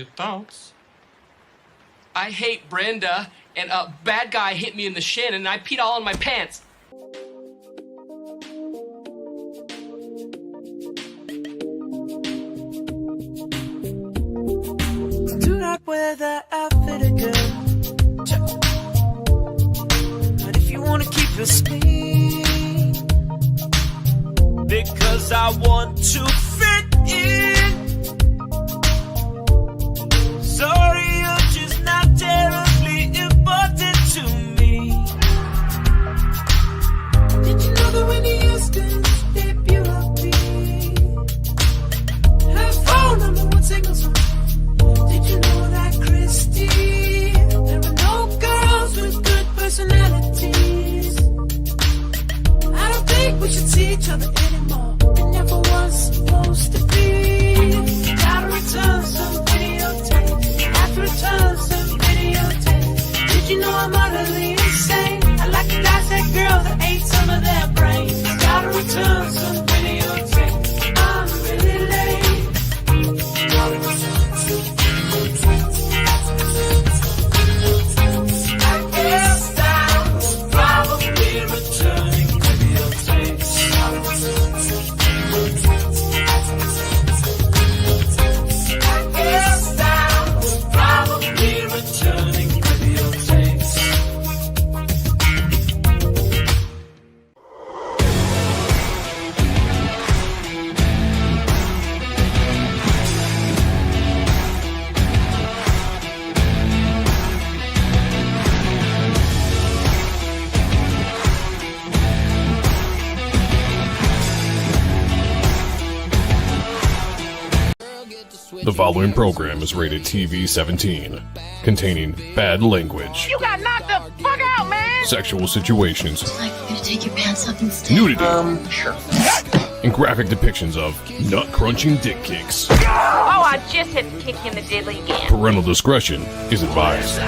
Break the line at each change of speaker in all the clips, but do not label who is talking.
your thoughts.
I hate Brenda, and a bad guy hit me in the shin, and I peed all in my pants.
Do not wear that outfit again. But if you wanna keep your spleen, because I want to fit in. Sorry, you're just not terribly important to me. Did you know that when he used to debut her phone number one single song? Did you know that Christy, there are no girls with good personalities? I don't think we should see each other anymore. It never was supposed to be. Gotta return some videotapes. Have to return some videotapes. Did you know I'm utterly insane? I like to dissect girls that ate some of their brains. Gotta return some videotapes. I'm really late. Gotta return some. I guess I was probably returning videotapes. I guess I was probably returning videotapes.
The following program is rated TV-17, containing bad language,
You got knocked the fuck out, man!
sexual situations,
Like, you're gonna take your pants off instead?
nudity,
Sure.
and graphic depictions of nut-crunching dick kicks.
Oh, I just had to kick in the diddly again.
Parental discretion is advised.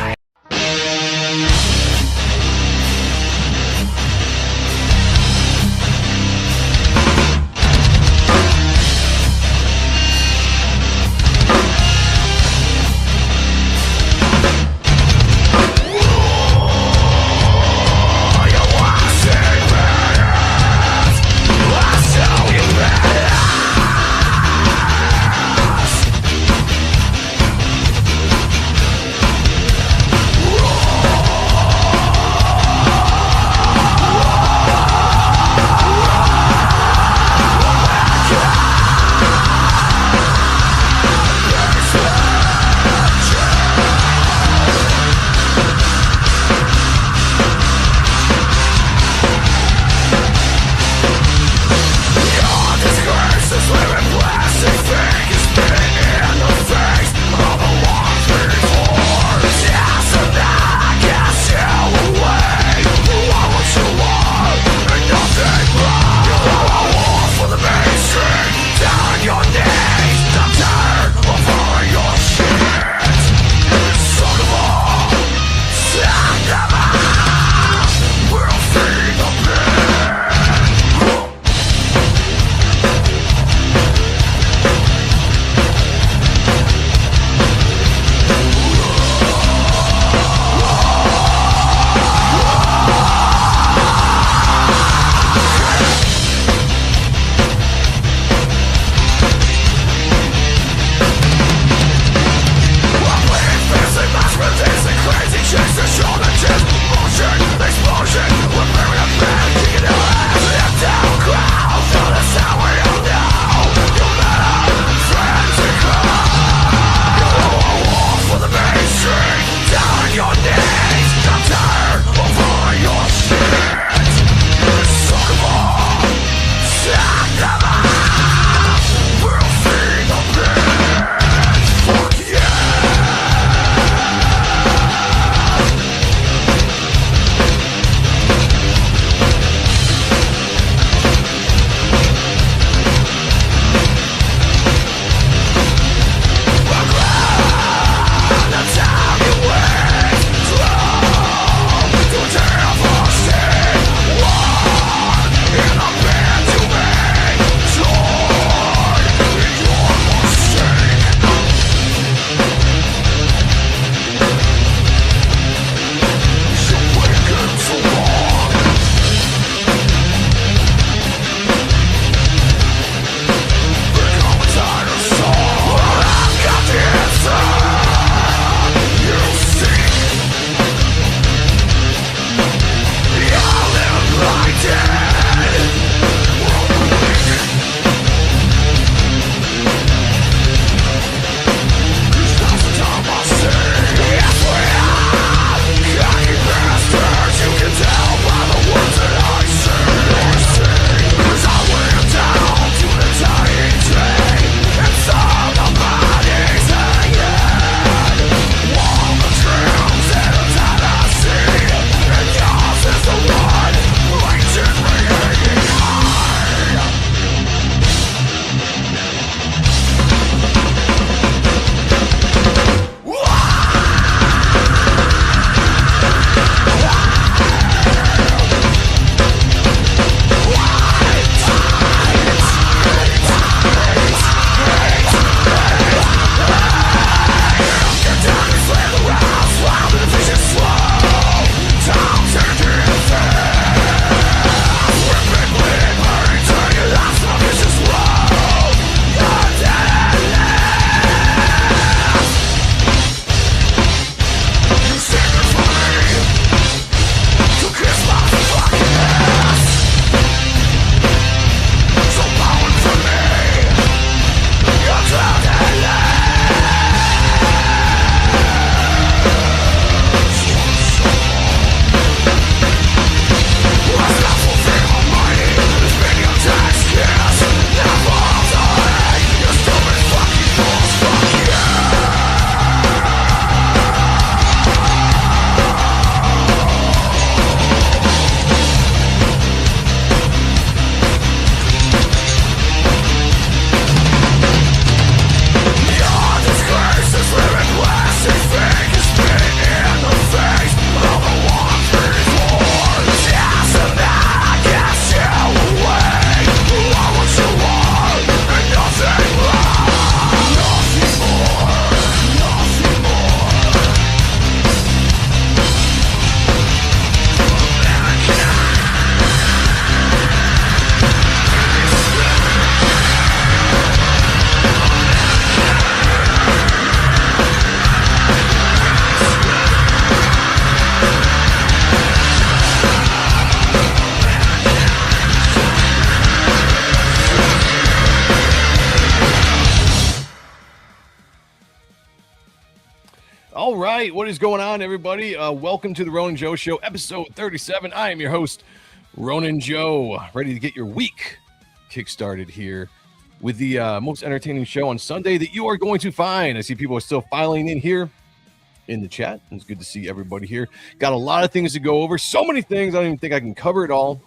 All right, what is going on, everybody? Welcome to the Ronin Joe Show, episode 37. I am your host, Ronin Joe, ready to get your week kick-started here with the most entertaining show on Sunday that you are going to find. I see people are still filing in here in the chat. It's good to see everybody here. Got a lot of things to go over. So many things, I don't even think I can cover it all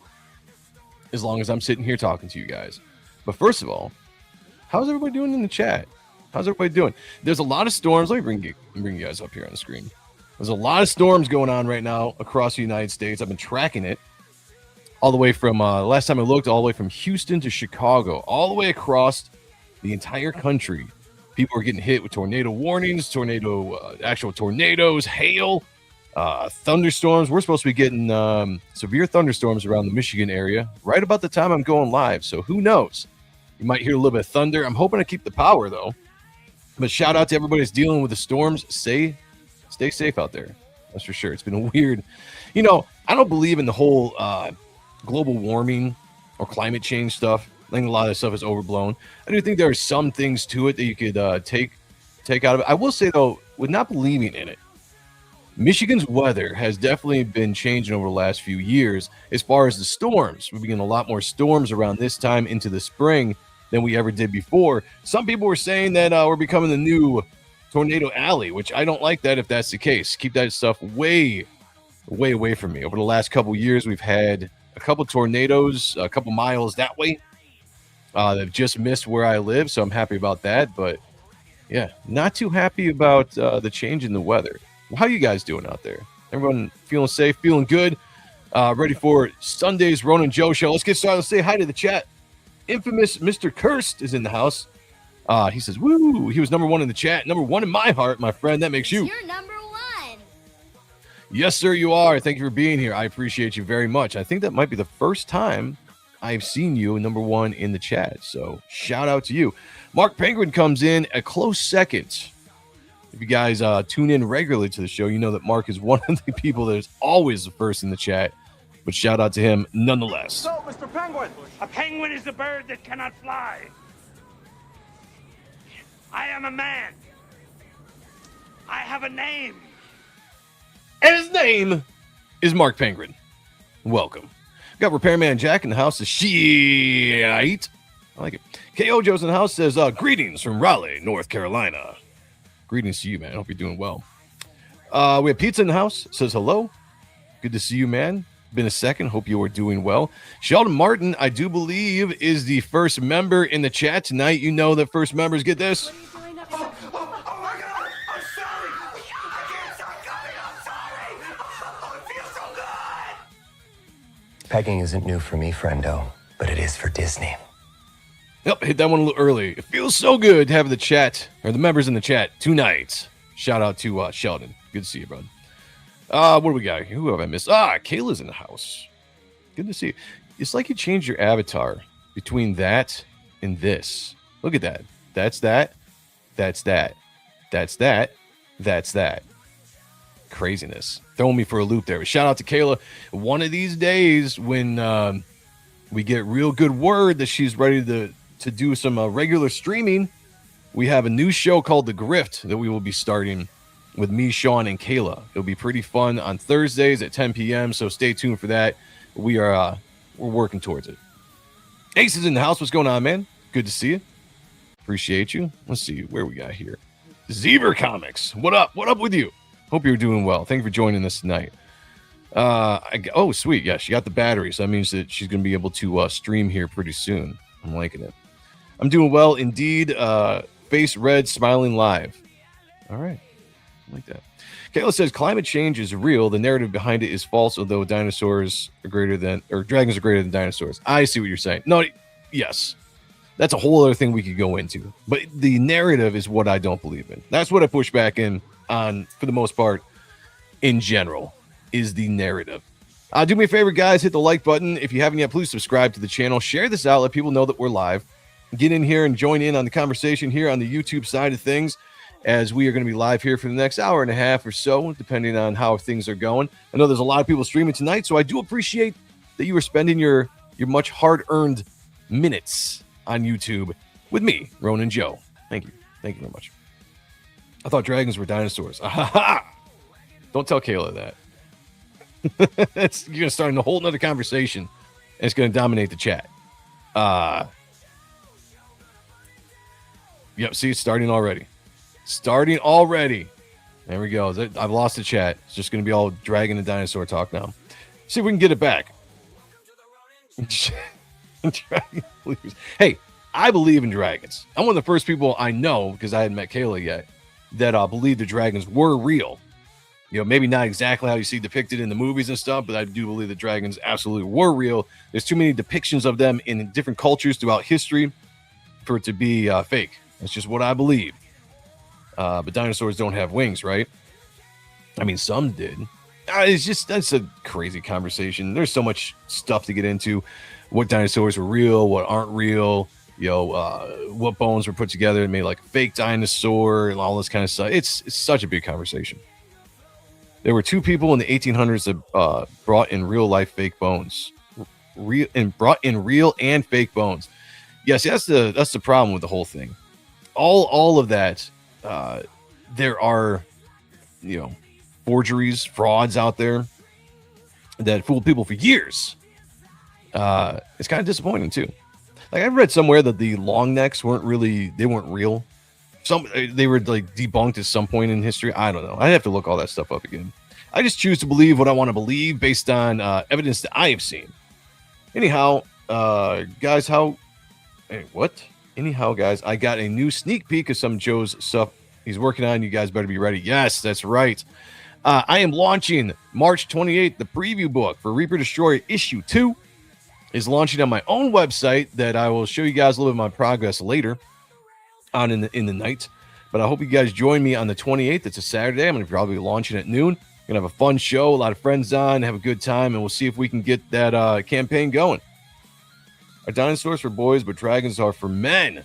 as long as I'm sitting here talking to you guys. But first of all, how's everybody doing in the chat? How's everybody doing? There's a lot of storms. Let me bring you guys up here on the screen. There's a lot of storms going on right now across the United States. I've been tracking it all the way from last time I looked, all the way from Houston to Chicago, all the way across the entire country. People are getting hit with tornado warnings, actual tornadoes, hail, thunderstorms. We're supposed to be getting severe thunderstorms around the Michigan area right about the time I'm going live. So who knows? You might hear a little bit of thunder. I'm hoping to keep the power though. But shout out to everybody that's dealing with the storms. Stay safe out there. That's for sure. It's been a weird, I don't believe in the whole global warming or climate change stuff. I think a lot of that stuff is overblown. I do think there are some things to it that you could take out of it. I will say though, with not believing in it, Michigan's weather has definitely been changing over the last few years as far as the storms. We're getting a lot more storms around this time into the spring than we ever did before. Some people were saying that we're becoming the new tornado alley, which I don't like that if that's the case. Keep that stuff way, way away from me. Over the last couple years, we've had a couple tornadoes, a couple miles that way. They've just missed where I live, so I'm happy about that. But yeah, not too happy about the change in the weather. How you guys doing out there? Everyone feeling safe, feeling good? Ready for Sunday's Ronin Joe Show? Let's get started. Let's say hi to the chat. Infamous Mr. Kirst is in the house. He says, woo, he was number one in the chat. Number one in my heart, my friend. That makes you.
You're number one.
Yes, sir, you are. Thank you for being here. I appreciate you very much. I think that might be the first time I've seen you number one in the chat. So shout out to you. Mark Penguin comes in a close second. If you guys tune in regularly to the show, you know that Mark is one of the people that is always the first in the chat. But shout out to him nonetheless.
So, Mr. Penguin, a penguin is a bird that cannot fly. I am a man. I have a name.
And his name is Mark Penguin. Welcome. Got Repairman Jack in the house. Shite. I like it. KO Joe's in the house says, greetings from Raleigh, North Carolina. Greetings to you, man. I hope you're doing well. We have Pizza in the house. Says hello. Good to see you, man. Been a second. Hope you are doing well. Sheldon Martin, I do believe, is the first member in the chat tonight. You know that first members get this.
Oh my God! I'm sorry. I can't stop coming. I'm sorry. Oh, it feels so good.
Pegging isn't new for me, friendo, but it is for Disney.
Yep, hit that one a little early. It feels so good to have the chat, or the members in the chat tonight. Shout out to Sheldon. Good to see you, bro. What do we got? Who have I missed? Kayla's in the house. Good to see you. It's like you changed your avatar between that and this. Look at that. That's that. That's that. That's that. That's that. Craziness. Throwing me for a loop there. But shout out to Kayla. One of these days when we get real good word that she's ready to do some regular streaming, we have a new show called The Grift that we will be starting with me, Sean, and Kayla. It'll be pretty fun on Thursdays at 10 p.m., so stay tuned for that. We're working towards it. Ace is in the house. What's going on, man? Good to see you. Appreciate you. Let's see where we got here. Zebra Comics. What up? What up with you? Hope you're doing well. Thank you for joining us tonight. Oh, sweet. Yeah, she got the battery, so that means that she's going to be able to stream here pretty soon. I'm liking it. I'm doing well indeed. Face red, smiling live. All right. I like that. Kayla says climate change is real. The narrative behind it is false, although dragons are greater than dinosaurs. I see what you're saying. No, yes. That's a whole other thing we could go into. But the narrative is what I don't believe in. That's what I push back in on, for the most part, in general, is the narrative. Do me a favor, guys. Hit the like button. If you haven't yet, please subscribe to the channel. Share this out. Let people know that we're live. Get in here and join in on the conversation here on the YouTube side of things, as we are going to be live here for the next hour and a half or so, depending on how things are going. I know there's a lot of people streaming tonight, so I do appreciate that you are spending your much hard-earned minutes on YouTube with me, Ronin Joe. Thank you. Thank you very much. I thought dragons were dinosaurs. Don't tell Kayla that. You're going to start a whole nother conversation, and it's going to dominate the chat. Yep, see, it's starting already. Starting already. There we go. I've lost the chat. It's just going to be all dragon and dinosaur talk now. See if we can get it back. Hey, I believe in dragons. I'm one of the first people I know, because I hadn't met Kayla yet, that believe the dragons were real. You know, maybe not exactly how you see depicted in the movies and stuff, but I do believe the dragons absolutely were real. There's too many depictions of them in different cultures throughout history for it to be fake. That's just what I believe. But dinosaurs don't have wings, right? I mean, some did. That's a crazy conversation. There's so much stuff to get into. What dinosaurs were real, what aren't real, you know, what bones were put together and made like a fake dinosaur and all this kind of stuff. It's such a big conversation. There were two people in the 1800s that brought in real life fake bones. Brought in real and fake bones. Yes, that's the problem with the whole thing. All of that, there are, you know, forgeries, frauds out there that fool people for years. It's kind of disappointing too. Like, I read somewhere that the long necks weren't real. They were like debunked at some point in history. I don't know. I'd have to look all that stuff up again. I just choose to believe what I want to believe based on evidence that I have seen. Anyhow, guys, Anyhow, guys, I got a new sneak peek of some Joe's stuff he's working on. You guys better be ready. Yes, that's right. I am launching March 28th. The preview book for Reaper Destroyer issue 2 is launching on my own website that I will show you guys a little bit of my progress later on in the night. But I hope you guys join me on the 28th. It's a Saturday. I'm going to probably be launching at noon. Going to have a fun show, a lot of friends on, have a good time, and we'll see if we can get that campaign going. Are dinosaurs for boys, but dragons are for men?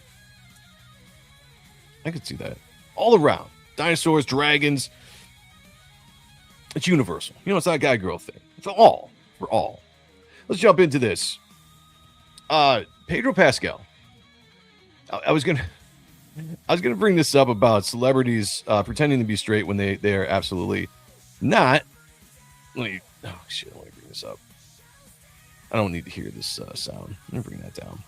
I could see that. All around. Dinosaurs, dragons. It's universal. You know, it's not a guy-girl thing. It's all. For all. Let's jump into this. Pedro Pascal. I was gonna bring this up about celebrities pretending to be straight when they are absolutely not. Let me bring this up. I don't need to hear this sound. Let me bring that down.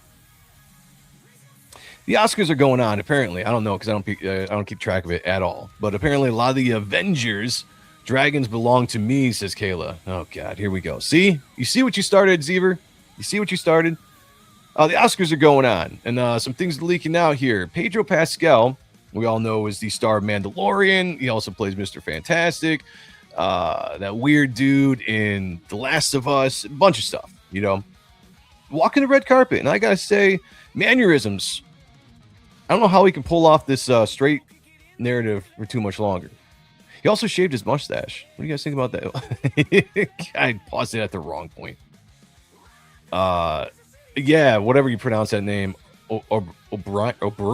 The Oscars are going on, apparently. I don't know, because I don't keep track of it at all. But apparently a lot of the Avengers, dragons belong to me, says Kayla. Oh, God, here we go. See? You see what you started, Zever? You see what you started? The Oscars are going on, and some things are leaking out here. Pedro Pascal, we all know, is the star of Mandalorian. He also plays Mr. Fantastic. That weird dude in The Last of Us. A bunch of stuff, you know. Walking the red carpet, and I got to say, mannerisms. I don't know how he can pull off this straight narrative for too much longer. He also shaved his mustache. What do you guys think about that? I paused it at the wrong point. Yeah, whatever you pronounce that name. Oberyn?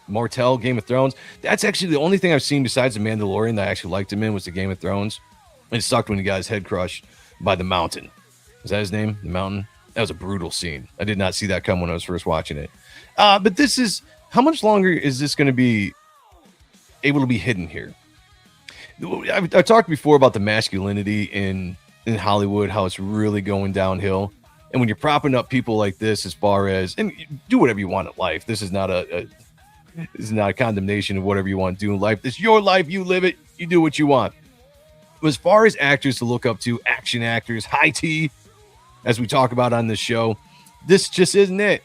Martell, Game of Thrones. That's actually the only thing I've seen besides The Mandalorian that I actually liked him in was the Game of Thrones. And it sucked when he got his head crushed by the Mountain. Is that his name? The Mountain? That was a brutal scene. I did not see that come when I was first watching it. But this is, how much longer is this going to be able to be hidden here? I talked before about the masculinity in Hollywood, how it's really going downhill. And when you're propping up people like this, as far as, and do whatever you want in life. This is not a condemnation of whatever you want to do in life. It's your life. You live it. You do what you want. But as far as actors to look up to, action actors, high T, as we talk about on this show, this just isn't it.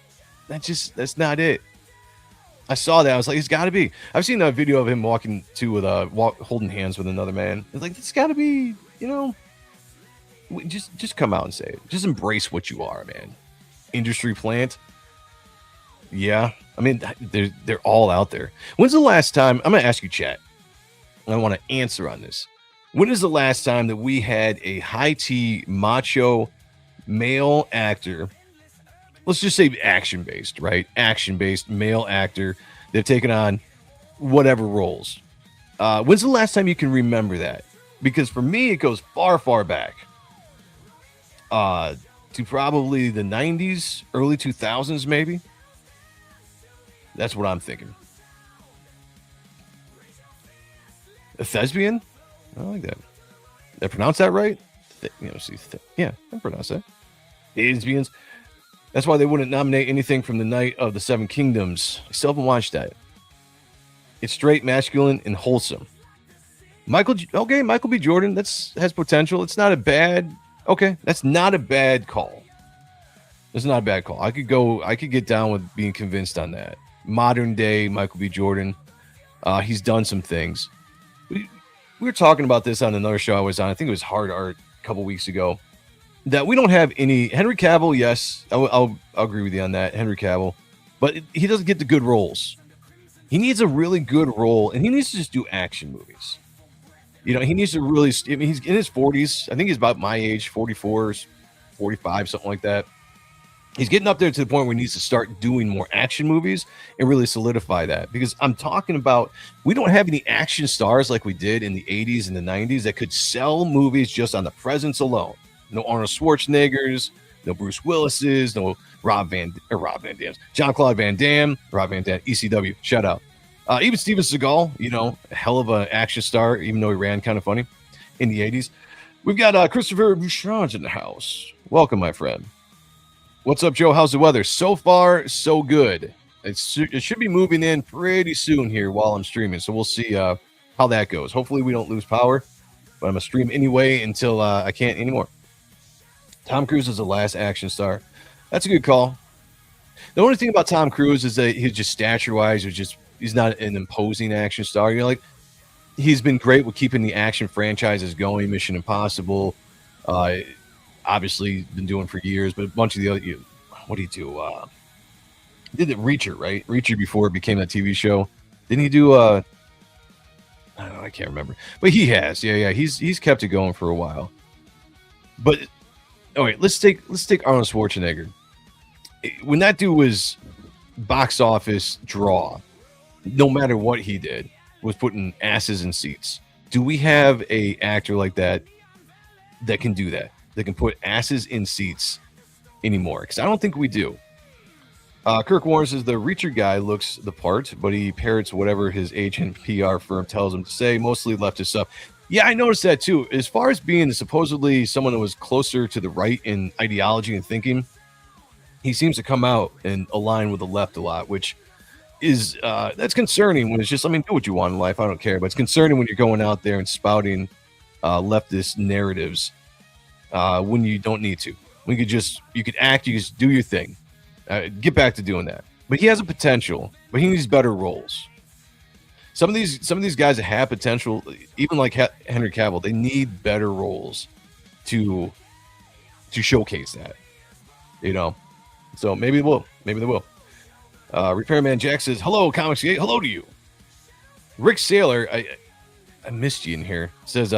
That's not it. I saw that. I was like, it's got to be. I've seen a video of him walking with holding hands with another man. It's like, it's got to be, you know, just come out and say it. Just embrace what you are, man. Industry plant. Yeah. I mean, they're all out there. When's the last time, I'm going to ask you, chat, and I want to answer on this. When is the last time that we had a high T macho male actor, let's just say action-based, right? Action-based male actor that have taken on whatever roles. When's the last time you can remember that? Because for me, it goes far, far back. To probably the 90s, early 2000s, maybe. That's what I'm thinking. A thespian? I like that. Did I pronounce that right? Yeah, I pronounced that. Thespians. That's why they wouldn't nominate anything from the Night of the Seven Kingdoms. I still haven't watched that. It's straight, masculine, and wholesome. Michael B. Jordan, has potential. It's not a bad. Okay, that's not a bad call. It's not a bad call. I could get down with being convinced on that. Modern day Michael B. Jordan. He's done some things. We were talking about this on another show I was on. I think it was Hard Art a couple weeks ago. That we don't have any Henry Cavill. Yes, I'll agree with you on that. Henry Cavill, but he doesn't get the good roles. He needs a really good role, and he needs to just do action movies. You know, he needs to really. I mean, he's in his 40s. I think he's about my age, 44, 45, something like that. He's getting up there to the point where he needs to start doing more action movies and really solidify that. Because I'm talking about, we don't have any action stars like we did in the 80s and the 90s that could sell movies just on the presence alone. No Arnold Schwarzeneggers, no Bruce Willis's, no Jean-Claude Van Damme, ECW, shout out. Even Steven Seagal, you know, a hell of an action star, even though he ran kind of funny in the 80s. We've got Christopher Bouchard in the house. Welcome, my friend. What's up, Joe? How's the weather? So far, so good. It should be moving in pretty soon here while I'm streaming, so we'll see how that goes. Hopefully we don't lose power, but I'm going to stream anyway until I can't anymore. Tom Cruise is the last action star. That's a good call. The only thing about Tom Cruise is that he's just stature-wise, he's not an imposing action star. You know, like, he's been great with keeping the action franchises going. Mission Impossible, obviously been doing for years, but a bunch of the other. What do you do? He did the Reacher, right? Reacher before it became that TV show. Didn't he do? I don't know. I can't remember, but he has. Yeah. He's kept it going for a while. But all right, let's take Arnold Schwarzenegger. When that dude was box office draw, no matter what he did, was putting asses in seats. Do we have a actor like that can do that? That can put asses in seats anymore? Because I don't think we do. Kirk Warren says the Reacher guy looks the part, but he parrots whatever his agent PR firm tells him to say, mostly leftist stuff. Yeah, I noticed that too. As far as being supposedly someone that was closer to the right in ideology and thinking, he seems to come out and align with the left a lot, which is that's concerning when it's just, I mean, do what you want in life. I don't care. But it's concerning when you're going out there and spouting leftist narratives when you don't need to. You could act, you just do your thing. Get back to doing that. But he has a potential, but he needs better roles. Some of these guys that have potential, even like Henry Cavill, they need better roles to showcase that. You know, so maybe they will. Repairman Jack says, "Hello, Comics Gate. Hello to you." Rick Saylor, I missed you in here. Says,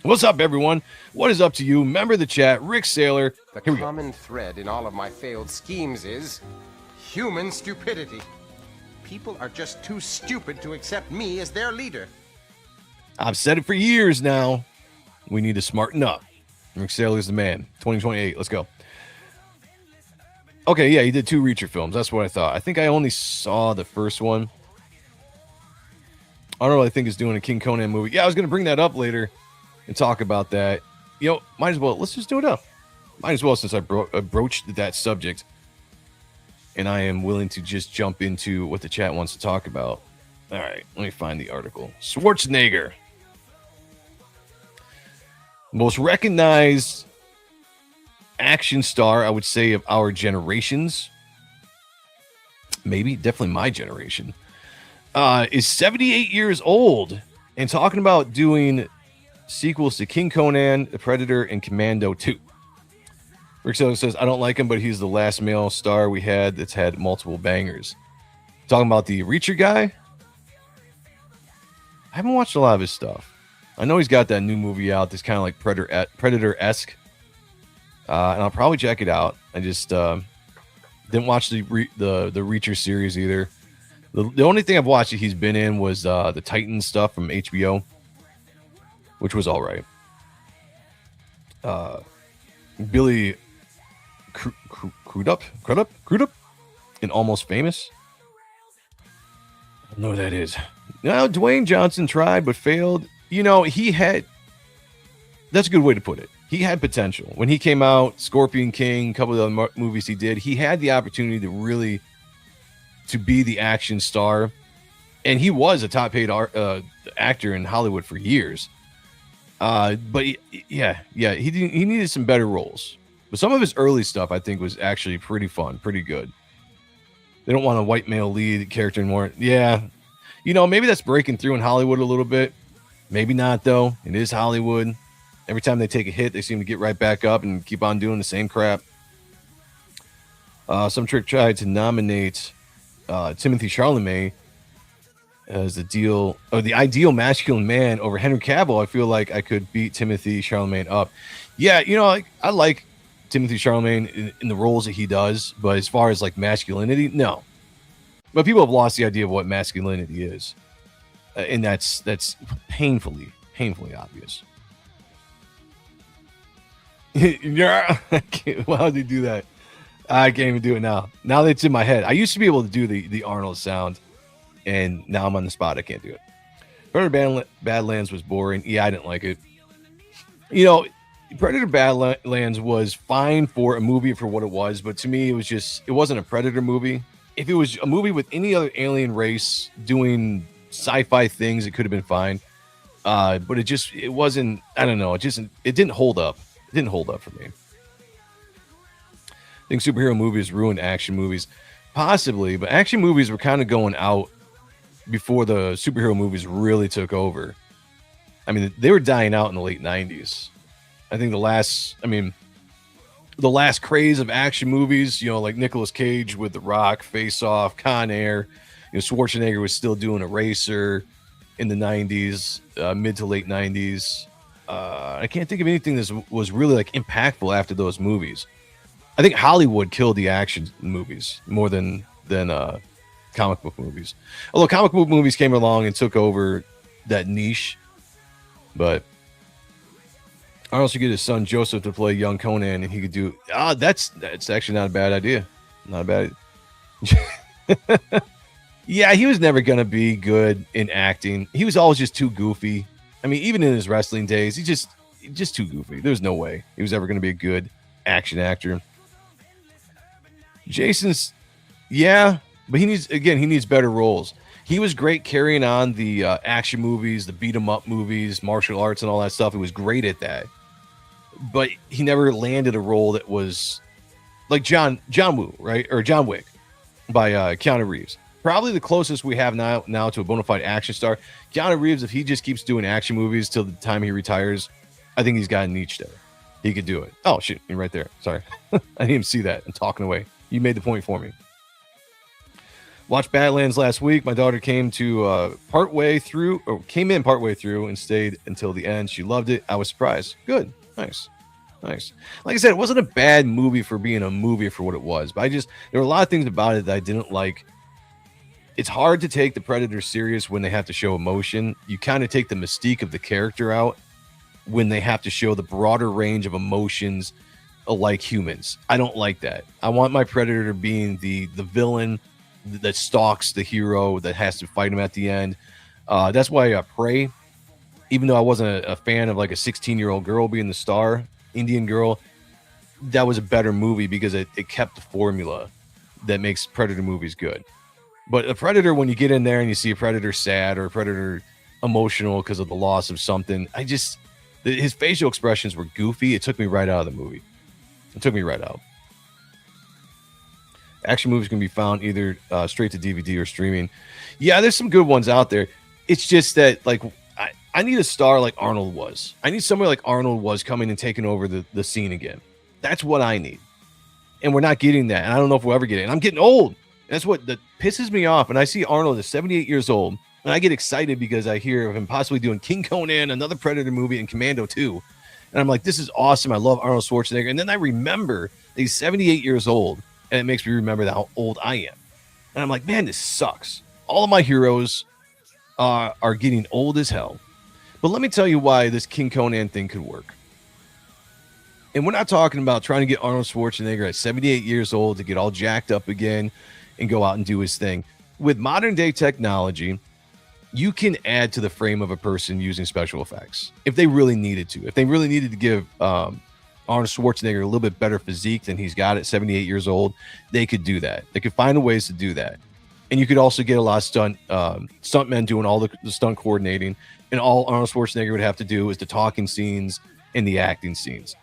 "What's up, everyone? What is up to you? Member of the chat, Rick Saylor."
The common thread in all of my failed schemes is human stupidity. People are just too stupid to accept me as their leader.
I've said it for years now. We need to smarten up. Rick Saylor's the man. 2028. Let's go. Okay, yeah, he did 2 Reacher films. That's what I thought. I think I only saw the first one. Arnold, I think, is doing a King Conan movie. Yeah, I was going to bring that up later and talk about that. You know, might as well. Let's just do it up. Might as well, since I broached that subject. And I am willing to just jump into what the chat wants to talk about. All right, let me find the article. Schwarzenegger. Most recognized action star, I would say, of our generations. Maybe, definitely my generation. Is 78 years old and talking about doing sequels to King Conan, The Predator, and Commando 2. Rick Saylor says, I don't like him, but he's the last male star we had that's had multiple bangers. Talking about the Reacher guy. I haven't watched a lot of his stuff. I know he's got that new movie out that's kind of like Predator-esque. And I'll probably check it out. I just didn't watch the Reacher series either. The only thing I've watched that he's been in was the Titan stuff from HBO, which was all right. Billy Crudup in Almost Famous. I don't know what that is. No, Dwayne Johnson tried but failed. You know, that's a good way to put it. He had potential. When he came out, Scorpion King, a couple of other movies he did, he had the opportunity to be the action star. And he was a top paid actor in Hollywood for years. But he needed some better roles. But some of his early stuff, I think, was actually pretty fun, pretty good. They don't want a white male lead character anymore. Yeah. You know, maybe that's breaking through in Hollywood a little bit. Maybe not, though. It is Hollywood. Every time they take a hit, they seem to get right back up and keep on doing the same crap. Some trick tried to nominate Timothy Chalamet as the ideal masculine man over Henry Cavill. I feel like I could beat Timothy Chalamet up. Yeah, you know, I like Timothy Chalamet in the roles that he does, but as far as like masculinity, no. But people have lost the idea of what masculinity is, and that's painfully obvious. Yeah, why did he do that? I can't even do it now. Now that it's in my head, I used to be able to do the Arnold sound, and now I'm on the spot. I can't do it. Predator Badlands was boring. Yeah, I didn't like it. You know, Predator Badlands was fine for a movie for what it was, but to me, it wasn't a Predator movie. If it was a movie with any other alien race doing sci-fi things, it could have been fine. But it wasn't. I don't know. It didn't hold up. It didn't hold up for me. I think superhero movies ruined action movies, possibly, but action movies were kind of going out before the superhero movies really took over. I mean, they were dying out in the late 90s. I think the last craze of action movies, you know, like Nicolas Cage with The Rock, Face Off, Con Air, you know, Schwarzenegger was still doing Eraser in the 90s, mid to late 90s. I can't think of anything that was really like impactful after those movies. I think Hollywood killed the action movies more than comic book movies. Although comic book movies came along and took over that niche, but Arnold should get his son Joseph to play young Conan, and he could do. That's actually not a bad idea. Not a bad. Yeah, he was never gonna be good in acting. He was always just too goofy. I mean, even in his wrestling days, he's just too goofy. There's no way he was ever gonna be a good action actor. Jason's, yeah, but he needs better roles. He was great carrying on the action movies, the beat 'em up movies, martial arts, and all that stuff. He was great at that, but he never landed a role that was like John Woo, right, or John Wick by Keanu Reeves. Probably the closest we have now to a bona fide action star. Keanu Reeves, if he just keeps doing action movies till the time he retires, I think he's got a niche there. He could do it. Oh, shit, you're right there. Sorry. I didn't even see that. I'm talking away. You made the point for me. Watched Badlands last week. My daughter came in partway through and stayed until the end. She loved it. I was surprised. Good. Nice. Like I said, it wasn't a bad movie for being a movie for what it was, but there were a lot of things about it that I didn't like. It's hard to take the Predator serious when they have to show emotion. You kind of take the mystique of the character out when they have to show the broader range of emotions like humans. I don't like that. I want my Predator being the villain that stalks the hero that has to fight him at the end. That's why Prey, even though I wasn't a fan of like a 16-year-old girl being the star, Indian girl, that was a better movie because it kept the formula that makes Predator movies good. But a Predator, when you get in there and you see a Predator sad or a Predator emotional because of the loss of something, his facial expressions were goofy. It took me right out of the movie. It took me right out. Action movies can be found either straight to DVD or streaming. Yeah, there's some good ones out there. It's just that, like, I need a star like Arnold was. I need somebody like Arnold was coming and taking over the scene again. That's what I need. And we're not getting that. And I don't know if we'll ever get it. And I'm getting old. That's what that pisses me off. And I see Arnold is 78 years old. And I get excited because I hear of him possibly doing King Conan, another Predator movie, and Commando 2. And I'm like, this is awesome. I love Arnold Schwarzenegger. And then I remember that he's 78 years old. And it makes me remember how old I am. And I'm like, man, this sucks. All of my heroes are getting old as hell. But let me tell you why this King Conan thing could work. And we're not talking about trying to get Arnold Schwarzenegger at 78 years old to get all jacked up again and go out and do his thing. With modern day technology, you can add to the frame of a person using special effects if they really needed to. If they really needed to give Arnold Schwarzenegger a little bit better physique than he's got at 78 years old, they could do that. They could find ways to do that. And you could also get a lot of stuntmen doing all the stunt coordinating, and all Arnold Schwarzenegger would have to do is the talking scenes and the acting scenes.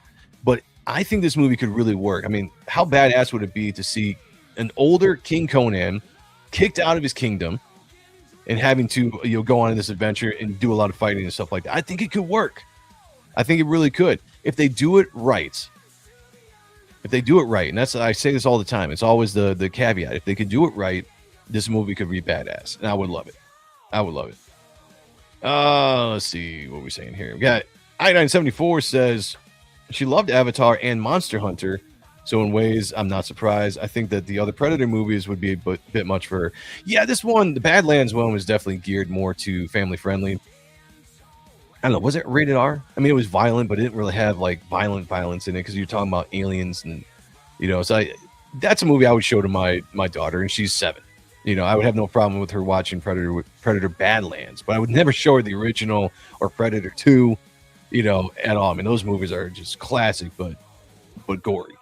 But I think this movie could really work. I mean, how badass would it be to see an older King Conan kicked out of his kingdom and having to go on in this adventure and do a lot of fighting and stuff like that? I think it could work. I think it really could if they do it right. If they do it right, and I say this all the time. It's always the caveat. If they could do it right, this movie could be badass, and I would love it. I would love it. Let's see what we're saying here. We got I-974 says she loved Avatar and Monster Hunter. So in ways, I'm not surprised. I think that the other Predator movies would be a bit much for her. Yeah, this one, the Badlands one, was definitely geared more to family friendly. I don't know. Was it rated R? I mean, it was violent, but it didn't really have like violence in it because you're talking about aliens and, so that's a movie I would show to my daughter, and she's 7. I would have no problem with her watching Predator Badlands, but I would never show her the original or Predator 2, at all. I mean, those movies are just classic, but gory.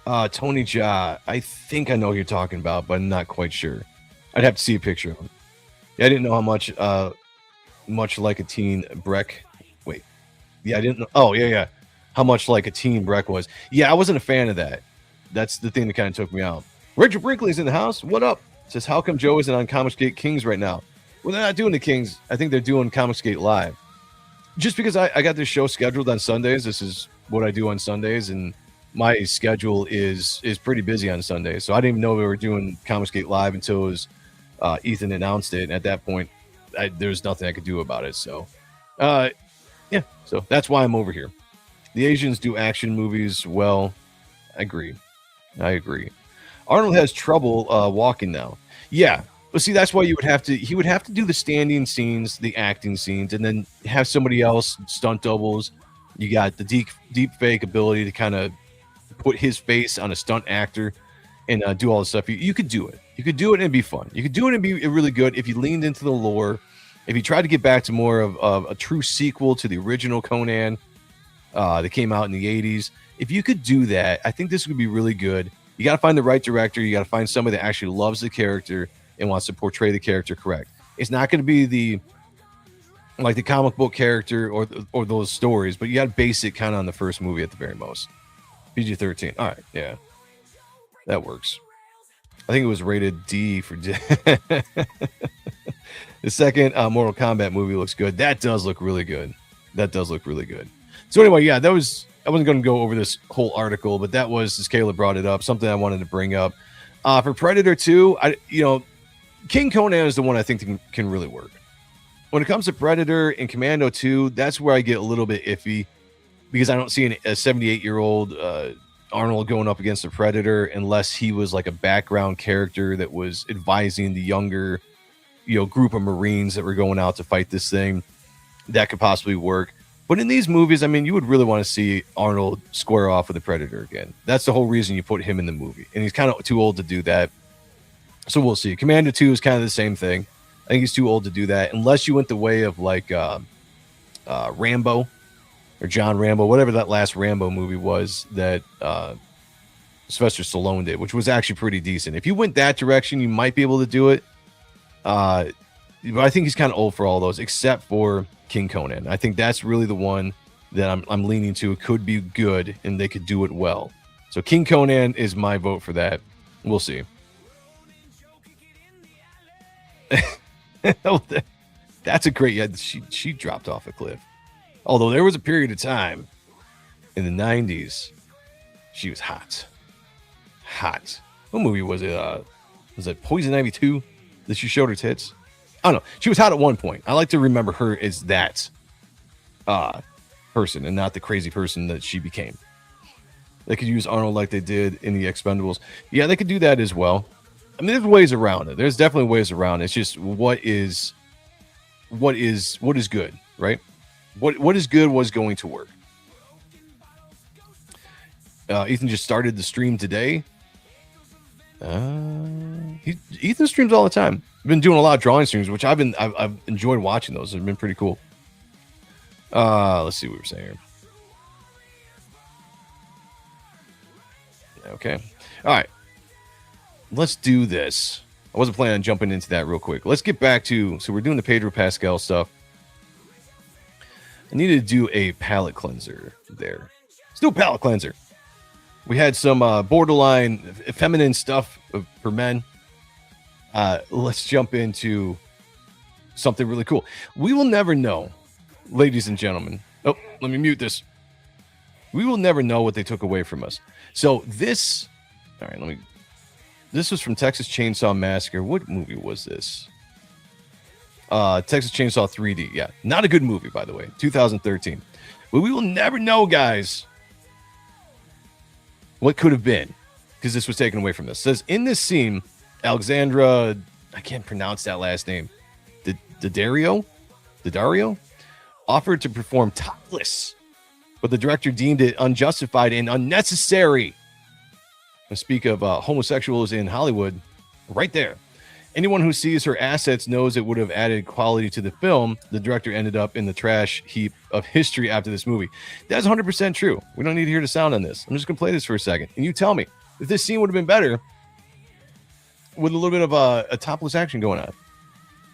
Tony Jaa, I think I know who you're talking about, but I'm not quite sure. I'd have to see a picture of him. Yeah, I didn't know how much like a teen Breck. Wait, yeah, I didn't know. Oh, yeah, how much like a teen Breck was. Yeah, I wasn't a fan of that. That's the thing that kind of took me out. Richard Brinkley's in the house. What up? Says, how come Joe isn't on Comicsgate Kings right now? Well, they're not doing the Kings. I think they're doing Comicsgate Live. Just because I got this show scheduled on Sundays. This is what I do on Sundays, and my schedule is pretty busy on Sundays. So I didn't even know we were doing Comicsgate Live until it was Ethan announced it. And at that point, there's nothing I could do about it. So, yeah. So that's why I'm over here. The Asians do action movies well. I agree. Arnold has trouble walking now. Yeah. But see, that's why he would have to do the standing scenes, the acting scenes, and then have somebody else stunt doubles. You got the deep fake ability to kind of put his face on a stunt actor and do all this stuff. You could do it. You could do it and it'd be fun. You could do it and be really good if you leaned into the lore. If you tried to get back to more of a true sequel to the original Conan that came out in the 80s. If you could do that, I think this would be really good. You got to find the right director. You got to find somebody that actually loves the character and wants to portray the character correct. It's not going to be the comic book character or those stories, but you got to base it kind of on the first movie at the very most. PG-13. All right, yeah, that works. I think it was rated D for D. The second Mortal Kombat movie looks good. That does look really good. So anyway, yeah, I wasn't going to go over this whole article, but that was, as Kayla brought it up, something I wanted to bring up. For Predator 2, King Conan is the one I think can really work. When it comes to Predator and Commando 2, that's where I get a little bit iffy because I don't see a 78-year-old Arnold going up against a Predator unless he was like a background character that was advising the younger, group of Marines that were going out to fight this thing. That could possibly work. But in these movies, I mean, you would really want to see Arnold square off with the Predator again. That's the whole reason you put him in the movie. And he's kind of too old to do that. So we'll see. Commando 2 is kind of the same thing. I think he's too old to do that unless you went the way of like Rambo or John Rambo, whatever that last Rambo movie was that Sylvester Stallone did, which was actually pretty decent. If you went that direction, you might be able to do it. But I think he's kind of old for all those, except for King Conan. I think that's really the one that I'm leaning to. It could be good, and they could do it well. So King Conan is my vote for that. We'll see. That's a great. Yeah, she dropped off a cliff. Although there was a period of time in the 90s, she was hot. What movie was it? Was it Poison Ivy 2 that she showed her tits? I don't know. She was hot at one point. I like to remember her as that person and not the crazy person that she became. They could use Arnold like they did in the Expendables. Yeah, they could do that as well. I mean, there's ways around it. There's definitely ways around it. It's just what is good, right? What is good was going to work. Ethan just started the stream today. Ethan streams all the time. Been doing a lot of drawing streams, which I've enjoyed watching those. They've been pretty cool. Let's see what we're saying here. Okay. All right. Let's do this. I wasn't planning on jumping into that real quick. Let's get back to, so we're doing the Pedro Pascal stuff. I needed to do a palate cleanser there. Let's do a palate cleanser. We had some borderline feminine stuff for men. Let's jump into something really cool. We will never know, ladies and gentlemen. Oh, let me mute this. We will never know what they took away from us. So this, all right, this was from Texas Chainsaw Massacre. What movie was this? Texas Chainsaw 3D. Yeah, not a good movie, by the way. 2013. But we will never know, guys, what could have been, because this was taken away from us. It says in this scene, Alexandra, I can't pronounce that last name, Daddario, offered to perform topless, but the director deemed it unjustified and unnecessary. I speak of homosexuals in Hollywood, right there. Anyone who sees her assets knows it would have added quality to the film. The director ended up in the trash heap of history after this movie. That's 100% true. We don't need to hear the sound on this. I'm just going to play this for a second. And you tell me if this scene would have been better with a little bit of a topless action going on.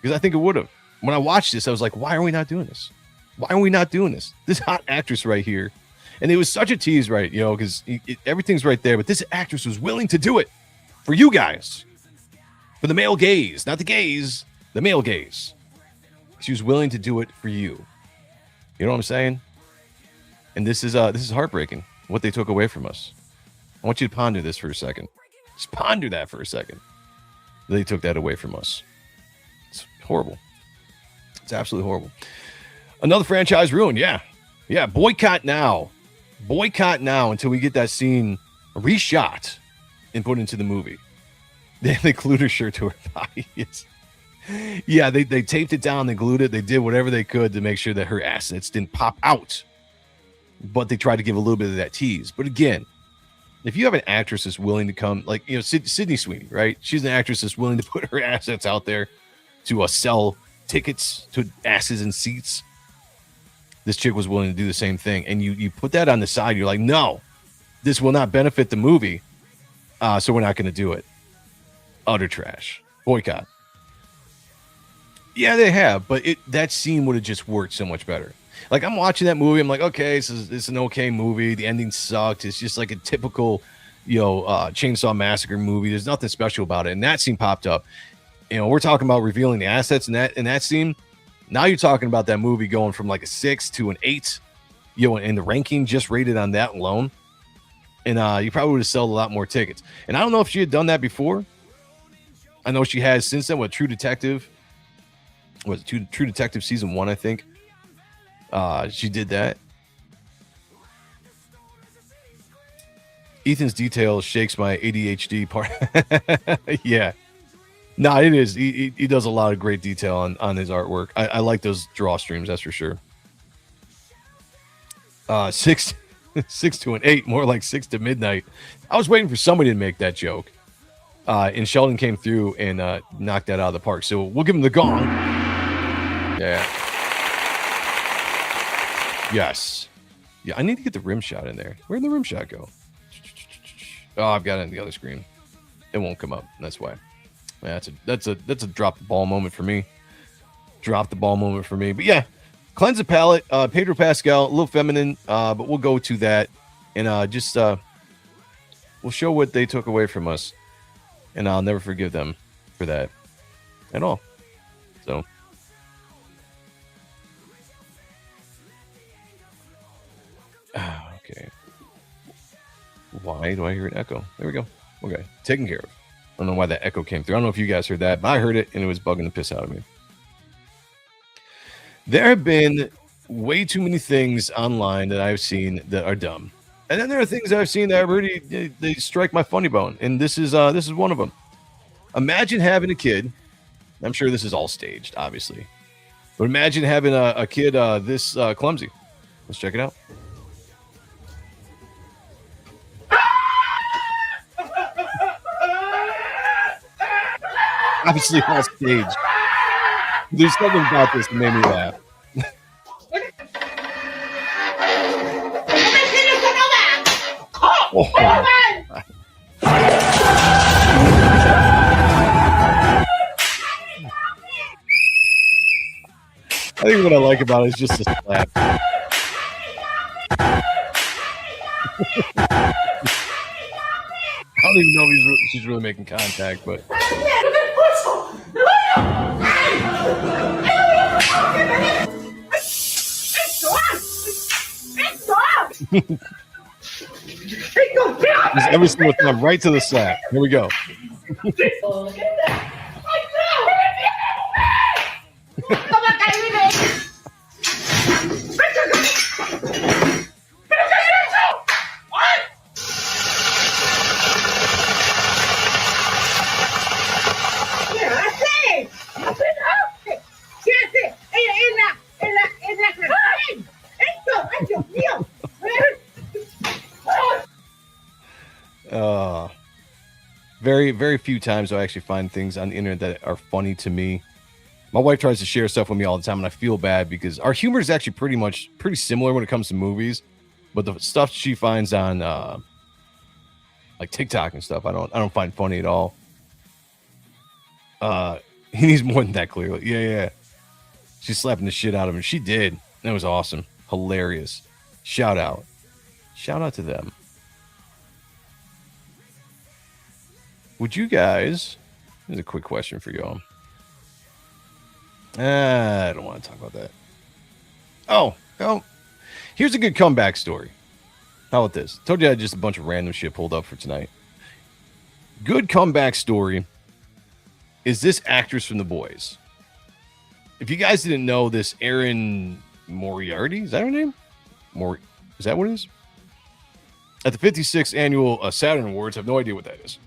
Because I think it would have. When I watched this, I was like, why are we not doing this? Why are we not doing this? This hot actress right here. And it was such a tease, right? You know, because everything's right there. But this actress was willing to do it for you guys. For the male gaze, not the gaze, the male gaze. She was willing to do it for you. You know what I'm saying? And this is heartbreaking, what they took away from us. I want you to ponder this for a second. Just ponder that for a second. They took that away from us. It's horrible. It's absolutely horrible. Another franchise ruined, yeah. Yeah, boycott now. Boycott now until we get that scene reshot and put into the movie. They glued her shirt to her body. Yeah, they taped it down, they glued it, they did whatever they could to make sure that her assets didn't pop out. But they tried to give a little bit of that tease. But again, if you have an actress that's willing to come, like, you know, Sydney Sweeney, right? She's an actress that's willing to put her assets out there to sell tickets to asses and seats. This chick was willing to do the same thing. And you put that on the side, you're like, no, this will not benefit the movie. So we're not going to do it. Utter trash. Boycott. Yeah, they have, but that scene would have just worked so much better. Like, I'm watching that movie, I'm like, okay, it's an okay movie. The ending sucked. It's just like a typical, Chainsaw Massacre movie. There's nothing special about it. And that scene popped up. You know, we're talking about revealing the assets in that scene. Now you're talking about that movie going from like a 6 to an 8, and the ranking just rated on that alone. And you probably would have sold a lot more tickets. And I don't know if she had done that before. I know she has since then. What, True Detective? Was it True Detective season 1, I think. She did that. Ethan's detail shakes my ADHD part. Yeah. No, it is. He does a lot of great detail on his artwork. I like those draw streams, that's for sure. 6 to an 8, more like 6 to midnight. I was waiting for somebody to make that joke. And Sheldon came through and knocked that out of the park. So we'll give him the gong. Yeah. Yes. Yeah, I need to get the rim shot in there. Where'd the rim shot go? Oh, I've got it on the other screen. It won't come up. That's why. Yeah, that's a drop the ball moment for me. Drop the ball moment for me. But yeah, cleanse the palate. Pedro Pascal, a little feminine, but we'll go to that and we'll show what they took away from us. And I'll never forgive them for that at all. So. Okay. Why do I hear an echo? There we go. Okay. Taken care of. I don't know why that echo came through. I don't know if you guys heard that, but I heard it and it was bugging the piss out of me. There have been way too many things online that I've seen that are dumb. And then there are things that I've seen that really they strike my funny bone. And this is one of them. Imagine having a kid. I'm sure this is all staged, obviously. But imagine having a kid this clumsy. Let's check it out. obviously on stage. There's something about this that made me laugh. Oh, I think what I like about it is just the slap. I don't even know if she's really making contact, but just every single time, right to the slap. Here we go. Very, very few times I actually find things on the internet that are funny to me. My wife tries to share stuff with me all the time, and I feel bad because our humor is actually pretty similar when it comes to movies. But the stuff she finds on like TikTok and stuff, I don't find funny at all. He needs more than that, clearly. Yeah. She's slapping the shit out of him. She did. That was awesome. Hilarious. Shout out to them. Would you guys, here's a quick question for y'all. I don't want to talk about that. Oh, here's a good comeback story. How about this? Told you I had just a bunch of random shit pulled up for tonight. Good comeback story is this actress from The Boys. If you guys didn't know this, Erin Moriarty, is that her name? Is that what it is? At the 56th annual Saturn Awards, I have no idea what that is.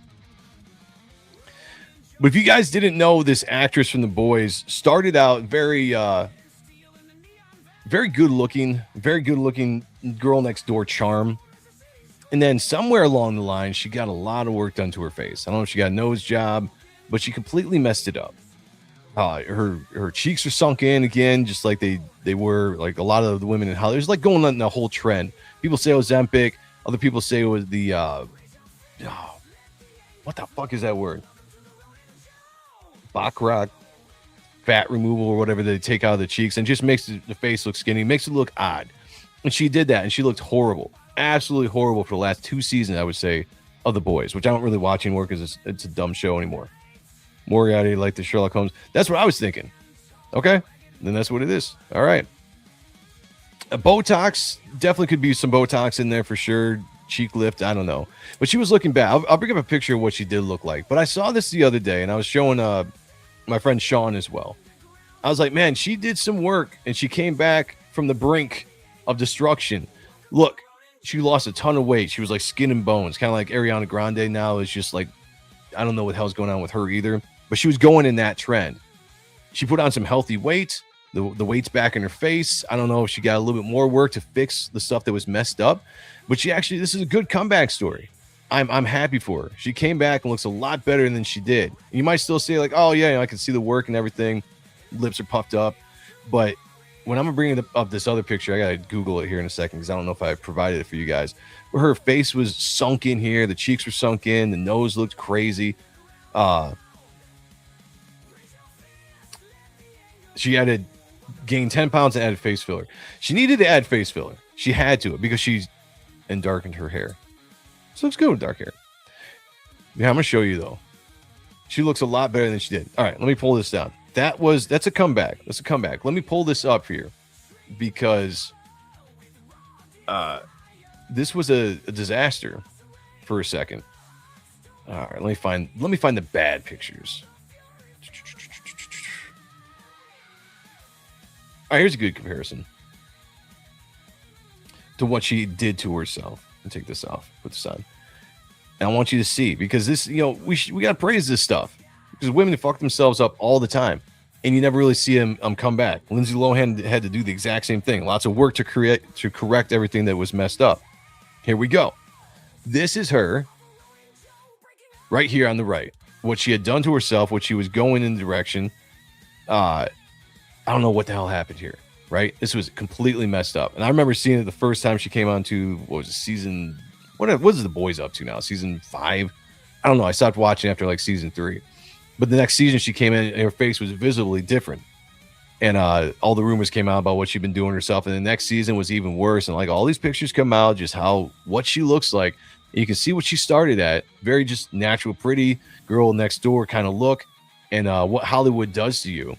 But if you guys didn't know, this actress from The Boys started out very good looking girl next door charm. And then somewhere along the line, she got a lot of work done to her face. I don't know if she got a nose job, but she completely messed it up. Her cheeks are sunk in again, just like they were, like a lot of the women in Hollywood. There's like going on the whole trend. People say it was Ozempic. Other people say it was the what the fuck is that word? Baccarat fat removal or whatever they take out of the cheeks, and just makes the face look skinny, makes it look odd. And she did that, and she looked horrible, absolutely horrible for the last 2 seasons, I would say, of The Boys, which I don't really watch anymore because it's a dumb show anymore. Moriarty, like the Sherlock Holmes. That's what I was thinking. Okay, then that's what it is. All right. Botox, definitely could be some Botox in there for sure. Cheek lift, I don't know. But she was looking bad. I'll bring up a picture of what she did look like. But I saw this the other day, and I was showing my friend Sean as well. I was like, man, she did some work, and she came back from the brink of destruction. Look, she lost a ton of weight. She was like skin and bones, kind of like Ariana Grande now is just like, I don't know what the hell's going on with her either. But she was going in that trend. She put on some healthy weight. The weight's back in her face. I don't know if she got a little bit more work to fix the stuff that was messed up. But this is a good comeback story. I'm happy for her. She came back and looks a lot better than she did. You might still say like, oh yeah, I can see the work and everything. Lips are puffed up. But when I'm bringing up this other picture, I got to Google it here in a second because I don't know if I provided it for you guys. But her face was sunk in here. The cheeks were sunk in. The nose looked crazy. She had to gain 10 pounds and added face filler. She needed to add face filler. She had to because and darkened her hair. So looks good with dark hair. Yeah, I'm gonna show you though. She looks a lot better than she did. All right, let me pull this down. That's a comeback. That's a comeback. Let me pull this up here because this was a disaster for a second. All right, let me find the bad pictures. All right, here's a good comparison to what she did to herself. And take this off, put this on. And I want you to see, because this, we got to praise this stuff because women fuck themselves up all the time and you never really see them come back. Lindsay Lohan had to do the exact same thing. Lots of work to correct everything that was messed up. Here we go. This is her right here on the right. what she had done to herself, what she was going in the direction. I don't know what the hell happened here, right? This was completely messed up. And I remember seeing it the first time she came on to, what was it, season, what is the boys up to now? Season 5? I don't know. I stopped watching after like season 3. But the next season she came in and her face was visibly different. And all the rumors came out about what she'd been doing herself. And the next season was even worse. And like all these pictures come out, just what she looks like. And you can see what she started at. Very just natural, pretty girl next door kind of look. And what Hollywood does to you.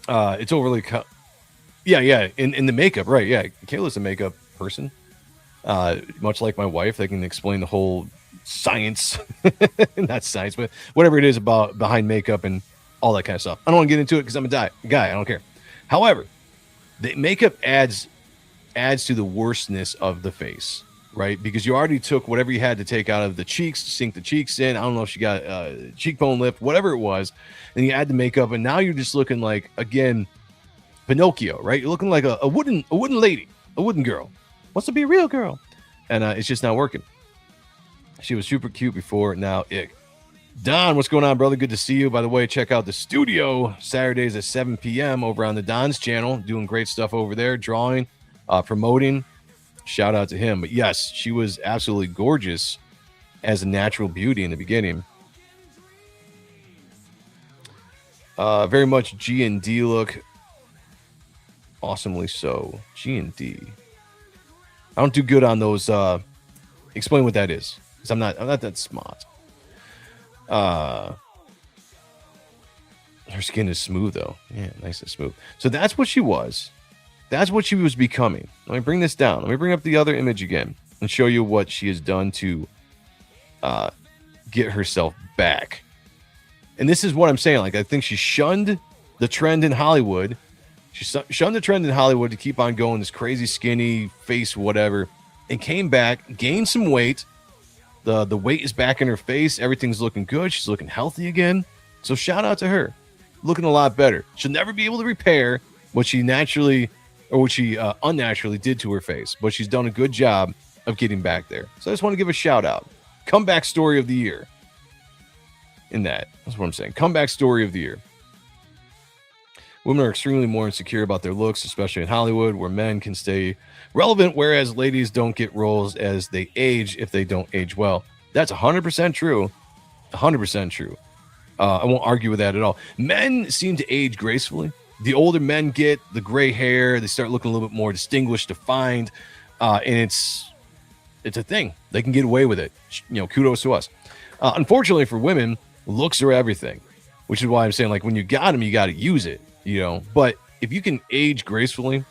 It's overly... Yeah. In the makeup, right. Yeah. Kayla's a makeup person. Much like my wife, they can explain the whole science. Not science, but whatever it is about behind makeup and all that kind of stuff. I don't want to get into it because I'm a guy. I don't care. However, the makeup adds to the worstness of the face, right? Because you already took whatever you had to take out of the cheeks to sink the cheeks in. I don't know if she got cheekbone lift, whatever it was. And you add the makeup, and now you're just looking like, again, Pinocchio, right? You're looking like a wooden lady, a wooden girl. Wants to be a real girl. And it's just not working. She was super cute before, now ick. Don, what's going on, brother? Good to see you. By the way, check out the studio Saturdays at 7 p.m. over on the Don's channel. Doing great stuff over there, drawing, promoting. Shout out to him. But yes, she was absolutely gorgeous as a natural beauty in the beginning. Very much G&D look. Awesomely so. G&D. I don't do good on those. Explain what that is. Because I'm not that smart. Her skin is smooth though. Yeah, nice and smooth. So that's what she was. That's what she was becoming. Let me bring this down. Let me bring up the other image again and show you what she has done to get herself back. And this is what I'm saying. Like, I think she shunned the trend in Hollywood. She shunned the trend in Hollywood to keep on going this crazy skinny face, whatever, and came back, gained some weight. The weight is back in her face. Everything's looking good. She's looking healthy again. So shout out to her. Looking a lot better. She'll never be able to repair what she naturally or what she unnaturally did to her face. But she's done a good job of getting back there. So I just want to give a shout out. Comeback story of the year. That's what I'm saying. Comeback story of the year. Women are extremely more insecure about their looks, especially in Hollywood, where men can stay relevant, whereas ladies don't get roles as they age if they don't age well. That's 100% true. 100% true. I won't argue with that at all. Men seem to age gracefully. The older men get, the gray hair, they start looking a little bit more distinguished, defined, and it's a thing. They can get away with it. Kudos to us. Unfortunately for women, looks are everything, which is why I'm saying, like, when you got them, you got to use it. But if you can age gracefully,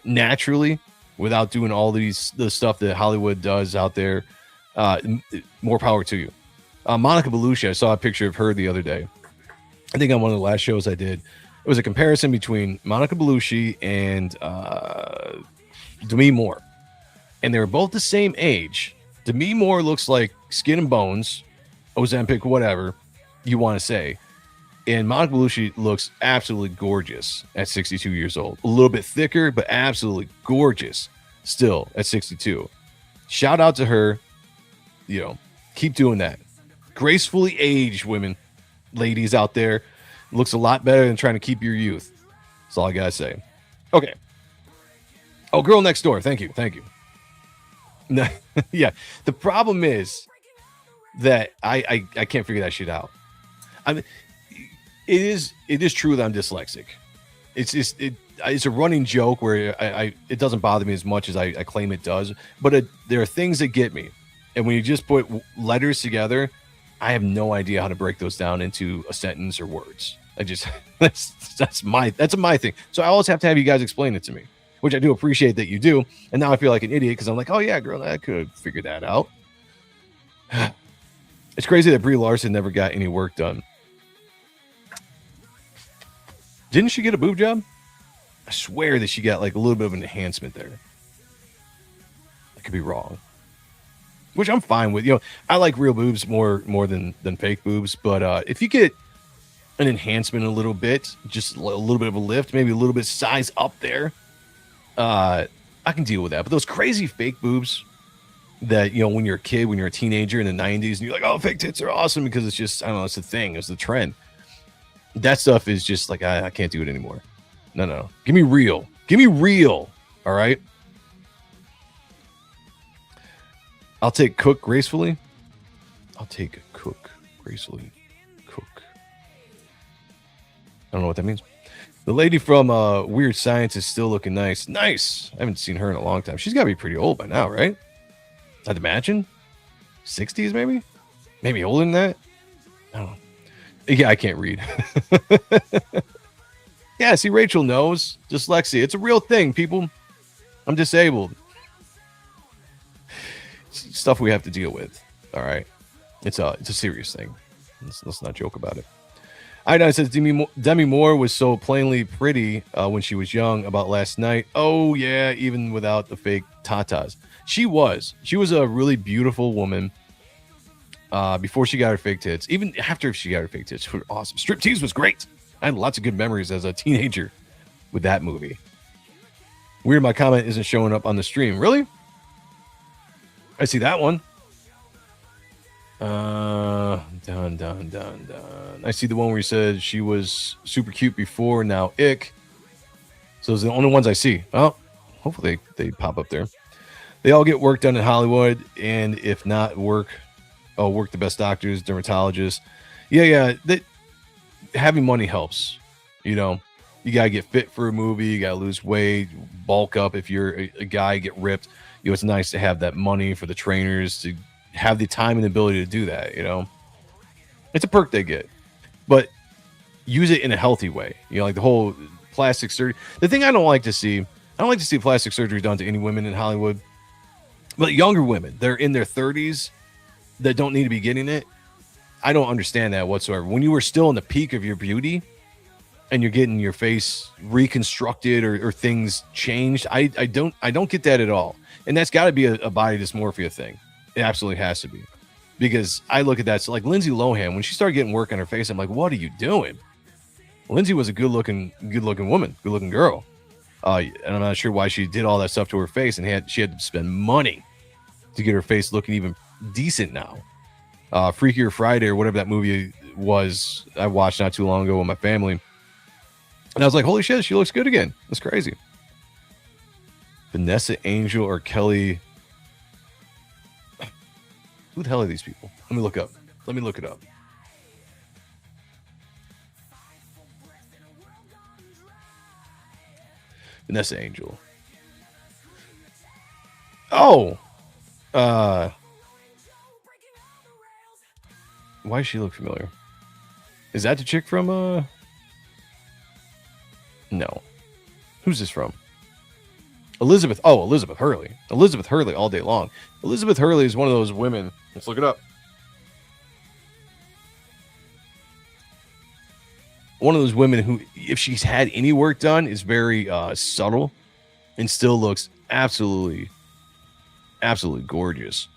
naturally, without doing all the stuff that Hollywood does out there, more power to you. Monica Bellucci, I saw a picture of her the other day. I think on one of the last shows I did. It was a comparison between Monica Bellucci and Demi Moore. And they were both the same age. Demi Moore looks like skin and bones, Ozempic, whatever you want to say. And Monica Bellucci looks absolutely gorgeous at 62 years old. A little bit thicker, but absolutely gorgeous still at 62. Shout out to her. Keep doing that. Gracefully aged women, ladies out there, looks a lot better than trying to keep your youth. That's all I got to say. Okay. Oh, girl next door. Thank you. No, yeah. The problem is that I can't figure that shit out. I mean, it is true that I'm dyslexic. It's a running joke where it doesn't bother me as much as I claim it does. But there are things that get me, and when you just put letters together, I have no idea how to break those down into a sentence or words. That's my thing. So I always have to have you guys explain it to me, which I do appreciate that you do. And now I feel like an idiot because I'm like, oh yeah, girl, I could have figured that out. It's crazy that Brie Larson never got any work done. Didn't she get a boob job? I swear that she got like a little bit of an enhancement there. I could be wrong. Which I'm fine with. I like real boobs more than fake boobs. But if you get an enhancement a little bit, just a little bit of a lift, maybe a little bit size up there, I can deal with that. But those crazy fake boobs, that, you know, when you're a kid, when you're a teenager in the 90s, and you're like, oh, fake tits are awesome because it's just, I don't know, it's the thing, it's the trend. That stuff is just like, I can't do it anymore. No. Give me real. All right. I'll take cook gracefully. Cook. I don't know what that means. The lady from Weird Science is still looking nice. Nice. I haven't seen her in a long time. She's got to be pretty old by now, right? I'd imagine. 60s, maybe? Maybe older than that? I don't know. Yeah, I can't read. Yeah, see, Rachel knows. Dyslexia. It's a real thing, people. I'm disabled. It's stuff we have to deal with. All right. It's a serious thing. Let's not joke about it. Iodine says Demi Moore was so plainly pretty when she was young. About last night. Oh, yeah, even without the fake tatas. She was a really beautiful woman before she got her fake tits. Even after she got her fake tits, she was awesome. Striptease was great. I had lots of good memories as a teenager with that movie. Weird my comment isn't showing up on the stream. Really? I see that one. Done. I see the one where he said she was super cute before, now ick. So those are the only ones I see. Well, hopefully they pop up there. They all get work done in Hollywood, and if not work the best doctors, dermatologists. Yeah. Having money helps. You know, you gotta get fit for a movie. You gotta lose weight, bulk up. If you're a guy, get ripped. You know, it's nice to have that money for the trainers to have the time and ability to do that. You know, it's a perk they get, but use it in a healthy way. You know, like the whole plastic surgery. The thing I don't like to see plastic surgery done to any women in Hollywood, but younger women, they're in their 30s that don't need to be getting it. I don't understand that whatsoever. When you were still in the peak of your beauty and you're getting your face reconstructed or things changed, I don't get that at all. And that's got to be a body dysmorphia thing. It absolutely has to be, because I look at that. So like Lindsay Lohan, when she started getting work on her face, I'm like, what are you doing? Lindsay was a good looking woman, good looking girl. And I'm not sure why she did all that stuff to her face, and she had to spend money to get her face looking even decent now. Freakier Friday or whatever that movie was, I watched not too long ago with my family, and I was like, holy shit, she looks good again. That's crazy. Vanessa Angel or Kelly. Who the hell are these people? Let me look it up. Vanessa Angel. Oh. Why does she look familiar? Is that the chick from No. Who's this from? Elizabeth Hurley. Elizabeth Hurley all day long. Elizabeth Hurley is one of those women. Let's look it up. One of those women who, if she's had any work done, is very subtle and still looks absolutely gorgeous.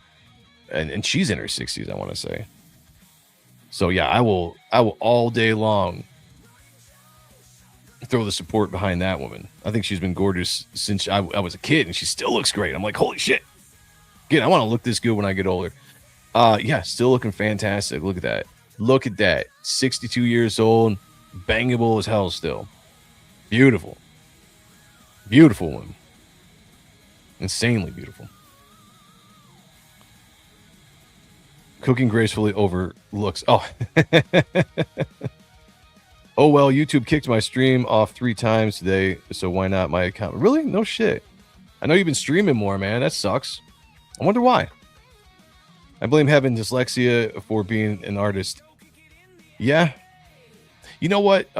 And she's in her 60s, I want to say. So yeah, I will all day long throw the support behind that woman. I think she's been gorgeous since I was a kid, and she still looks great. I'm like, holy shit. Again, I want to look this good when I get older. Yeah, still looking fantastic. Look at that. 62 years old, bangable as hell still. Beautiful woman. Insanely beautiful. Cooking gracefully over looks. Oh. Oh, well, YouTube kicked my stream off 3 times today, so why not my account? Really? No shit. I know you've been streaming more, man. That sucks. I wonder why. I blame having dyslexia for being an artist. Yeah. You know what?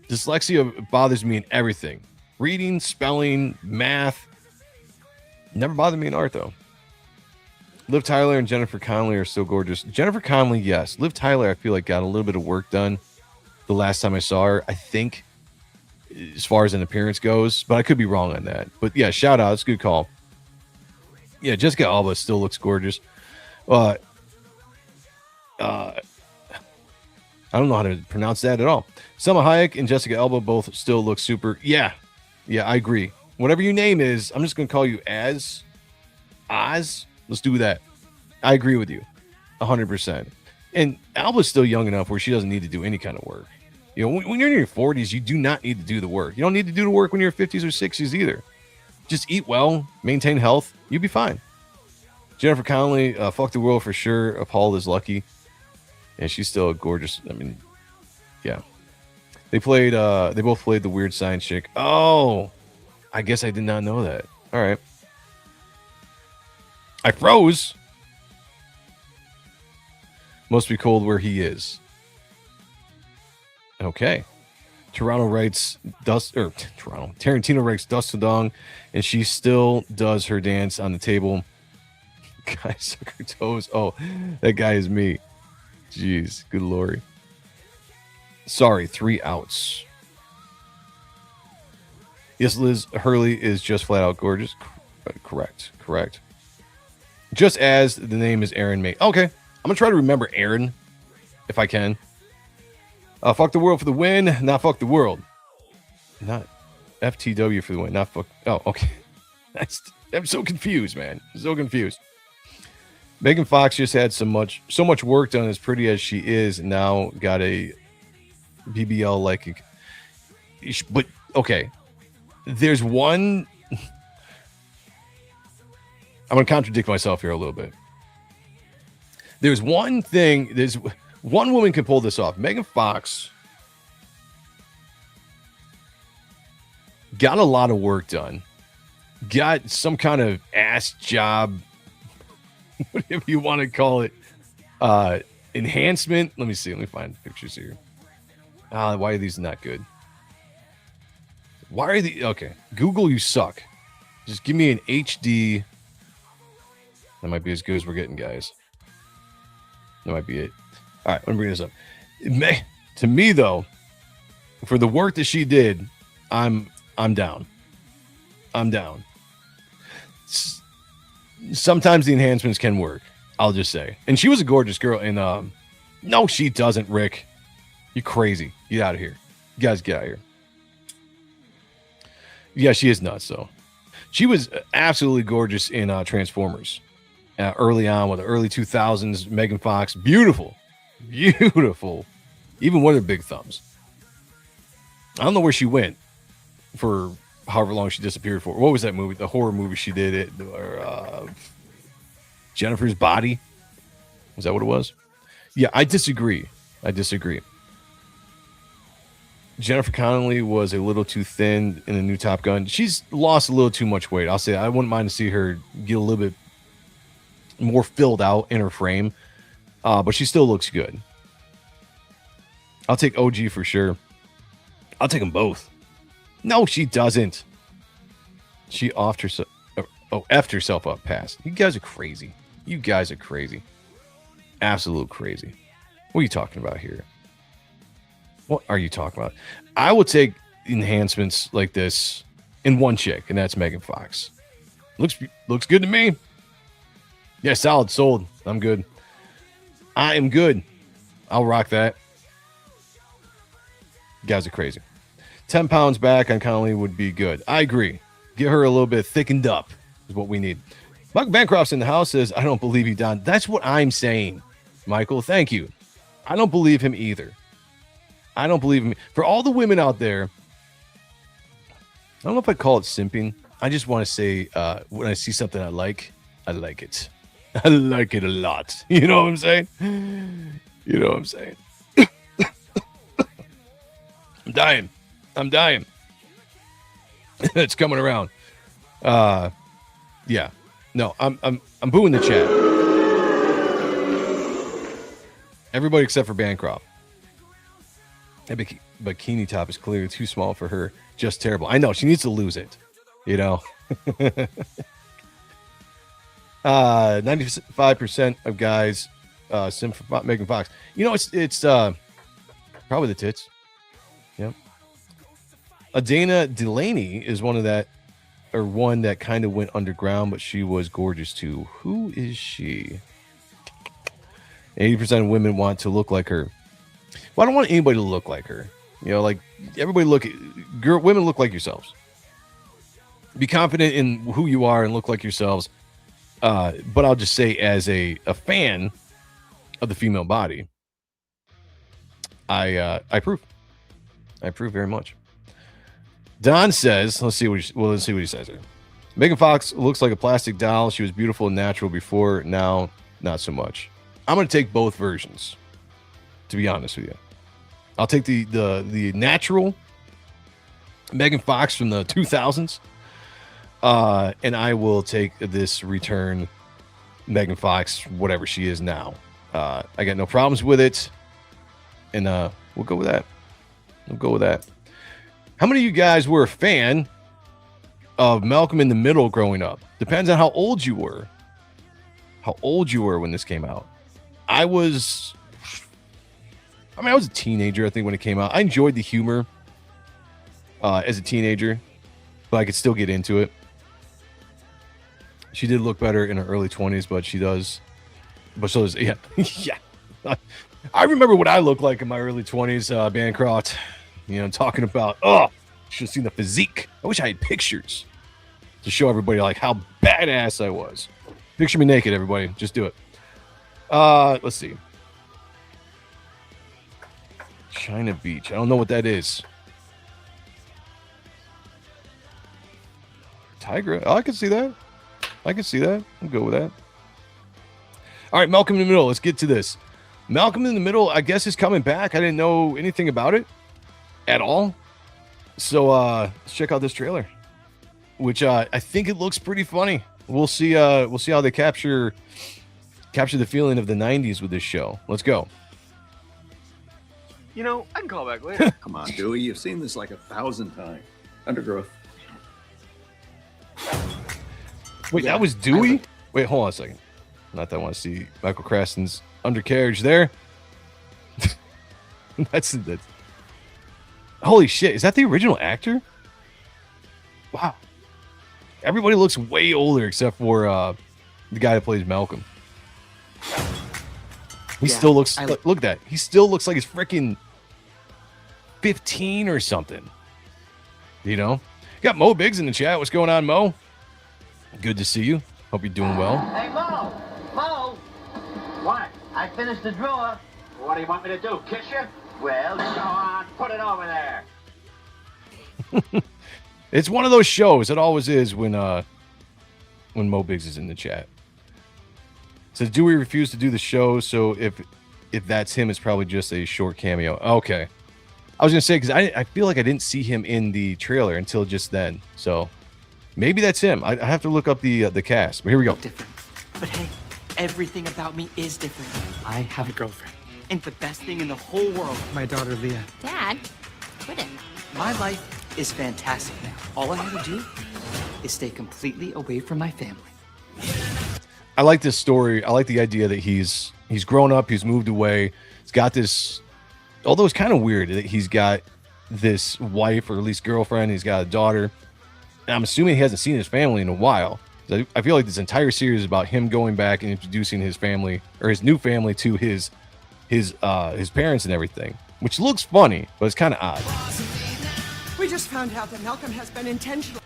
Dyslexia bothers me in everything. Reading, spelling, math. Never bothered me in art, though. Liv Tyler and Jennifer Connelly are so gorgeous. Jennifer Connelly, yes. Liv Tyler, I feel like, got a little bit of work done the last time I saw her, I think, as far as an appearance goes. But I could be wrong on that. But yeah, shout out. It's a good call. Yeah, Jessica Alba still looks gorgeous. I don't know how to pronounce that at all. Selma Hayek and Jessica Alba both still look super. Yeah, I agree. Whatever your name is, I'm just going to call you Az. Oz, let's do that. I agree with you 100%. And Alba's still young enough where she doesn't need to do any kind of work. You know, when you're in your 40s, you do not need to do the work. You don't need to do the work when you're 50s or 60s either. Just eat well, maintain health, you'll be fine. Jennifer Connelly, fuck the world for sure. Paul is lucky. And she's still gorgeous. I mean, yeah. They both played the weird science chick. Oh, I guess I did not know that. All right. I froze. Must be cold where he is. Okay. Tarantino writes Dust to Dong, and she still does her dance on the table. Guy suck her toes. Oh, that guy is me. Jeez, good lord. Sorry, 3 outs. Yes, Liz Hurley is just flat out gorgeous. Correct. Just as the name is Aaron May. Okay, I'm gonna try to remember Aaron if I can. Fuck the world for the win, not fuck the world. Not FTW for the win, not fuck. Oh, okay. I'm so confused, man. So confused. Megan Fox just had so much work done, as pretty as she is, and now got a BBL like. But okay, there's one. I'm going to contradict myself here a little bit. There's one thing. There's one woman can pull this off. Megan Fox got a lot of work done. Got some kind of ass job, whatever you want to call it, enhancement. Let me see. Let me find pictures here. Why are these not good? Why are the okay? Google, you suck. Just give me an HD. That might be as good as we're getting, guys. That might be it. All right, let me bring this up. To me, though, for the work that she did, I'm down. I'm down. Sometimes the enhancements can work. I'll just say. And she was a gorgeous girl. And no, she doesn't, Rick. You crazy. Get out of here. You guys get out of here. Yeah, she is nuts, though. She was absolutely gorgeous in Transformers. Early on, with the early 2000s, Megan Fox, beautiful. Even with her big thumbs. I don't know where she went for however long she disappeared for. What was that movie? The horror movie she did Jennifer's Body. Was that what it was? Yeah, I disagree. Jennifer Connelly was a little too thin in the new Top Gun. She's lost a little too much weight. I'll say I wouldn't mind to see her get a little bit more filled out in her frame, but she still looks good. I'll take OG for sure. I'll take them both. No, she doesn't. She offed herself. Effed herself up. Pass. You guys are crazy. Absolute crazy. What are you talking about here? What are you talking about? I would take enhancements like this in one chick, and that's Megan Fox. Looks good to me. Yeah, solid, sold. I'm good. I am good. I'll rock that. You guys are crazy. 10 pounds back on Connelly would be good. I agree. Get her a little bit thickened up is what we need. Michael Bancroft's in the house says, I don't believe you, Don. That's what I'm saying, Michael. Thank you. I don't believe him either. I don't believe him. For all the women out there, I don't know if I call it simping. I just want to say when I see something I like it. I like it a lot. You know what I'm saying? I'm dying. It's coming around. Yeah. No, I'm booing the chat. Everybody except for Bancroft. That bikini top is clearly too small for her. Just terrible. I know. She needs to lose it. 95% of guys sim for Megan Fox. It's probably the tits. Yep. Adana Delaney is one that kind of went underground, but she was gorgeous too. Who is she? 80% of women want to look like her. Well, I don't want anybody to look like her. Like everybody women look like yourselves. Be confident in who you are and look like yourselves. But I'll just say, as a fan of the female body, I approve. I approve very much. Don says, let's see what he says here. Megan Fox looks like a plastic doll. She was beautiful and natural before. Now, not so much. I'm going to take both versions, to be honest with you. I'll take the natural Megan Fox from the 2000s, and I will take this return Megan Fox, whatever she is now. I got no problems with it, and we'll go with that. We'll go with that. How many of you guys were a fan of Malcolm in the Middle growing up? Depends on how old you were. How old you were when this came out. I was a teenager, I think, when it came out. I enjoyed the humor as a teenager, but I could still get into it. She did look better in her early 20s, but she does. But so does, yeah. Yeah. I remember what I looked like in my early 20s, Bancroft. You know, talking about, you should have seen the physique. I wish I had pictures to show everybody like how badass I was. Picture me naked, everybody. Just do it. Let's see. China Beach. I don't know what that is. Tiger. Oh, I can see that. I can see that. I'll go with that. All right, Malcolm in the Middle. Let's get to this. Malcolm in the Middle, I guess, is coming back. I didn't know anything about it at all. So let's check out this trailer, which I think it looks pretty funny. We'll see how they capture the feeling of the 90s with this show. Let's go.
You know, I can call back later.
Come on, Dewey. You've seen this like 1,000 times. Undergrowth.
Wait, that was Dewey? Wait, hold on a second. Not that I want to see Michael Cranston's undercarriage there. That's holy shit. Is that the original actor? Wow. Everybody looks way older except for the guy that plays Malcolm. He still looks look at that. He still looks like he's freaking 15 or something. You know? Got Mo Biggs in the chat. What's going on, Mo? Good to see you. Hope you're doing well.
Hey, Mo! Mo! What? I finished the drawer. What do you want me to do, kiss you? Well, go on, put it over there.
It's one of those shows. It always is when Mo Biggs is in the chat. Says Dewey refused to do the show, so if that's him, it's probably just a short cameo. Okay. I was gonna say, because I feel like I didn't see him in the trailer until just then. So maybe that's him. I have to look up the cast. But here we go.
Different. But hey, everything about me is different. I have a girlfriend. And the best thing in the whole world, my daughter Leah.
Dad, quit it.
My life is fantastic now. All I have to do is stay completely away from my family.
I like this story. I like the idea that he's grown up, he's moved away. He's got this, although it's kind of weird that he's got this wife, or at least girlfriend, he's got a daughter. And I'm assuming he hasn't seen his family in a while. I feel like this entire series is about him going back and introducing his family, or his new family, to his parents and everything, which looks funny, but it's kind of odd.
We just found out that Malcolm has been intentional.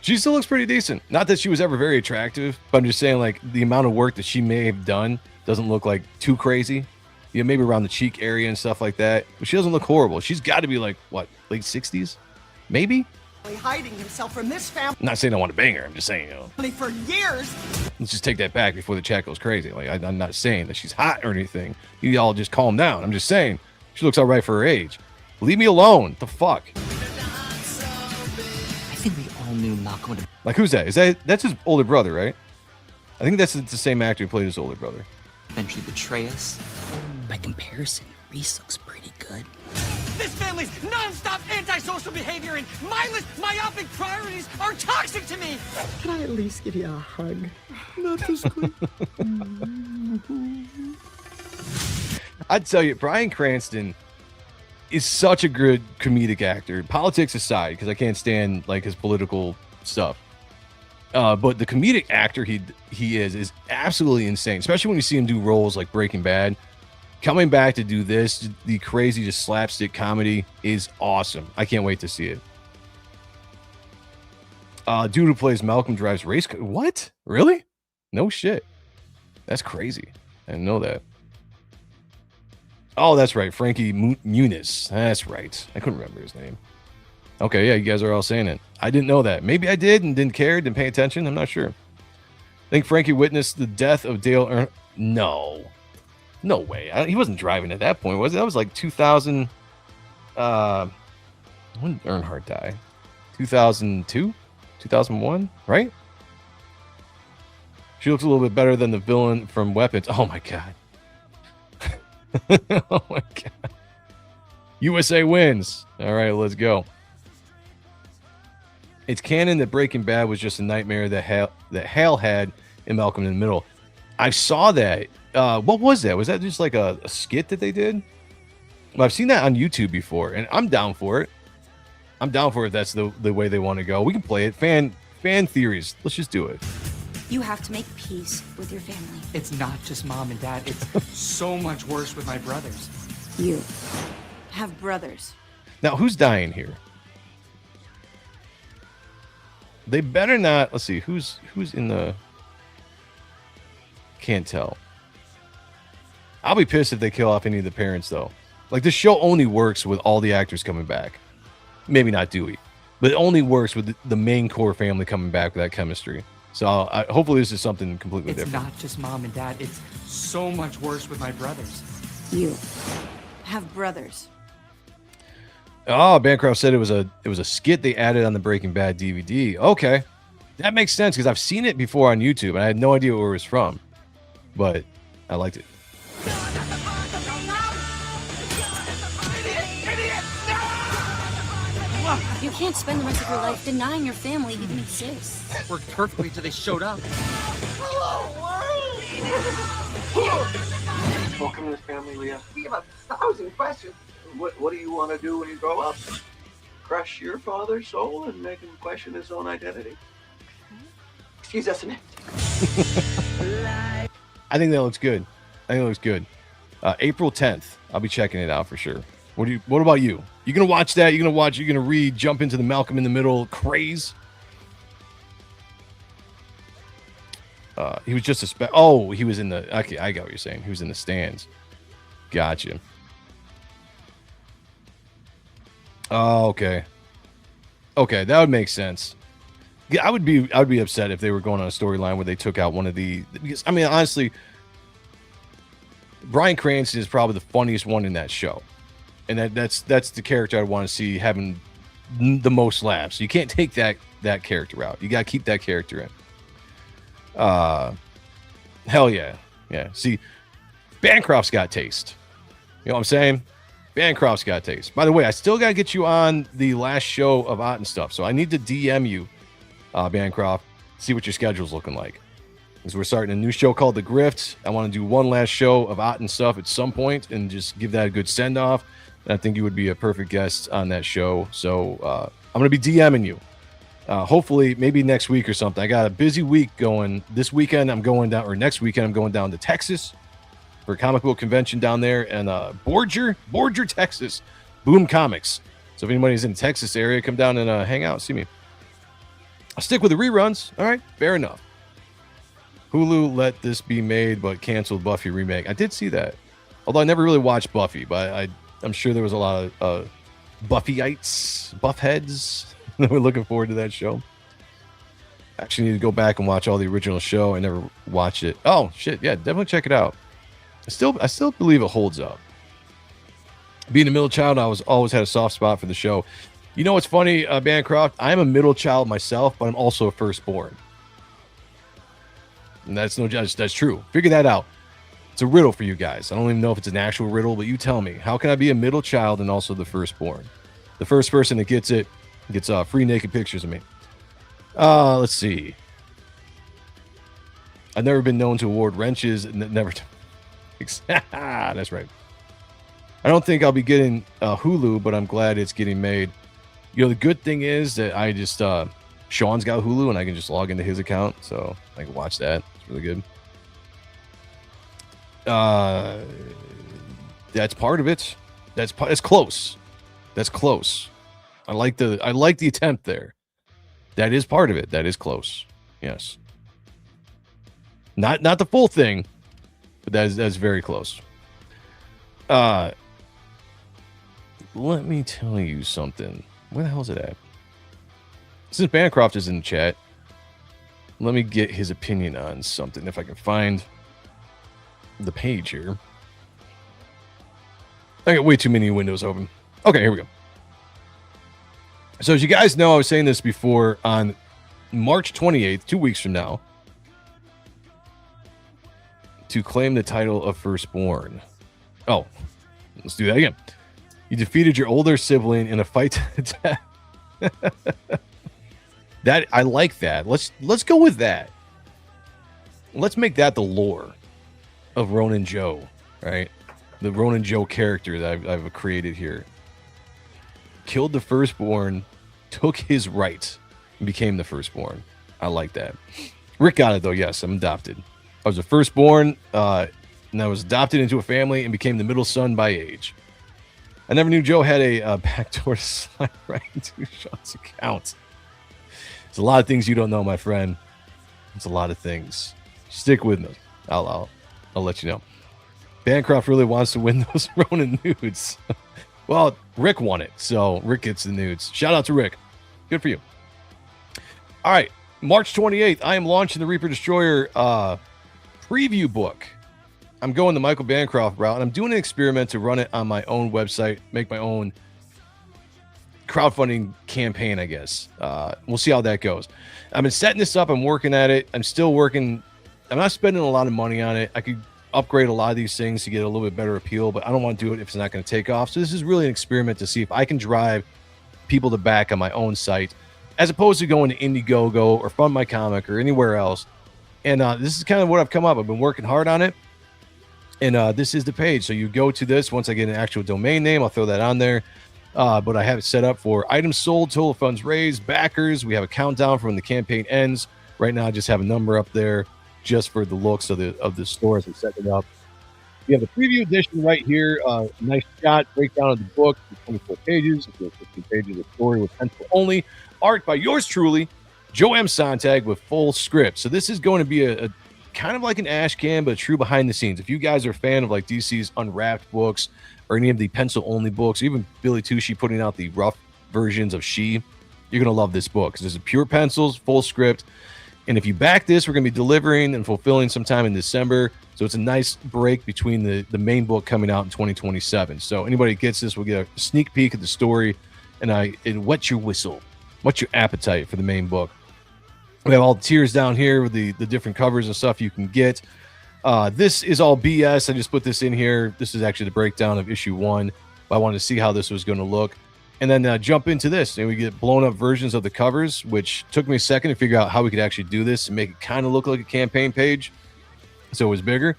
She still looks pretty decent. Not that she was ever very attractive, but I'm just saying, like, the amount of work that she may have done doesn't look like too crazy. You know, maybe around the cheek area and stuff like that. But she doesn't look horrible. She's got to be like, what, late 60s? Maybe?
Hiding himself from this family.
I'm not saying I want to bang her. I'm just saying, you know.
For years.
Let's just take that back before the chat goes crazy. Like, I'm not saying that she's hot or anything. You all just calm down. I'm just saying she looks all right for her age. Leave me alone. The fuck?
I think we all knew Malcolm would.
Like, who's that? That's his older brother, right? I think that's the same actor who played his older brother.
Eventually betray us. By comparison, Reese looks pretty good.
This family's non-stop antisocial behavior and mindless, myopic priorities are toxic to me. Can I at least give you a hug? Not this quick.
I'd tell you, Bryan Cranston is such a good comedic actor. Politics aside, because I can't stand like his political stuff. But the comedic actor he is absolutely insane, especially when you see him do roles like Breaking Bad. Coming back to do this, the crazy just slapstick comedy, is awesome. I can't wait to see it. Dude who plays Malcolm drives race. What? Really? No shit. That's crazy. I didn't know that. Oh, that's right. Frankie Muniz. That's right. I couldn't remember his name. Okay, yeah, you guys are all saying it. I didn't know that. Maybe I did and didn't care, didn't pay attention. I'm not sure. I think Frankie witnessed the death of Dale No. No way. He wasn't driving at that point, was it? That was like 2000. When did Earnhardt die? 2002? 2001? Right? She looks a little bit better than the villain from Weapons. Oh, my God. Oh, my God. USA wins. All right, let's go. It's canon that Breaking Bad was just a nightmare that Hal had in Malcolm in the Middle. I saw that. What was that? Was that just like a skit that they did? Well, I've seen that on YouTube before, and I'm down for it. I'm down for it if that's the way they want to go. We can play it. Fan theories. Let's just do it.
You have to make peace with your family.
It's not just mom and dad. It's so much worse with my brothers.
You have brothers.
Now, who's dying here? They better not. Let's see. Who's in the... Can't tell. I'll be pissed if they kill off any of the parents, though. Like, this show only works with all the actors coming back. Maybe not Dewey, but it only works with the main core family coming back with that chemistry. So hopefully this is something completely different.
It's not just mom and dad. It's so much worse with my brothers.
You have brothers.
Oh, Bancroft said it was a skit they added on the Breaking Bad DVD. Okay, that makes sense because I've seen it before on YouTube and I had no idea where it was from, but I liked it.
You can't spend the rest of your life denying your family even exists.
Worked perfectly till they showed up.
Welcome to the family, Leah. We have 1,000 questions. What do you want to do when you grow up? Crush your father's soul and make him question his own identity? Excuse us a minute.
I think that looks good. April 10th. I'll be checking it out for sure. What about you? You gonna watch that? You gonna read, jump into the Malcolm in the Middle craze? He was just he was in the... Okay, I got what you're saying. He was in the stands. Gotcha. Oh, okay. Okay, that would make sense. Yeah, I would be upset if they were going on a storyline where they took out one of the... Because, I mean, honestly, Bryan Cranston is probably the funniest one in that show. And that's the character I want to see having the most laughs. You can't take that character out. You got to keep that character in. Hell yeah. Yeah. See, Bancroft's got taste. You know what I'm saying? Bancroft's got taste. By the way, I still got to get you on the last show of Ott and Stuff. So I need to DM you, Bancroft, see what your schedule's looking like. Because we're starting a new show called The Grift. I want to do one last show of Ott and Stuff at some point and just give that a good send-off. And I think you would be a perfect guest on that show. So I'm going to be DMing you. Hopefully, maybe next week or something. I got a busy week going. This weekend, next weekend, I'm going down to Texas for a comic book convention down there in Borger, Texas. Boom Comics. So if anybody's in the Texas area, come down and hang out, see me. I'll stick with the reruns. All right, fair enough. Hulu let this be made, but canceled Buffy remake. I did see that. Although I never really watched Buffy, but I'm sure there was a lot of Buffyites, Buffheads that were looking forward to that show. Actually need to go back and watch all the original show. I never watched it. Oh, shit. Yeah, definitely check it out. I still believe it holds up. Being a middle child, I always had a soft spot for the show. You know what's funny, Bancroft? I'm a middle child myself, but I'm also a firstborn. And that's true. Figure that out. It's a riddle for you guys. I don't even know if it's an actual riddle, but you tell me. How can I be a middle child and also the firstborn? The first person that gets it gets free naked pictures of me. Let's see. I've never been known to award wrenches. Never. That's right. I don't think I'll be getting Hulu, but I'm glad it's getting made. You know, the good thing is that I just Sean's got Hulu and I can just log into his account, so I can watch that. It's really good. That's part of it. That's close. That's close. I like the attempt there. That is part of it. That is close. Yes. Not the full thing, but that's very close. Let me tell you something. Where the hell is it at? Since Bancroft is in the chat, let me get his opinion on something. If I can find the page here. I got way too many windows open. Okay, here we go. So as you guys know, I was saying this before, on March 28th, 2 weeks from now, to claim the title of firstborn. Oh, let's do that again. You defeated your older sibling in a fight to the death. That, I like that. Let's go with that. Let's make that the lore of Ronin Joe, right? The Ronin Joe character that I've created here. Killed the firstborn, took his rights, and became the firstborn. I like that. Rick got it though. Yes, I'm adopted. I was a firstborn, and I was adopted into a family and became the middle son by age. I never knew Joe had a backdoor to slide right into Sean's account. There's a lot of things you don't know, my friend. It's a lot of things. Stick with me. I'll let you know. Bancroft really wants to win those Ronin nudes. Well, Rick won it, so Rick gets the nudes. Shout out to Rick. Good for you. All right, March 28th, I am launching the Reaper Destroyer preview book. I'm going the Michael Bancroft route, and I'm doing an experiment to run it on my own website, make my own crowdfunding campaign, I guess. We'll see how that goes. I've been setting this up. I'm working at it. I'm still working. I'm not spending a lot of money on it. I could upgrade a lot of these things to get a little bit better appeal, but I don't want to do it if it's not going to take off. So this is really an experiment to see if I can drive people to back on my own site, as opposed to going to Indiegogo or Fund My Comic or anywhere else. And this is kind of what I've come up. I've been working hard on it. And this is the page. So you go to this. Once I get an actual domain name, I'll throw that on there. But I have it set up for items sold, total funds raised, backers. We have a countdown from when the campaign ends. Right now, I just have a number up there just for the looks of the store as we set it up. We have the preview edition right here. Nice shot, breakdown of the book, 24 pages, 15 pages of story with pencil only. Art by yours truly, Joe M Sonntag, with full script. So this is going to be a kind of like an ash can, but true behind the scenes. If you guys are a fan of like DC's Unwrapped books or any of the pencil only books, or even Billy Tushy putting out the rough versions of She, you're going to love this book because this is pure pencils, full script. And if you back this, we're going to be delivering and fulfilling sometime in December. So it's a nice break between the main book coming out in 2027. So anybody that gets this will get a sneak peek at the story, and it whets your whistle, whets your appetite for the main book. We have all the tiers down here with the different covers and stuff you can get. This is all BS. I just put this in here. This is actually the breakdown of issue 1. I wanted to see how this was going to look. And then jump into this. And we get blown up versions of the covers, which took me a second to figure out how we could actually do this and make it kind of look like a campaign page. So it was bigger.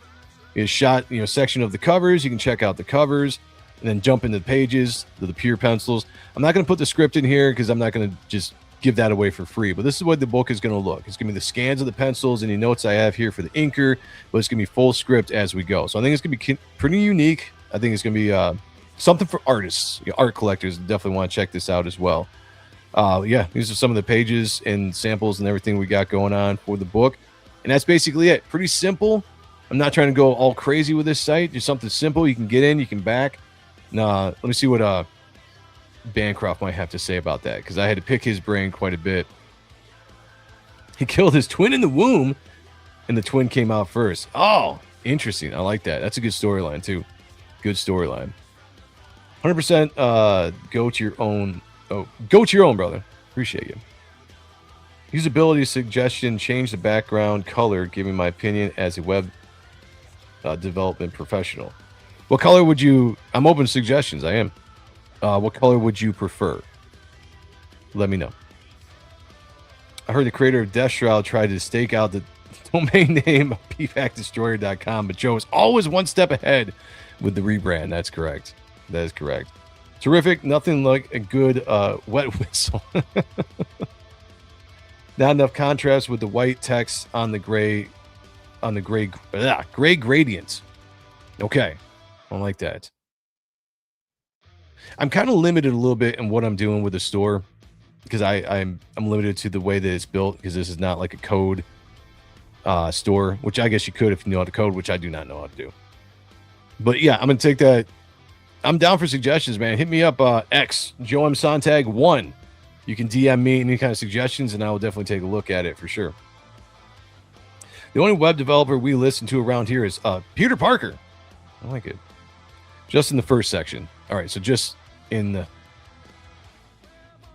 We shot, section of the covers. You can check out the covers and then jump into the pages, the pure pencils. I'm not going to put the script in here because I'm not going to just give that away for free, but this is what the book is going to look. It's going to be the scans of the pencils, any notes I have here for the inker, but it's going to be full script as we go. So I think it's going to be pretty unique. I think it's going to be something for artists, art collectors. Definitely want to check this out as well. Yeah, these are some of the pages and samples and everything we got going on for the book, and that's basically it. Pretty simple. I'm not trying to go all crazy with this site. Just something simple. You can get in, you can back. Now, let me see what Bancroft might have to say about that, because I had to pick his brain quite a bit. He killed his twin in the womb, and the twin came out first. Oh, interesting. I like that. That's a good storyline too. Good storyline. 100% go to your own. Oh, go to your own, brother. Appreciate you. Usability suggestion: change the background color. Giving my opinion as a web development professional. What color would you? I'm open to suggestions. I am. What color would you prefer? Let me know. I heard the creator of Death Shroud tried to stake out the domain name of pfactdestroyer.com, but Joe is always one step ahead with the rebrand. That's correct. That is correct. Terrific. Nothing like a good wet whistle. Not enough contrast with the white text on the gray gradient. Okay. I don't like that. I'm kind of limited a little bit in what I'm doing with the store, because I'm limited to the way that it's built, because this is not like a code store, which I guess you could if you know how to code, which I do not know how to do. But yeah, I'm gonna take that. I'm down for suggestions, man. Hit me up, X Joe M Sonntag 1. You can DM me any kind of suggestions, and I will definitely take a look at it for sure. The only web developer we listen to around here is Peter Parker. I like it. Just in the first section. All right, so just in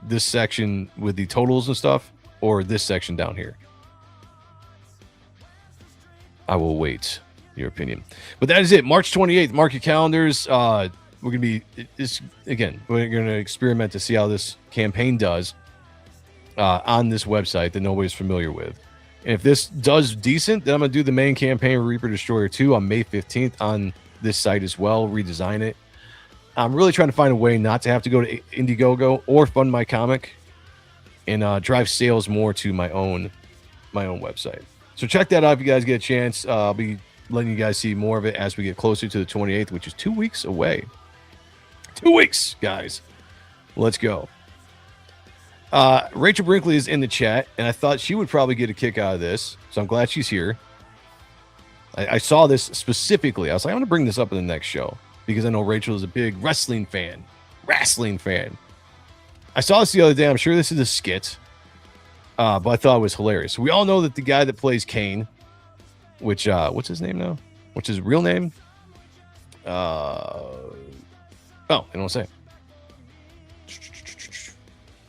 this section with the totals and stuff, or this section down here. I will wait your opinion. But that is it. March 28th. Mark your calendars. We're going to be, we're going to experiment to see how this campaign does on this website that nobody's familiar with. And if this does decent, then I'm going to do the main campaign, Reaper Destroyer 2, on May 15th on this site as well, redesign it. I'm really trying to find a way not to have to go to Indiegogo or fund my comic and drive sales more to my own website. So check that out if you guys get a chance. I'll be letting you guys see more of it as we get closer to the 28th, which is 2 weeks away. 2 weeks, guys. Let's go. Rachel Brinkley is in the chat, and I thought she would probably get a kick out of this, so I'm glad she's here. I saw this specifically. I was like, I'm going to bring this up in the next show because I know Rachel is a big wrestling fan. I saw this the other day. I'm sure this is a skit, but I thought it was hilarious. We all know that the guy that plays Kane, which, what's his name now? What's his real name? I don't say.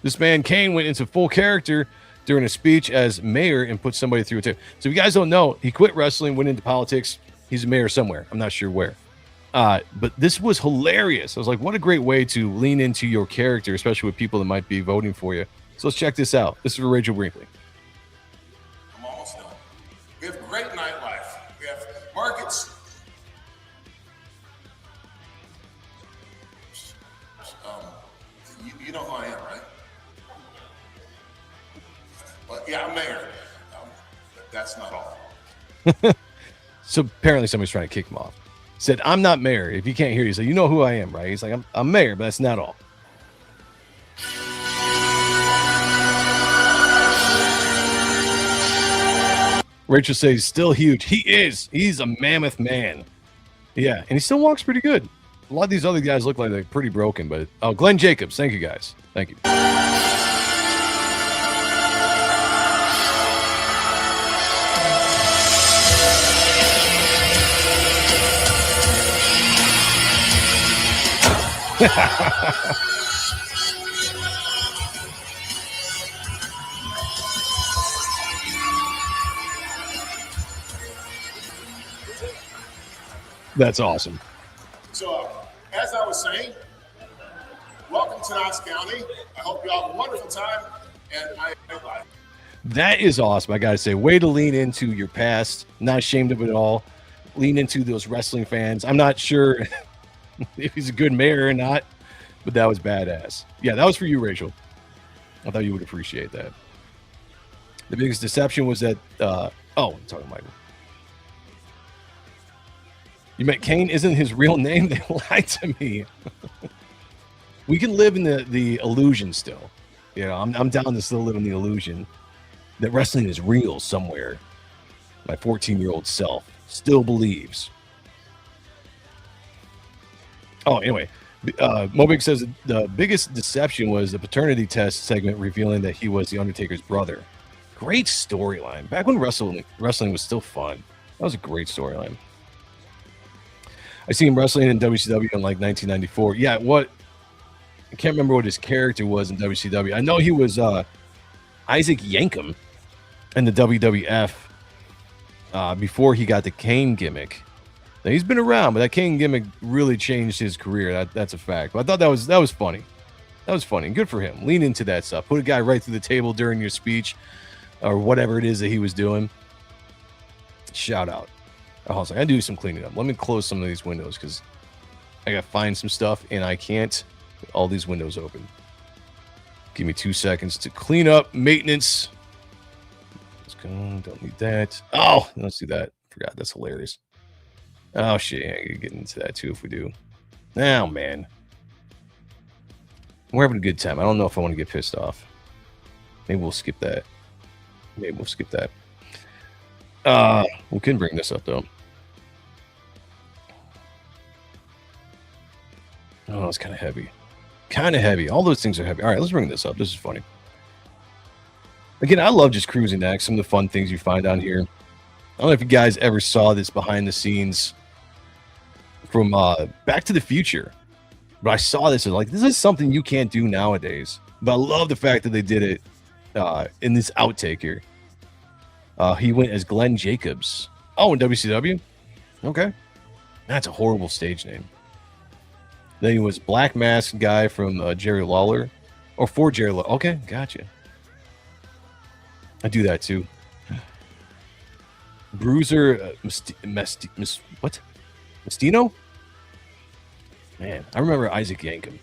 This man, Kane, went into full character during a speech as mayor and put somebody through a table. So if you guys don't know, he quit wrestling, went into politics. He's a mayor somewhere. I'm not sure where. But this was hilarious. I was like, what a great way to lean into your character, especially with people that might be voting for you. So let's check this out. This is for Rachel Brinkley.
I'm almost done. We have great nightlife. We have markets. You know who I am, right? Well, yeah, I'm mayor. That's not all.
So apparently somebody's trying to kick him off. Said, I'm not mayor. If you can't hear, he said, you know who I am, right? He's like, I'm mayor, but that's not all. Rachel says, still huge. He is. He's a mammoth man. Yeah, and he still walks pretty good. A lot of these other guys look like they're pretty broken, but... Oh, Glenn Jacobs. Thank you, guys. Thank you. That's awesome.
So, as I was saying, welcome to Knox County. I hope you all have a wonderful time, and
That is awesome. I got to say, way to lean into your past. Not ashamed of it at all. Lean into those wrestling fans. I'm not sure if he's a good mayor or not, but that was badass. Yeah, that was for you, Rachel. I thought you would appreciate that. The biggest deception was that, I'm talking Michael. You meant Kane isn't his real name? They lied to me. We can live in the illusion still. You know, I'm down to still live in the illusion that wrestling is real somewhere. My 14-year-old self still believes. Oh, anyway, Mobig says the biggest deception was the paternity test segment revealing that he was the Undertaker's brother. Great storyline. Back when wrestling was still fun. That was a great storyline. I seen him wrestling in WCW in like 1994. Yeah, I can't remember what his character was in WCW. I know he was Isaac Yankem in the WWF before he got the Kane gimmick. Now, he's been around, but that Kane gimmick really changed his career. That's a fact. But I thought that was funny. That was funny. Good for him. Lean into that stuff. Put a guy right through the table during your speech or whatever it is that he was doing. Shout out. I was like, I do some cleaning up. Let me close some of these windows because I got to find some stuff and I can't get all these windows open. Give me 2 seconds to clean up. Maintenance. Let's go. Don't need that. Oh, let's do that. Forgot. That's hilarious. Oh, shit. Yeah, I gotta get into that too if we do. Oh, man. We're having a good time. I don't know if I want to get pissed off. Maybe we'll skip that. We can bring this up though. Oh, it's kind of heavy. Kind of heavy. All those things are heavy. All right, let's bring this up. This is funny. Again, I love just cruising next. Some of the fun things you find on here. I don't know if you guys ever saw this behind the scenes from Back to the Future, but I saw this and like, this is something you can't do nowadays. But I love the fact that they did it in this outtake here. He went as Glenn Jacobs. Oh, in WCW? Okay. That's a horrible stage name. Then he was Black Mask guy from Jerry Lawler. Or for Jerry Lawler. Okay, gotcha. I do that too. Bruiser what? Mestino? Man, I remember Isaac Yankem.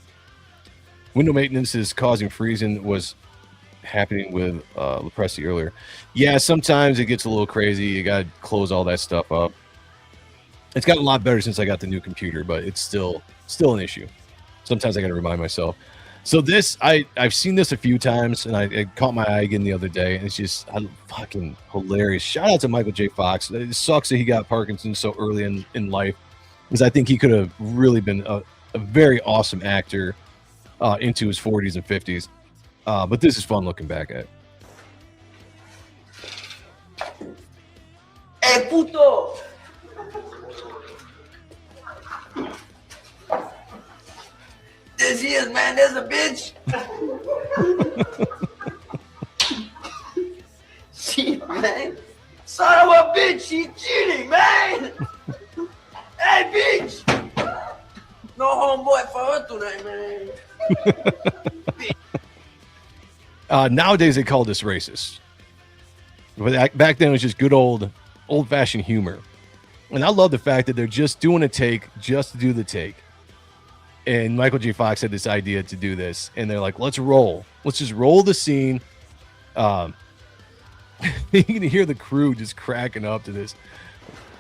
Window maintenance is causing freezing was happening with Lepresti earlier. Yeah, sometimes it gets a little crazy. You got to close all that stuff up. It's gotten a lot better since I got the new computer, but it's still an issue. Sometimes I got to remind myself. So this, I've seen this a few times, and I caught my eye again the other day, and it's just fucking hilarious. Shout out to Michael J. Fox. It sucks that he got Parkinson's so early in life, because I think he could have really been a very awesome actor into his 40s and 50s. But this is fun looking back at.
Hey, puto! There she is, man. There's a bitch. She, man. Son of a bitch. She's cheating, man. Hey, bitch. No homeboy for her tonight, man.
Nowadays, they call this racist. But back then, it was just good old-fashioned humor. And I love the fact that they're just doing a take just to do the take. And Michael J. Fox had this idea to do this, and they're like, let's roll. Let's just roll the scene. You can hear the crew just cracking up to this.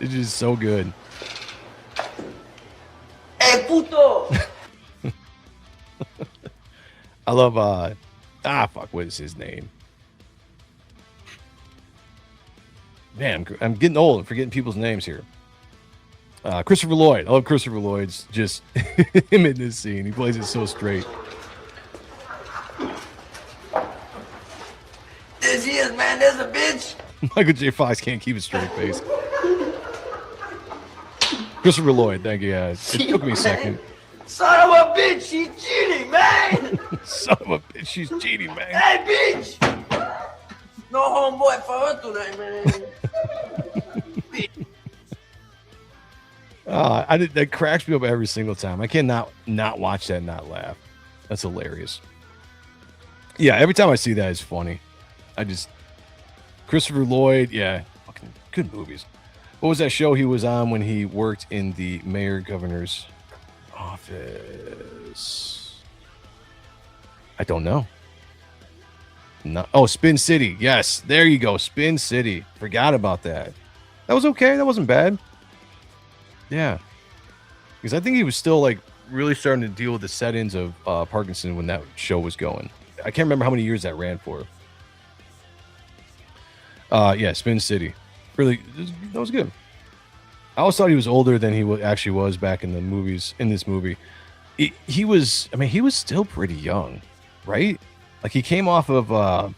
It's just so good.
Hey, puto!
I love, what is his name? Man, I'm getting old and forgetting people's names here. Christopher Lloyd. I love Christopher Lloyd's just him in this scene. He plays it so straight.
There she is, man. There's a bitch.
Michael J. Fox can't keep a straight face. Christopher Lloyd, thank you guys. It took me a second.
Son of a bitch, she's cheating, man.
Son of a bitch, she's cheating, man.
Hey, bitch. No homeboy for her tonight, man.
That cracks me up every single time. I cannot not watch that and not laugh. That's hilarious. Yeah, every time I see that, it's funny. Christopher Lloyd, yeah, fucking good movies. What was that show he was on when he worked in the mayor governor's office? I don't know. Spin City. Yes, there you go. Spin City. Forgot about that. That was okay. That wasn't bad. Yeah, because I think he was still like really starting to deal with the set-ins of Parkinson when that show was going. I can't remember how many years that ran for. Yeah, Spin City. Really, that was good. I always thought he was older than he actually was back in the movies. In this movie, he was. I mean, he was still pretty young, right? Like he came off of what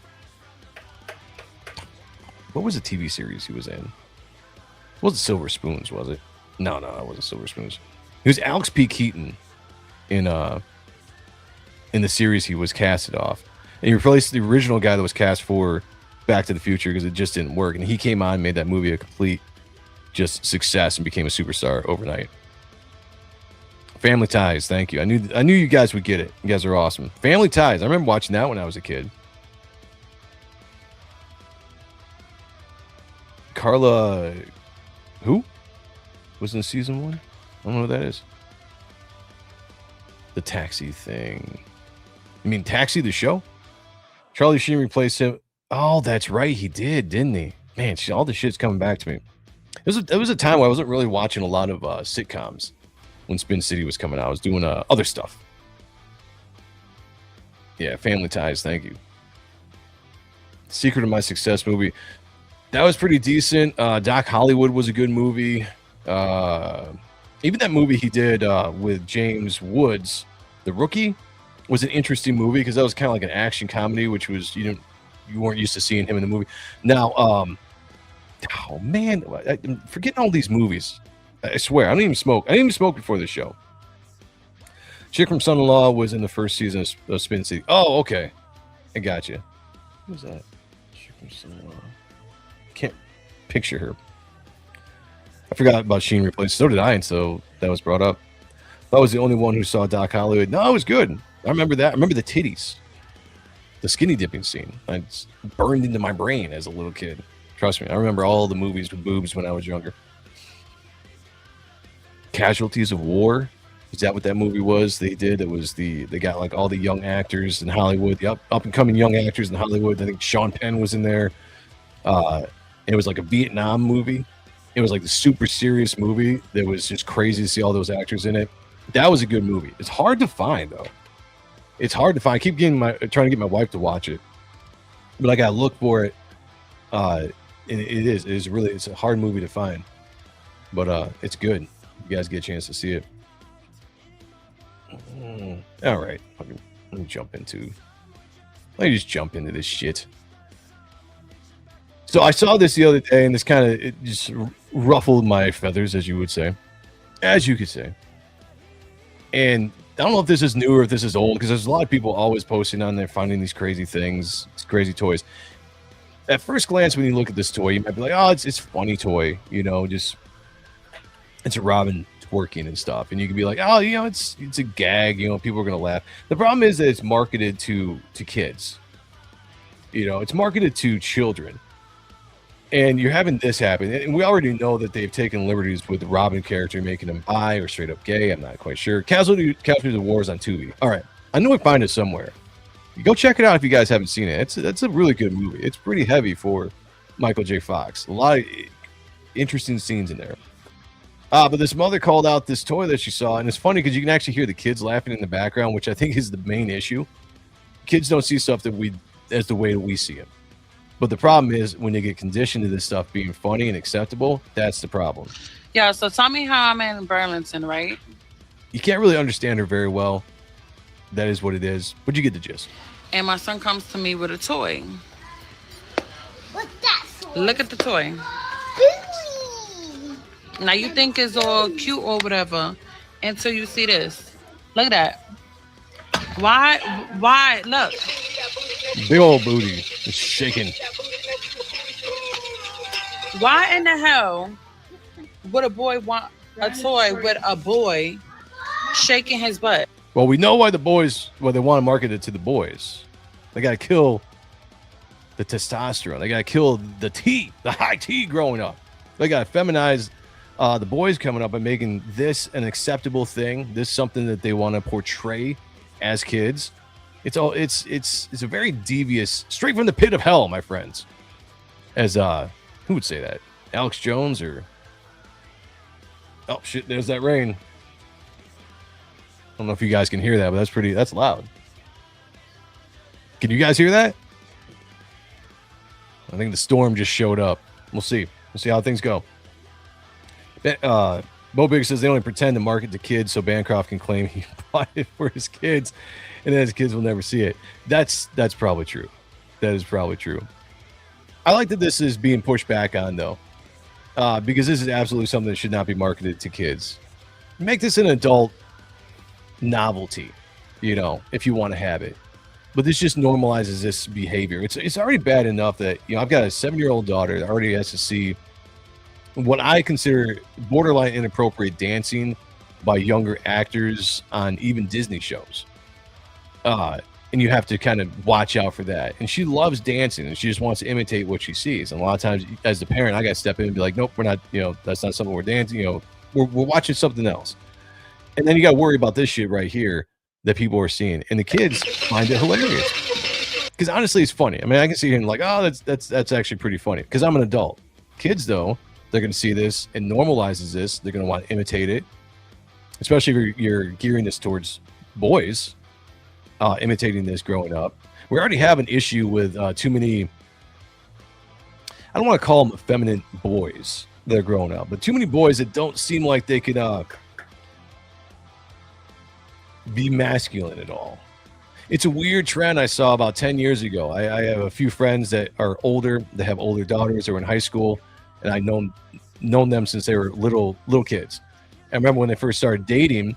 was the TV series he was in? It wasn't Silver Spoons, was it? No, it wasn't Silver Spoons. He was Alex P. Keaton in the series he was casted off. And he replaced the original guy that was cast for Back to the Future because it just didn't work. And he came on, made that movie a complete just success and became a superstar overnight. Family Ties, thank you. I knew you guys would get it. You guys are awesome. Family Ties. I remember watching that when I was a kid. Carla, who? Was in season 1? I don't know what that is. The Taxi thing. You mean Taxi the show? Charlie Sheen replaced him. Oh, that's right. He did, didn't he? Man, all this shit's coming back to me. It was a time where I wasn't really watching a lot of sitcoms when Spin City was coming out. I was doing other stuff. Yeah, Family Ties. Thank you. Secret of My Success movie. That was pretty decent. Doc Hollywood was a good movie. Even that movie he did with James Woods, The Rookie, was an interesting movie because that was kind of like an action comedy, which was you weren't used to seeing him in the movie. Now, oh man, I'm forgetting all these movies. I swear, I don't even smoke. I didn't even smoke before the show. Chick from Son-in-Law was in the first season of Spin City. Oh, okay, I got you. Who's that? Chick from Son-in-Law. Can't picture her. I forgot about Sheen Replace. So did I, and so that was brought up. I was the only one who saw Doc Hollywood. No, it was good. I remember that. I remember the titties. The skinny dipping scene. It's burned into my brain as a little kid. Trust me. I remember all the movies with boobs when I was younger. Casualties of War. Is that what that movie was? They did. It was they got like all the young actors in Hollywood, the up and coming young actors in Hollywood. I think Sean Penn was in there. It was like a Vietnam movie. It was like the super serious movie that was just crazy to see all those actors in it. That was a good movie. It's hard to find though. It's hard to find. I keep trying to get my wife to watch it, but I gotta look for it. And it's a hard movie to find, but it's good. You guys get a chance to see it. All right, let me just jump into this shit. So I saw this the other day, and this kind of it just ruffled my feathers, as you could say. And I don't know if this is new or if this is old, because there's a lot of people always posting on there, finding these crazy things, these crazy toys. At first glance, when you look at this toy, you might be like, "Oh, it's a funny toy," just it's a Robin twerking and stuff, and you can be like, "Oh, it's a gag," people are gonna laugh. The problem is that it's marketed to kids. It's marketed to children. And you're having this happen, and we already know that they've taken liberties with the Robin character, making him bi or straight up gay. I'm not quite sure. Casualties of War is on Tubi. All right, I know I find it somewhere. Go check it out if you guys haven't seen it. It's a really good movie. It's pretty heavy for Michael J. Fox. A lot of interesting scenes in there. But this mother called out this toy that she saw, and it's funny because you can actually hear the kids laughing in the background, which I think is the main issue. Kids don't see stuff as the way that we see it. But the problem is when they get conditioned to this stuff being funny and acceptable, that's the problem.
Yeah, so tell me how I'm in Burlington, right?
You can't really understand her very well. That is what it is. But you get the gist.
And my son comes to me with a toy.
What's that for?
Look at the toy. Now you think it's all cute or whatever until you see this. Look at that. Why? Look.
Big old booty. It's shaking.
Why in the hell would a boy want a toy with a boy shaking his butt?
Well, we know why they want to market it to the boys. They got to kill the testosterone. They got to kill the high T growing up. They got to feminize the boys coming up and making this an acceptable thing. This something that they want to portray as kids. It's a very devious, straight from the pit of hell, my friends. As who would say that? Alex Jones or oh shit, there's that rain. I don't know if you guys can hear that, but that's loud. Can you guys hear that? I think the storm just showed up. We'll see how things go. Bo Big says they only pretend to market to kids so Bancroft can claim he bought it for his kids, and then his kids will never see it. That's probably true. That is probably true. I like that this is being pushed back on, though, because this is absolutely something that should not be marketed to kids. Make this an adult novelty, if you want to have it. But this just normalizes this behavior. It's already bad enough that, I've got a 7-year-old daughter that already has to see what I consider borderline inappropriate dancing by younger actors on even Disney shows. And you have to kind of watch out for that. And she loves dancing, and she just wants to imitate what she sees. And a lot of times, as the parent, I got to step in and be like, nope, we're not, that's not something we're dancing. We're watching something else. And then you got to worry about this shit right here that people are seeing. And the kids find it hilarious. Because honestly, it's funny. I mean, I can see here and like, oh, that's actually pretty funny. Because I'm an adult. Kids, though, they're going to see this and normalizes this. They're going to want to imitate it. Especially if you're gearing this towards boys. Imitating this growing up. We already have an issue with too many. I don't want to call them effeminate boys that are growing up, but too many boys that don't seem like they could be masculine at all. It's a weird trend I saw about 10 years ago. I have a few friends that are older, that have older daughters that were in high school, and I've known them since they were little kids. I remember when they first started dating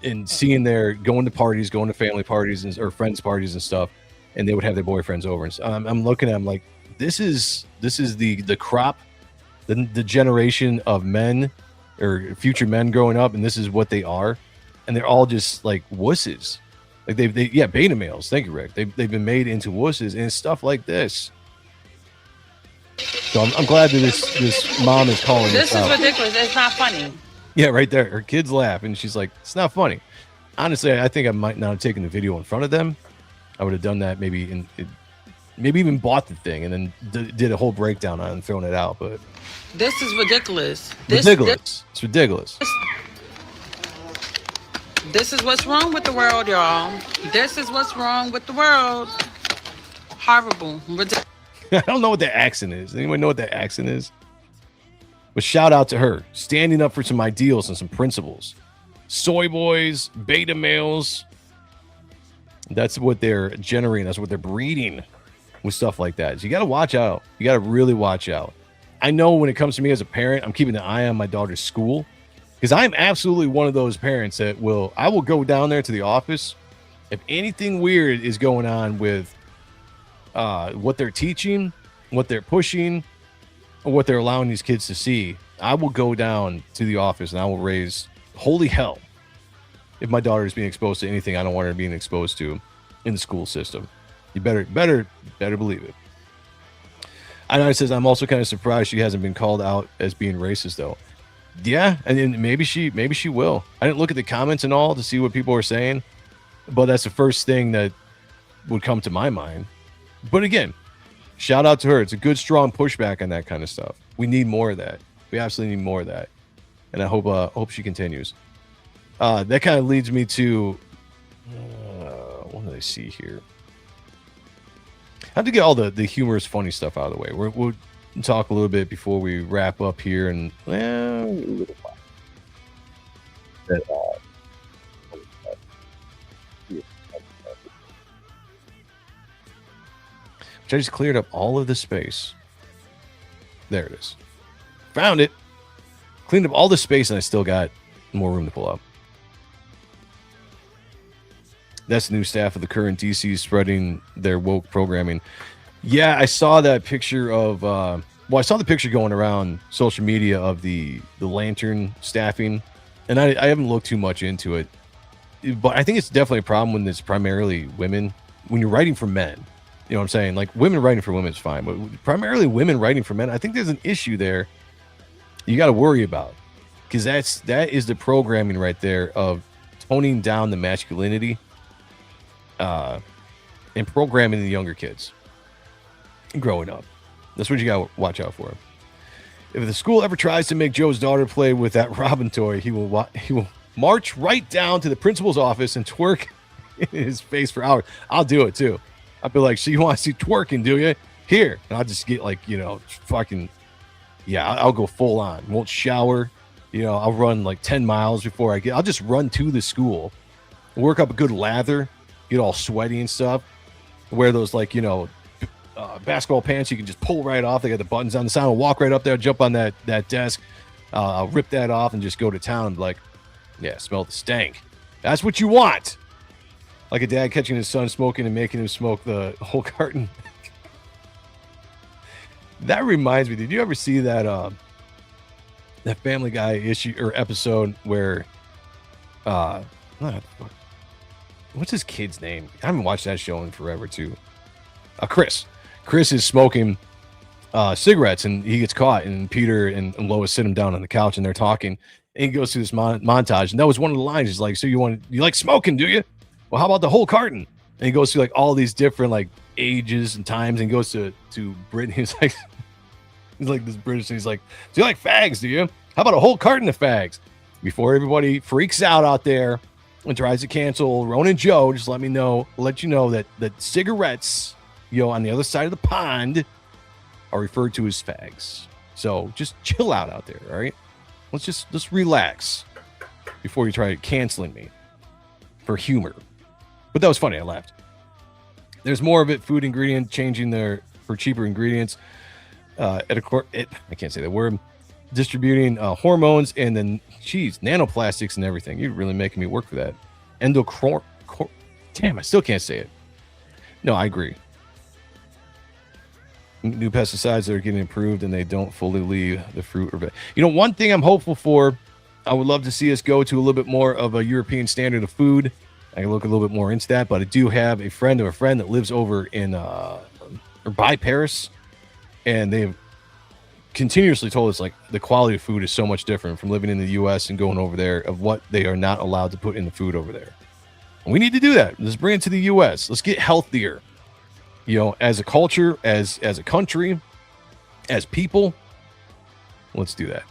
and seeing their going to parties, going to family parties or friends parties and stuff, and they would have their boyfriends over. And so I'm looking at them like, this is the crop, the generation of men or future men growing up, and this is what they are, and they're all just like wusses. Like they beta males. Thank you, Rick. They've been made into wusses and stuff like this. So I'm glad that this mom is calling this out.
This is ridiculous. It's not funny.
Yeah, right there. Her kids laugh, and she's like, "It's not funny." Honestly, I think I might not have taken the video in front of them. I would have done that maybe maybe even bought the thing and then did a whole breakdown on it and thrown it out. But
this is ridiculous.
It's ridiculous.
This is what's wrong with the world, y'all. This is what's wrong with the world. Horrible.
I don't know what that accent is. Anyone know what that accent is? But shout out to her, standing up for some ideals and some principles. Soy boys, beta males. That's what they're generating. That's what they're breeding with stuff like that. So you got to watch out. You got to really watch out. I know when it comes to me as a parent, I'm keeping an eye on my daughter's school. Because I'm absolutely one of those parents that I will go down there to the office if anything weird is going on with what they're teaching, what they're pushing, or what they're allowing these kids to see. I will go down to the office and I will raise holy hell if my daughter is being exposed to anything I don't want her being exposed to in the school system. You better believe it. I know it says I'm also kind of surprised she hasn't been called out as being racist though. Yeah, and maybe she will. I didn't look at the comments and all to see what people are saying, but that's the first thing that would come to my mind. But again, shout out to her. It's a good, strong pushback on that kind of stuff. We need more of that. We absolutely need more of that, and I hope she continues. That kind of leads me to what do I see here? I have to get all the humorous, funny stuff out of the way. We'll talk a little bit before we wrap up here, and which I just cleared up all of the space. There it is. Found it. Cleaned up all the space, and I still got more room to pull up. That's the new staff of the current DC spreading their woke programming. Yeah, I saw that picture of I saw the picture going around social media of the lantern staffing, and I haven't looked too much into it, but I think it's definitely a problem when it's primarily women. When you're writing for men, you know what I'm saying? Like, women writing for women is fine, but primarily women writing for men, I think there's an issue there you got to worry about, because that is the programming right there of toning down the masculinity and programming the younger kids growing up. That's what you got to watch out for. If the school ever tries to make Joe's daughter play with that Robin toy, he will march right down to the principal's office and twerk in his face for hours. I'll do it too. I'll be like, so you want to see twerking, do you? Here. And I'll just get like, fucking, yeah, I'll go full on. Won't shower. I'll run like 10 miles before I'll just run to the school, work up a good lather, get all sweaty and stuff, wear those like, basketball pants you can just pull right off. They got the buttons on the side. I'll walk right up there, jump on that desk, I'll rip that off and just go to town and like, yeah, smell the stank. That's what you want. Like a dad catching his son smoking and making him smoke the whole carton. That reminds me, did you ever see that that Family Guy issue or episode where what's his kid's name? I haven't watched that show in forever too. Chris is smoking cigarettes and he gets caught, and Peter and Lois sit him down on the couch and they're talking, and he goes through this montage, and that was one of the lines. He's like, so you like smoking, do you? Well, how about the whole carton? And he goes through like all these different like ages and times, and goes to Britain. He's like this British, and he's like, do you like fags, do you? How about a whole carton of fags? Before everybody freaks out there and tries to cancel Ronin Joe, just let you know that cigarettes, on the other side of the pond, are referred to as fags. So just chill out there, all right? Let's relax before you try canceling me for humor. But that was funny. I laughed. There's more of it. Food ingredient changing for cheaper ingredients. I can't say that word. Distributing hormones and then, nanoplastics and everything. You're really making me work for that. Damn, I still can't say it. No, I agree. New pesticides that are getting improved and they don't fully leave the fruit or veg. One thing I'm hopeful for, I would love to see us go to a little bit more of a European standard of food. I can look a little bit more into that, but I do have a friend of a friend that lives over in or by Paris, and they've continuously told us like the quality of food is so much different from living in the US and going over there of what they are not allowed to put in the food over there. And we need to do that. Let's bring it to the US. Let's get healthier. As a culture, as a country, as people, let's do that.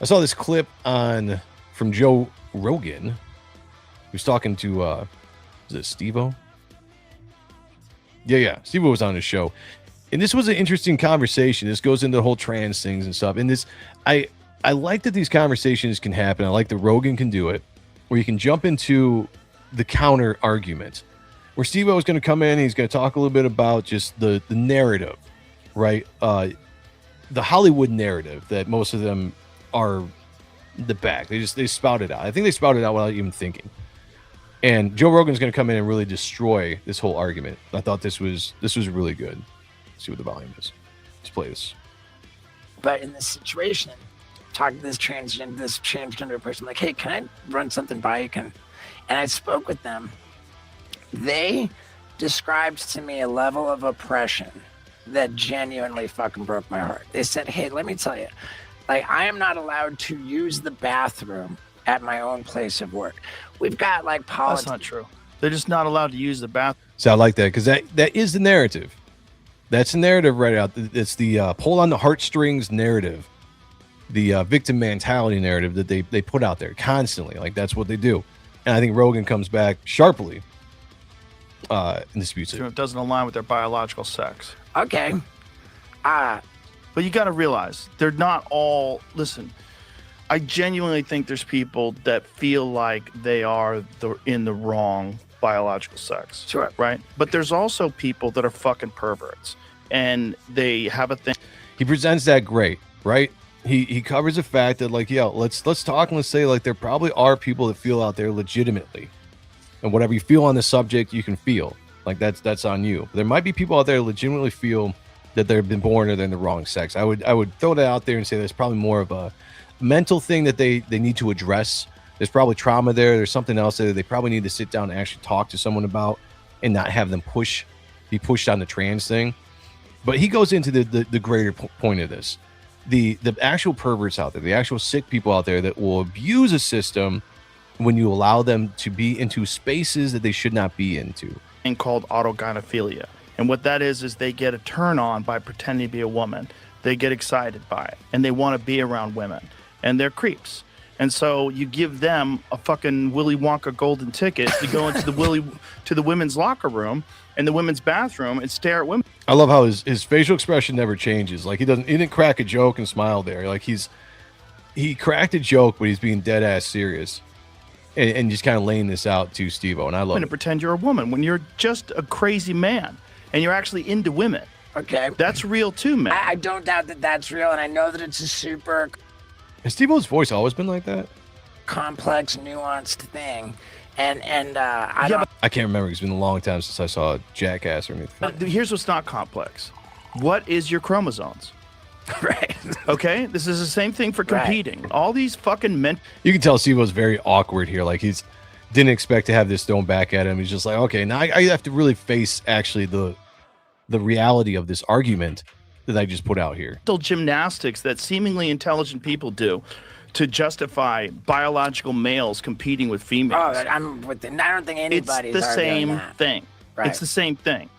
I saw this clip from Joe Rogan. He was talking to, is it Steve-O? Yeah. Steve-O was on his show. And this was an interesting conversation. This goes into the whole trans things and stuff. And I like that these conversations can happen. I like that Rogan can do it, where you can jump into the counter argument. Where Steve-O is going to come in, he's going to talk a little bit about just the narrative, right? The Hollywood narrative that most of them are the back. They spout it out. I think they spout it out without even thinking. And Joe Rogan's going to come in and really destroy this whole argument. I thought this was really good. Let's see what the volume is. Let's play this.
But in this situation, talking to this transgender person, like, hey, can I run something by you? And I spoke with them. They described to me a level of oppression that genuinely fucking broke my heart. They said, hey, let me tell you, like, I am not allowed to use the bathroom at my own place of work. We've got like politics.
That's not true. They're just not allowed to use the bathroom.
So I like that because that is the narrative. That's the narrative right out. It's the pull on the heartstrings narrative, the victim mentality narrative that they put out there constantly. Like that's what they do. And I think Rogan comes back sharply and disputes it.
It doesn't align with their biological sex.
Okay.
But you got to realize they're not all. Listen, I genuinely think there's people that feel like they are in the wrong biological sex.
Sure.
Right? But there's also people that are fucking perverts and they have a thing.
He presents that great, right? He covers the fact that like, let's talk and let's say like there probably are people that feel out there legitimately. And whatever you feel on the subject, you can feel. Like that's on you. But there might be people out there that legitimately feel that they've been born or they're in the wrong sex. I would throw that out there and say there's probably more of a mental thing that they need to address. There's probably trauma there. There's something else that they probably need to sit down and actually talk to someone about and not have them be pushed on the trans thing. But he goes into the greater point of this. The actual perverts out there, the actual sick people out there that will abuse a system when you allow them to be into spaces that they should not be into.
And called autogynephilia. And what that is they get a turn on by pretending to be a woman. They get excited by it and they want to be around women and they're creeps. And so you give them a fucking Willy Wonka golden ticket to go into the women's locker room and the women's bathroom and stare at women.
I love how his facial expression never changes. Like he didn't crack a joke and smile there. Like he cracked a joke, but he's being dead ass serious and just kind of laying this out to Steve-O. And I love it.
To pretend you're a woman when you're just a crazy man and you're actually into women.
Okay.
That's real too, man.
I don't doubt that that's real, and I know that it's a super...
Has Steve-O's voice always been like that?
Complex, nuanced thing. And I
can't remember. It's been a long time since I saw Jackass or anything.
Here's what's not complex. What is your chromosomes?
Right.
Okay? This is the same thing for competing. Right. All these fucking men...
You can tell Steve-O's very awkward here. Like he's didn't expect to have this thrown back at him. He's just like, okay, now I have to really face actually the reality of this argument that I just put out here.
Still gymnastics that seemingly intelligent people do to justify biological males competing with females.
Oh, I'm with the, I don't think anybody's
It's the same thing.
Right.
It's the same thing.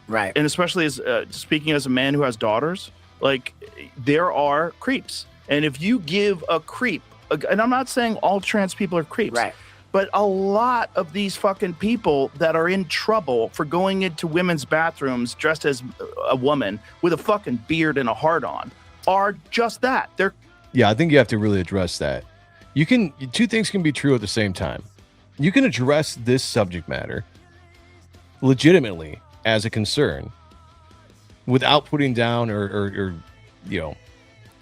Right.
And especially as speaking as a man who has daughters, like there are creeps. And if you give a creep, and I'm not saying all trans people are creeps.
Right.
But a lot of these fucking people that are in trouble for going into women's bathrooms dressed as a woman with a fucking beard and a heart on are just that. They're
I think you have to really address that. Two things can be true at the same time. You can address this subject matter legitimately as a concern without putting down or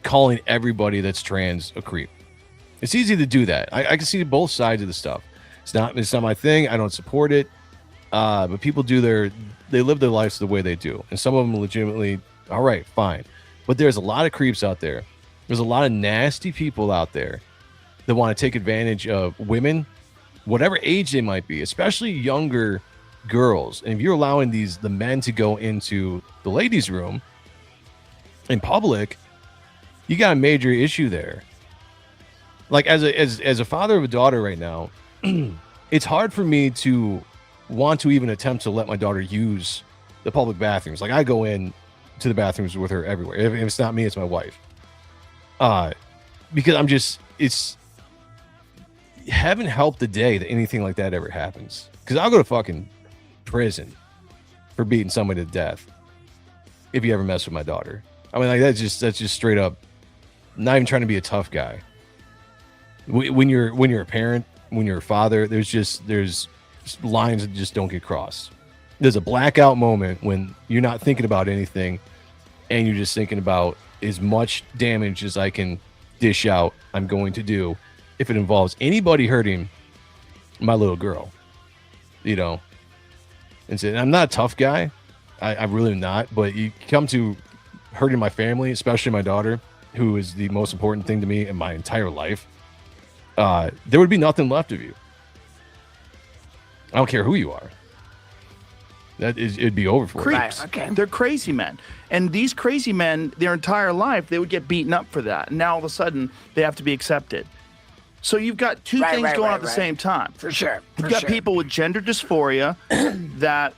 calling everybody that's trans a creep. It's easy to do that. I can see both sides of the stuff. It's not my thing. I don't support it. But people they live their lives the way they do. And some of them legitimately, all right, fine. But there's a lot of creeps out there. There's a lot of nasty people out there that want to take advantage of women, whatever age they might be, especially younger girls. And if you're allowing the men to go into the ladies' room in public, you got a major issue there. Like as a father of a daughter right now, it's hard for me to want to even attempt to let my daughter use the public bathrooms. Like I go in to the bathrooms with her everywhere. If it's not me, it's my wife. Because it's heaven help the day that anything like that ever happens. Because I'll go to fucking prison for beating somebody to death if you ever mess with my daughter. I mean, like that's just straight up. Not even trying to be a tough guy. When you're a parent, when you're a father, there's lines that just don't get crossed. There's a blackout moment when you're not thinking about anything and you're just thinking about as much damage as I can dish out, I'm going to do if it involves anybody hurting my little girl, and so I'm not a tough guy. I'm really not, but you come to hurting my family, especially my daughter, who is the most important thing to me in my entire life, there would be nothing left of you. I don't care who you are. It'd be over for
creeps.
Right, okay.
They're crazy men. And these crazy men, their entire life, they would get beaten up for that. And now all of a sudden, they have to be accepted. So you've got two things going on at the same time.
For sure.
You've got people with gender dysphoria that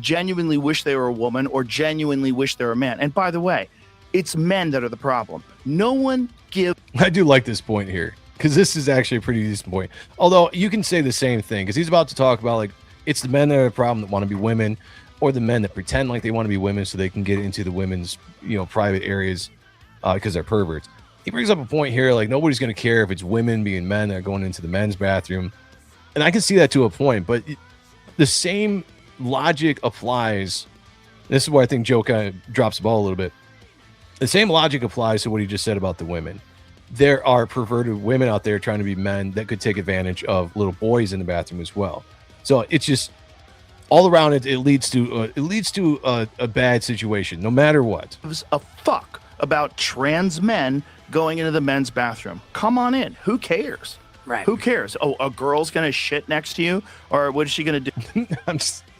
genuinely wish they were a woman or genuinely wish they were a man. And by the way, it's men that are the problem. No one gives...
I do like this point here, because this is actually a pretty decent point. Although you can say the same thing, because he's about to talk about, like, it's the men that are the problem that want to be women, or the men that pretend like they want to be women so they can get into the women's, private areas because they're perverts. He brings up a point here, like nobody's going to care if it's women being men that are going into the men's bathroom. And I can see that to a point, but the same logic applies. This is where I think Joe kind of drops the ball a little bit. The same logic applies to what he just said about the women. There are perverted women out there trying to be men that could take advantage of little boys in the bathroom as well. So it's just all around it leads to a bad situation, no matter what.
Gives a fuck about trans men going into the men's bathroom. Come on in. Who cares?
Right.
Who cares? Oh, a girl's gonna shit next to you, or what is she gonna do?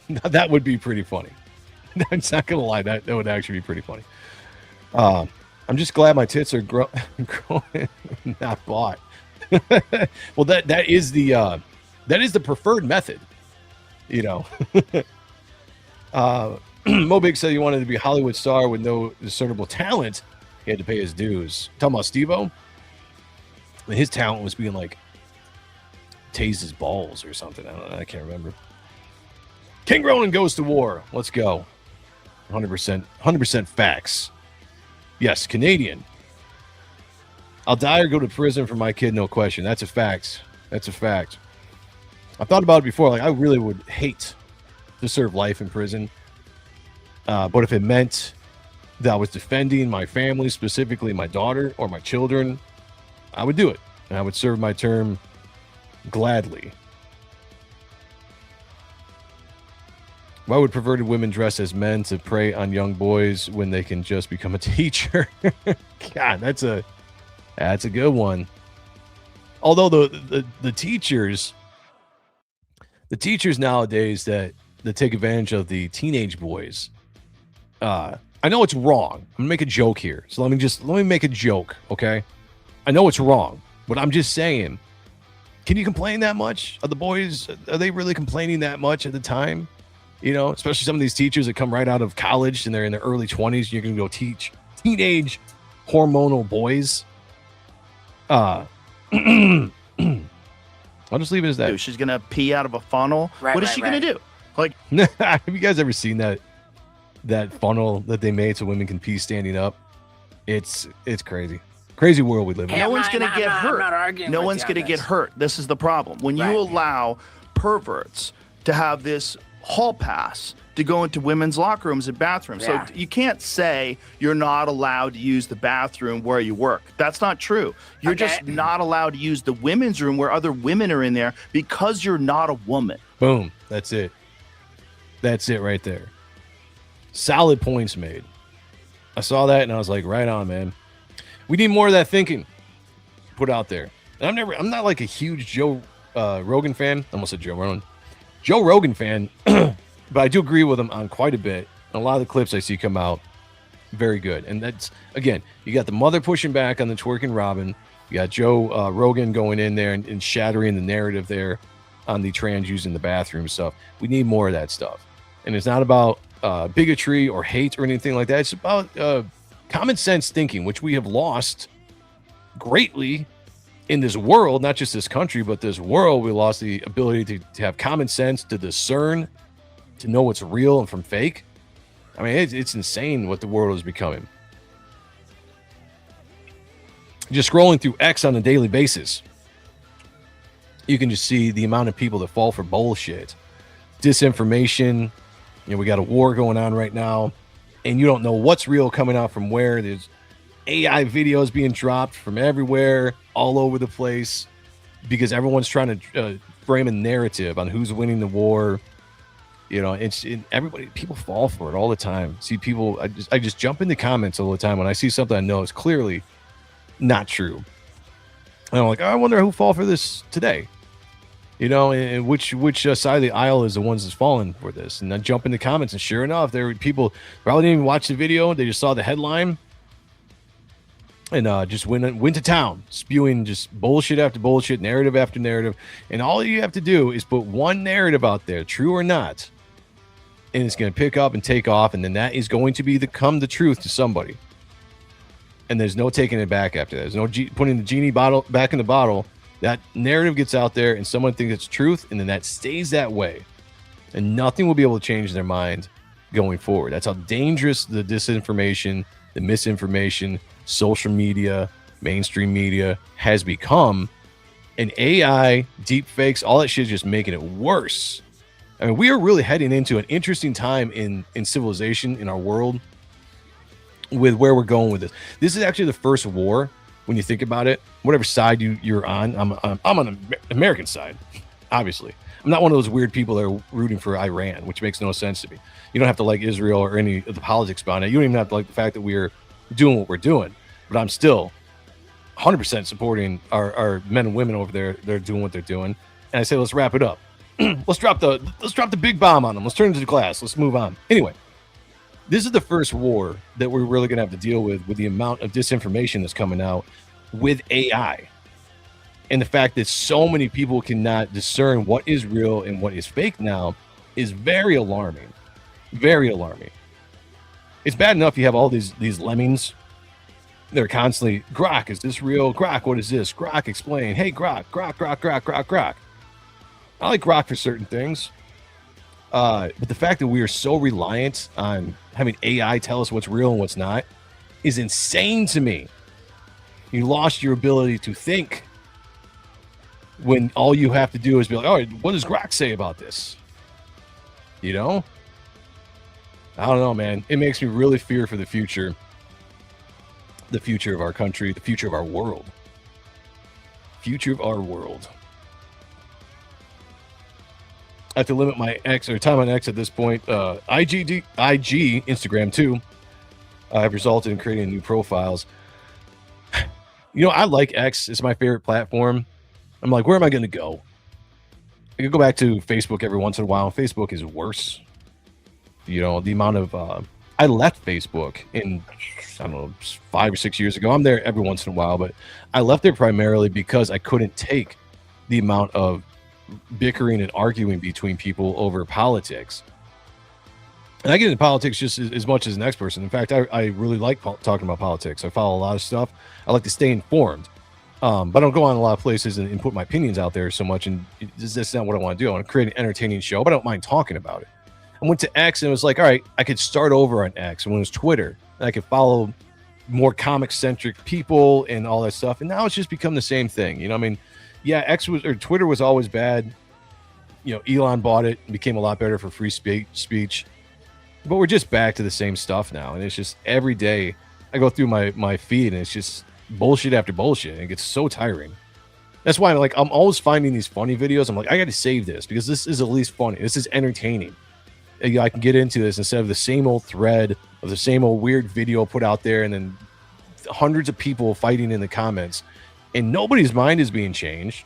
That would be pretty funny. I'm not gonna lie, that would actually be pretty funny. I'm just glad my tits are growing, not bought. Well, that is the preferred method. Mo Big said he wanted to be a Hollywood star with no discernible talent. He had to pay his dues. Talking about Steve-O, his talent was being like tased his balls or something. I can't remember. King Ronin goes to war. Let's go. 100% facts. Yes, Canadian. I'll die or go to prison for my kid, no question. That's a fact. That's a fact. I thought about it before. Like, I really would hate to serve life in prison. But if it meant that I was defending my family, specifically my daughter or my children, I would do it. And I would serve my term gladly. Why would perverted women dress as men to prey on young boys when they can just become a teacher? God, that's a good one. Although the teachers nowadays that take advantage of the teenage boys, I know it's wrong. I'm gonna make a joke here, so let me make a joke, okay? I know it's wrong, but I'm just saying, can you complain that much? Are the boys, are they really complaining that much at the time? Especially some of these teachers that come right out of college and they're in their early 20s. You're gonna go teach teenage hormonal boys. I'll just leave it as that.
She's gonna pee out of a funnel.
Right,
what is she gonna do? Like,
have you guys ever seen that that funnel that they made so women can pee standing up. It's crazy world we live in.
No one's going to get hurt. No one's going to get hurt. This is the problem. When you allow perverts to have this hall pass to go into women's locker rooms and bathrooms. So you can't say you're not allowed to use the bathroom where you work. That's not true. You're just not allowed to use the women's room where other women are in there because you're not a woman.
Boom. That's it. That's it right there. Solid points made. I saw that and I was like, right on, man. We need more of that thinking put out there. And I'm not like a huge Joe Rogan fan. I almost said Joe Rogan fan, but I do agree with him on quite a bit. A lot of the clips I see come out, very good. And that's, again, you got the mother pushing back on the twerking Robin. You got Joe Rogan going in there and shattering the narrative there on the trans using the bathroom stuff. We need more of that stuff. And it's not about bigotry or hate or anything like that. It's about common sense thinking, which we have lost greatly in this world, not just this country, but this world. We lost the ability to have common sense, to discern, to know what's real and from fake. I mean, it's insane what the world is becoming. Just scrolling through X on a daily basis, you can just see the amount of people that fall for bullshit, disinformation. You know, we got a war going on right now, and you don't know what's real coming out from where. There's AI videos being dropped from everywhere, all over the place, because everyone's trying to frame a narrative on who's winning the war. You know, people fall for it all the time. See people, I just jump in the comments all the time when I see something I know is clearly not true. And I'm like, oh, I wonder who fall for this today. You know, and which side of the aisle is the ones that's falling for this. And I jump in the comments, and sure enough, there were people probably didn't even watch the video. They just saw the headline and just went to town, spewing just bullshit after bullshit, narrative after narrative. And all you have to do is put one narrative out there, true or not, and it's going to pick up and take off, and then that is going to become the truth to somebody. And there's no taking it back after that. There's no putting the genie bottle back in the bottle. That narrative gets out there and someone thinks it's truth, and then that stays that way. And nothing will be able to change their mind going forward. That's how dangerous the disinformation, the misinformation, social media, mainstream media has become. And AI, deep fakes, all that shit is just making it worse. I mean, we are really heading into an interesting time in civilization, in our world, with where we're going with this. This is actually the first war. When you think about it, whatever side you're on, I'm on the American side, obviously. I'm not one of those weird people that are rooting for Iran, which makes no sense to me. You don't have to like Israel or any of the politics behind it. You don't even have to like the fact that we're doing what we're doing. But I'm still 100% supporting our men and women over there. They're doing what they're doing. And I say, let's wrap it up. Let's drop the big bomb on them. Let's turn it to glass. Let's move on. Anyway, this is the first war that we're really going to have to deal with the amount of disinformation that's coming out with AI. And the fact that so many people cannot discern what is real and what is fake now is very alarming. Very alarming. It's bad enough you have all these lemmings. They're constantly, Grok, is this real? Grok, what is this? Grok, explain. Hey, Grok. I like Grok for certain things. But the fact that we are so reliant on having AI tell us what's real and what's not is insane to me. You lost your ability to think when all you have to do is be like, oh, what does Grok say about this? You know? I don't know, man. It makes me really fear for the future of our country, the future of our world. Future of our world. I have to limit my X or time on X at this point. IG, Instagram too. I've resulted in creating new profiles. You know, I like X. It's my favorite platform. I'm like, where am I going to go? I could go back to Facebook every once in a while. Facebook is worse. You know, the amount of I left Facebook in, I don't know, 5 or 6 years ago. I'm there every once in a while, but I left there primarily because I couldn't take the amount of bickering and arguing between people over politics. And I get into politics just as much as the next person. In fact, I really like talking about politics. I follow a lot of stuff. I like to stay informed. But I don't go on a lot of places and put my opinions out there so much. And that's not what I want to do. I want to create an entertaining show, but I don't mind talking about it. I went to X and it was like, all right, I could start over on X. And when it was Twitter, and I could follow more comic centric people and all that stuff. And now it's just become the same thing. You know, I mean, yeah, Twitter was always bad. You know, Elon bought it and became a lot better for free speech. But we're just back to the same stuff now. And it's just every day I go through my feed and it's just bullshit after bullshit. And it gets so tiring. That's why I'm always finding these funny videos. I'm like, I got to save this because this is at least funny. This is entertaining. And I can get into this instead of the same old thread of the same old weird video put out there and then hundreds of people fighting in the comments. And nobody's mind is being changed.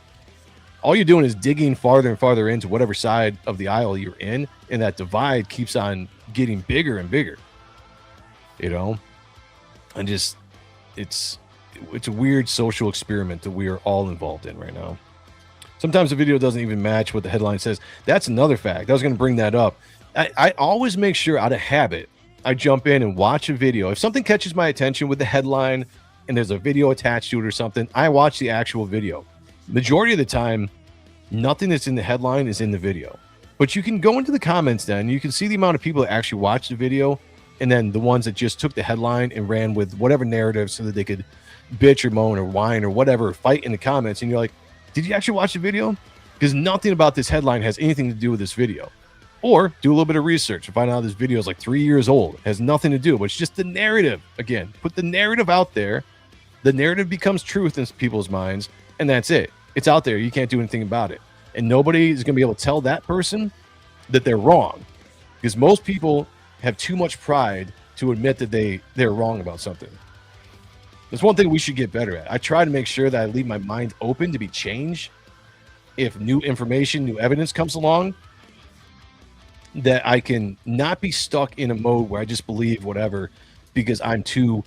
All you're doing is digging farther and farther into whatever side of the aisle you're in. And that divide keeps on getting bigger and bigger. You know? And just, it's a weird social experiment that we are all involved in right now. Sometimes the video doesn't even match what the headline says. That's another fact. I was going to bring that up. I always make sure out of habit, I jump in and watch a video. If something catches my attention with the headline and there's a video attached to it or something, I watch the actual video. Majority of the time, nothing that's in the headline is in the video. But you can go into the comments then. You can see the amount of people that actually watched the video and then the ones that just took the headline and ran with whatever narrative so that they could bitch or moan or whine or whatever, fight in the comments. And you're like, did you actually watch the video? Because nothing about this headline has anything to do with this video. Or do a little bit of research and find out this video is like 3 years old. It has nothing to do, but it's just the narrative. Again, put the narrative out there. The narrative becomes truth in people's minds, and that's it. It's out there. You can't do anything about it. And nobody is going to be able to tell that person that they're wrong. Because most people have too much pride to admit that they're wrong about something. That's one thing we should get better at. I try to make sure that I leave my mind open to be changed. If new information, new evidence comes along, that I can not be stuck in a mode where I just believe whatever because I'm too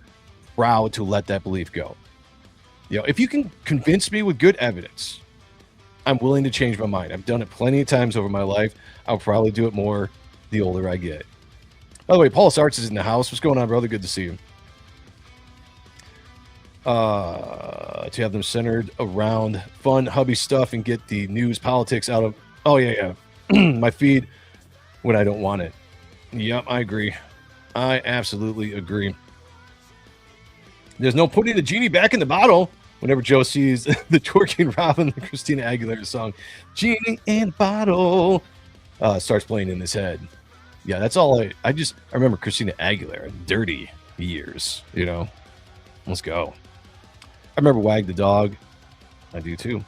proud to let that belief go. You know, if you can convince me with good evidence, I'm willing to change my mind. I've done it plenty of times over my life. I'll probably do it more the older I get. By the way, Paul Sarts is in the house. What's going on, brother? Good to see you. To have them centered around fun hubby stuff and get the news politics out of... Oh, yeah. My feed when I don't want it. Yep, I agree. I absolutely agree. There's no putting the genie back in the bottle. Whenever Joe sees the twerking Robin, the Christina Aguilera song, Genie in Bottle, starts playing in his head. Yeah, that's all I remember Christina Aguilera, dirty years, you know. Let's go. I remember Wag the Dog. I do too.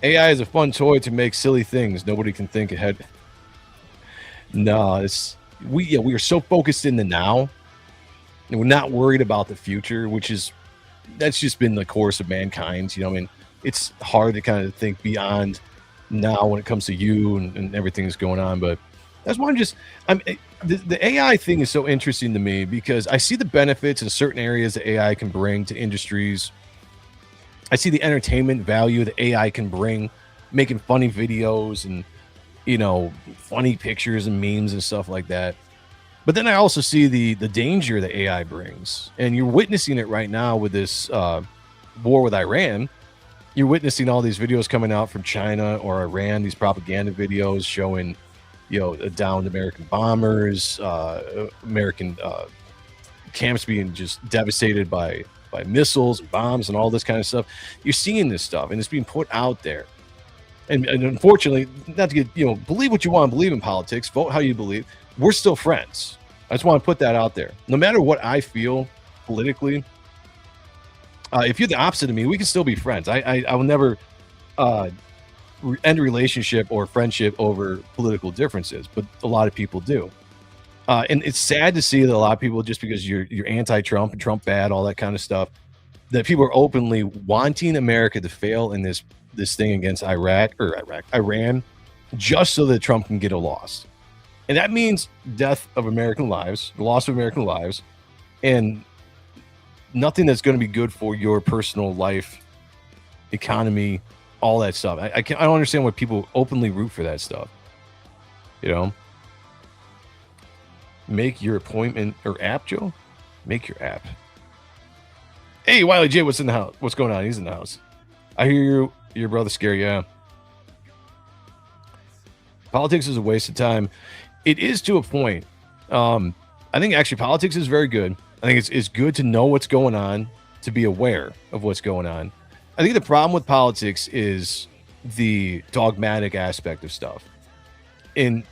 AI is a fun toy to make silly things. Nobody can think ahead. No, we are so focused in the now, and we're not worried about the future, that's just been the course of mankind. You know, I mean, it's hard to kind of think beyond now when it comes to you and everything that's going on. But that's why the AI thing is so interesting to me because I see the benefits in certain areas that AI can bring to industries. I see the entertainment value that AI can bring, making funny videos and, you know, funny pictures and memes and stuff like that. But then I also see the danger that AI brings. And you're witnessing it right now with this war with Iran. You're witnessing all these videos coming out from China or Iran, these propaganda videos showing, you know, downed American bombers, American camps being just devastated by missiles and bombs and all this kind of stuff. You're seeing this stuff and it's being put out there. And unfortunately, not to get, you know, believe what you want to believe in politics, vote how you believe. We're still friends. I just want to put that out there. No matter what I feel politically, if you're the opposite of me, we can still be friends. I will never end a relationship or friendship over political differences, but a lot of people do. And it's sad to see that a lot of people, just because you're anti-Trump and Trump bad, all that kind of stuff, that people are openly wanting America to fail in this thing against Iran, just so that Trump can get a loss. And that means death of American lives, the loss of American lives, and nothing that's going to be good for your personal life, economy, all that stuff. I don't understand why people openly root for that stuff. You know? Make your appointment or app, Joe? Make your app. Hey, Wiley J, what's in the house? What's going on? He's in the house. I hear your brother scare, yeah. Politics is a waste of time. it is to a point. I think actually politics is very good. I think it's good to know what's going on, to be aware of what's going on. I think the problem with politics is the dogmatic aspect of stuff. In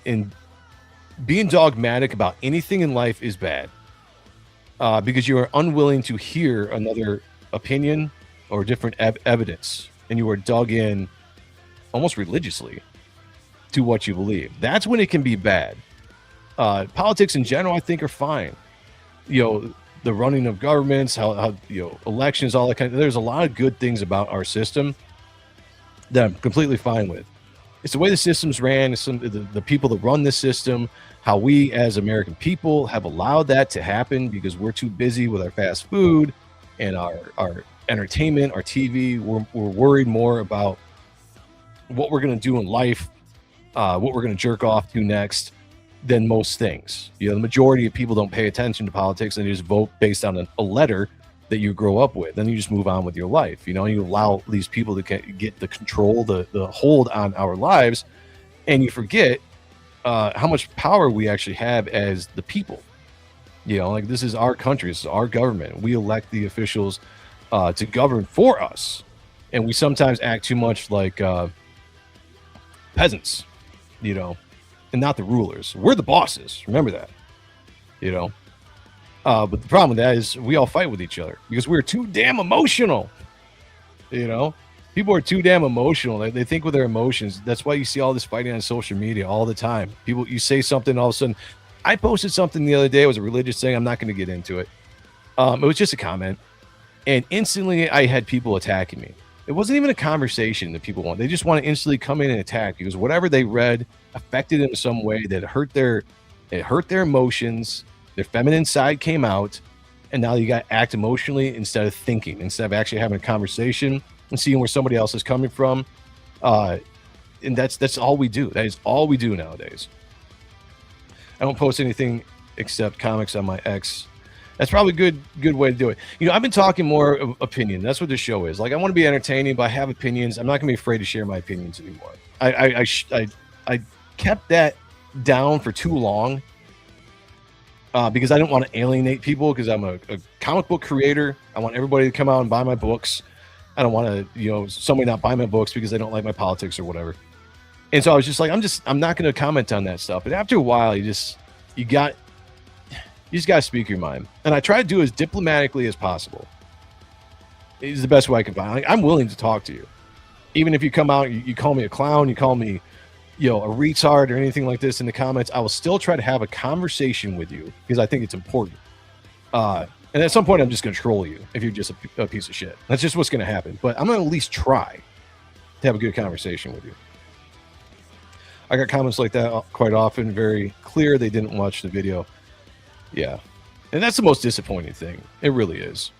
being dogmatic about anything in life is bad, because you are unwilling to hear another opinion or different evidence, and you are dug in almost religiously to what you believe. That's when it can be bad. Politics in general, I think, are fine. The running of governments, how elections, all that kind of. There's a lot of good things about our system that I'm completely fine with. It's the way the system's ran. It's the people that run this system, how we as American people have allowed that to happen because we're too busy with our fast food and our entertainment, our TV. We're worried more about what we're going to do in life, what we're going to jerk off to next, than most things. The majority of people don't pay attention to politics, and they just vote based on a letter that you grow up with. Then you just move on with your life. You allow these people to get the control, the hold on our lives, and you forget how much power we actually have as the people. This is our country, this is our government. We elect the officials to govern for us, and we sometimes act too much like peasants, and not the rulers. We're the bosses. Remember that, but the problem with that is we all fight with each other because we're too damn emotional. People are too damn emotional. They think with their emotions. That's why you see all this fighting on social media all the time. People, you say something, all of a sudden. I posted something the other day. It was a religious thing. I'm not going to get into it. It was just a comment, and instantly I had people attacking me. It wasn't even a conversation that people want. They just want to instantly come in and attack because whatever they read affected them in some way that hurt their emotions. Their feminine side came out, and now you got to act emotionally instead of thinking, instead of actually having a conversation and seeing where somebody else is coming from. And that's all we do. That is all we do nowadays. I don't post anything except comics on my X. That's probably a good way to do it. I've been talking more of opinion. That's what this show is. Like, I want to be entertaining, but I have opinions. I'm not going to be afraid to share my opinions anymore. I kept that down for too long because I didn't want to alienate people because I'm a comic book creator. I want everybody to come out and buy my books. I don't want to, somebody not buy my books because they don't like my politics or whatever. And so I was just like, I'm not going to comment on that stuff. But after a while, you just got to speak your mind. And I try to do it as diplomatically as possible. It's the best way I can find. Like, I'm willing to talk to you. Even if you come out, you call me a clown, you call me, a retard or anything like this in the comments, I will still try to have a conversation with you because I think it's important. And at some point, I'm just going to troll you if you're just a piece of shit. That's just what's going to happen. But I'm going to at least try to have a good conversation with you. I got comments like that quite often, very clear they didn't watch the video. Yeah. And that's the most disappointing thing. It really is.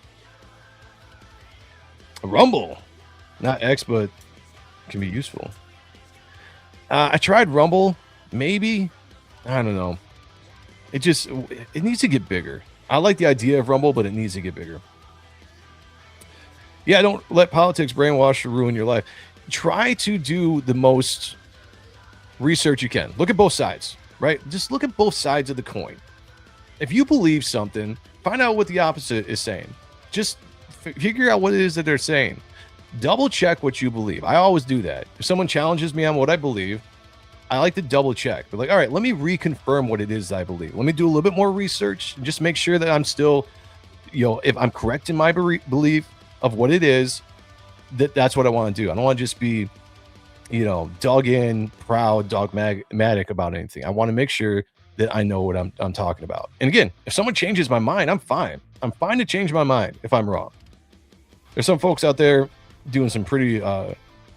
Rumble. Not X, but can be useful. I tried Rumble. Maybe. I don't know. It needs to get bigger. I like the idea of Rumble, but it needs to get bigger. Yeah, don't let politics brainwash or ruin your life. Try to do the most research you can. Look at both sides, right? Just look at both sides of the coin. If you believe something, find out what the opposite is saying. Just figure out what it is that they're saying. Double check what you believe. I always do that. If someone challenges me on what I believe, I like to double check. But all right, let me reconfirm what it is I believe. Let me do a little bit more research and just make sure that I'm still, if I'm correct in my belief of what it is, that's what I want to do. I don't want to just be, dug in, proud, dogmatic about anything. I want to make sure that I know what I'm talking about. And again, if someone changes my mind, I'm fine. I'm fine to change my mind if I'm wrong. There's some folks out there doing some pretty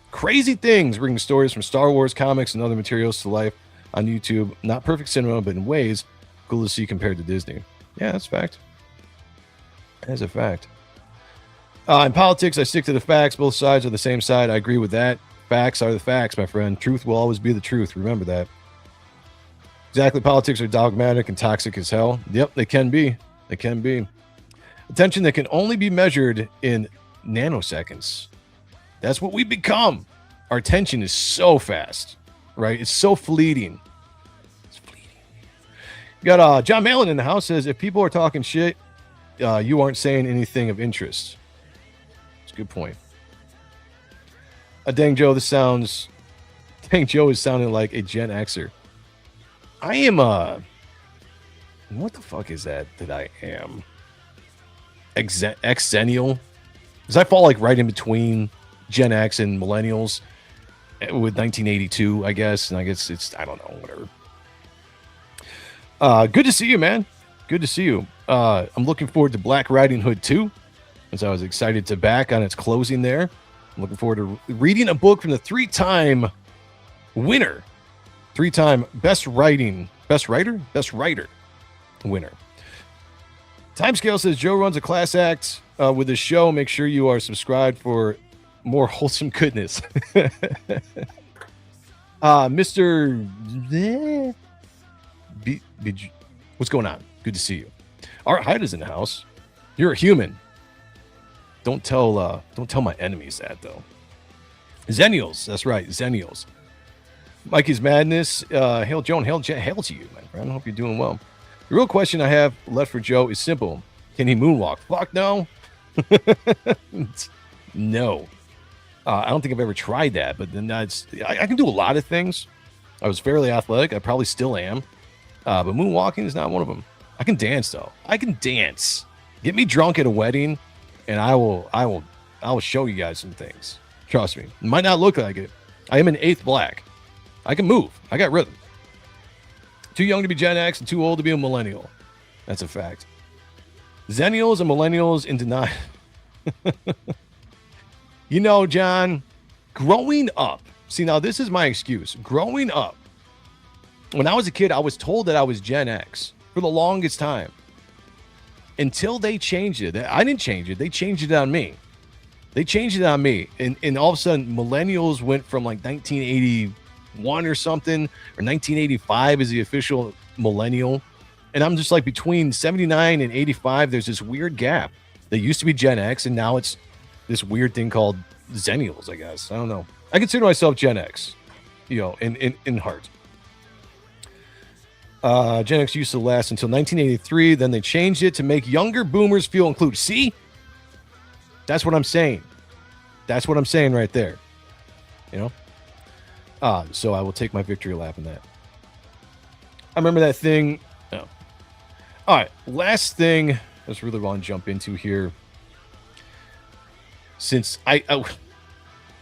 crazy things, bringing stories from Star Wars comics and other materials to life on YouTube. Not perfect cinema, but in ways cool to see compared to Disney. Yeah, that's a fact. That's a fact. In politics, I stick to the facts. Both sides are the same side. I agree with that. Facts are the facts, my friend. Truth will always be the truth. Remember that. Exactly. Politics are dogmatic and toxic as hell. Yep, they can be. They can be. Attention that can only be measured in nanoseconds. That's what we become. Our attention is so fast, right? It's so fleeting. It's fleeting. We got John Malin in the house. Says if people are talking shit, you aren't saying anything of interest. It's a good point. Dang Joe, Dang Joe is sounding like a Gen Xer. I am what the fuck is that I am? Xennial? Because I fall like right in between Gen X and millennials with 1982, I guess. And I guess I don't know, whatever. Good to see you, man. Good to see you. I'm looking forward to Black Riding Hood 2, as I was excited to back on its closing there. I'm looking forward to reading a book from the three-time winner, three-time best writer winner. Timescale says Joe runs a class act with his show. Make sure you are subscribed for more wholesome goodness. Mr. What's going on? Good to see you. Art Hyde is in the house. You're a human. Don't tell my enemies that, though. Zennials, that's right, Zennials. Mikey's Madness. Hail Joan, hail to you, my friend. I hope you're doing well. The real question I have left for Joe is simple. Can he moonwalk? Fuck no. No. I don't think I've ever tried that, but then I can do a lot of things. I was fairly athletic. I probably still am. But moonwalking is not one of them. I can dance, though. I can dance. Get me drunk at a wedding, and I will show you guys some things. Trust me. It might not look like it. I am an 8th black. I can move. I got rhythm. Too young to be Gen X and too old to be a millennial. That's a fact. Zennials and millennials in denial. You know, John, growing up. See, now this is my excuse. Growing up, when I was a kid, I was told that I was Gen X for the longest time. Until they changed it. I didn't change it. They changed it on me. And all of a sudden, millennials went from like 1981 or something, or 1985 is the official millennial. And I'm just like between 79 and 85, there's this weird gap. They used to be Gen X, and now it's this weird thing called Zennials, I guess. I don't know. I consider myself Gen X, in heart. Gen X used to last until 1983. Then they changed it to make younger boomers feel included. See? That's what I'm saying. That's what I'm saying right there. So I will take my victory lap in that. I remember that thing. Oh. All right. Last thing I just really want to jump into here. Since we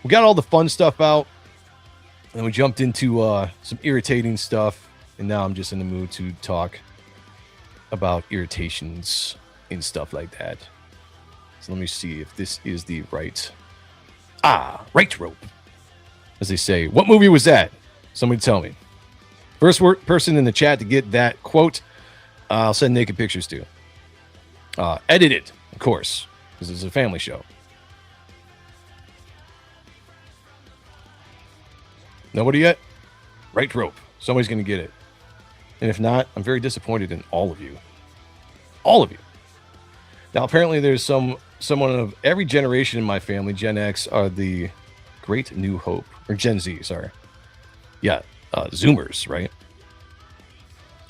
got all the fun stuff out, and we jumped into some irritating stuff, and now I'm just in the mood to talk about irritations and stuff like that. So let me see if this is the right rope, as they say. What movie was that? Somebody tell me. First person in the chat to get that quote, I'll send naked pictures to. Edited, of course, because it's a family show. Nobody yet? Right rope. Somebody's going to get it. And if not, I'm very disappointed in all of you. All of you. Now, apparently there's someone of every generation in my family. Gen X are the great new hope. Or Gen Z, sorry. Yeah, Zoomers, right?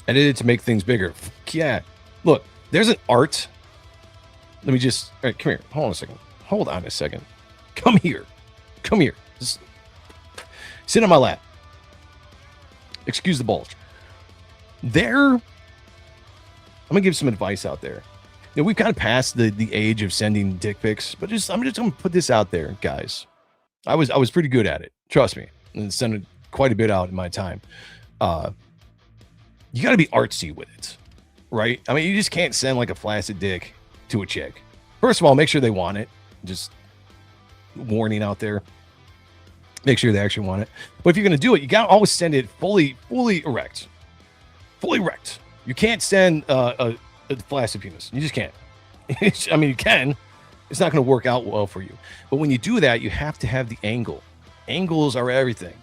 Edited to make things bigger. Yeah. Look, there's an art. Let me just... All right, come here. Hold on a second. Come here. Just sit on my lap. Excuse the bulge. I'm going to give some advice out there. We've kind of passed the age of sending dick pics, but I'm just going to put this out there, guys. I was pretty good at it. Trust me. And sent quite a bit out in my time. You got to be artsy with it, right? I mean, you just can't send like a flaccid dick to a chick. First of all, make sure they want it. Just warning out there. Make sure they actually want it. But if you're going to do it, you got to always send it fully erect. Fully erect. You can't send a flaccid penis. You just can't. I mean, you can. It's not going to work out well for you. But when you do that, you have to have the angle. Angles are everything.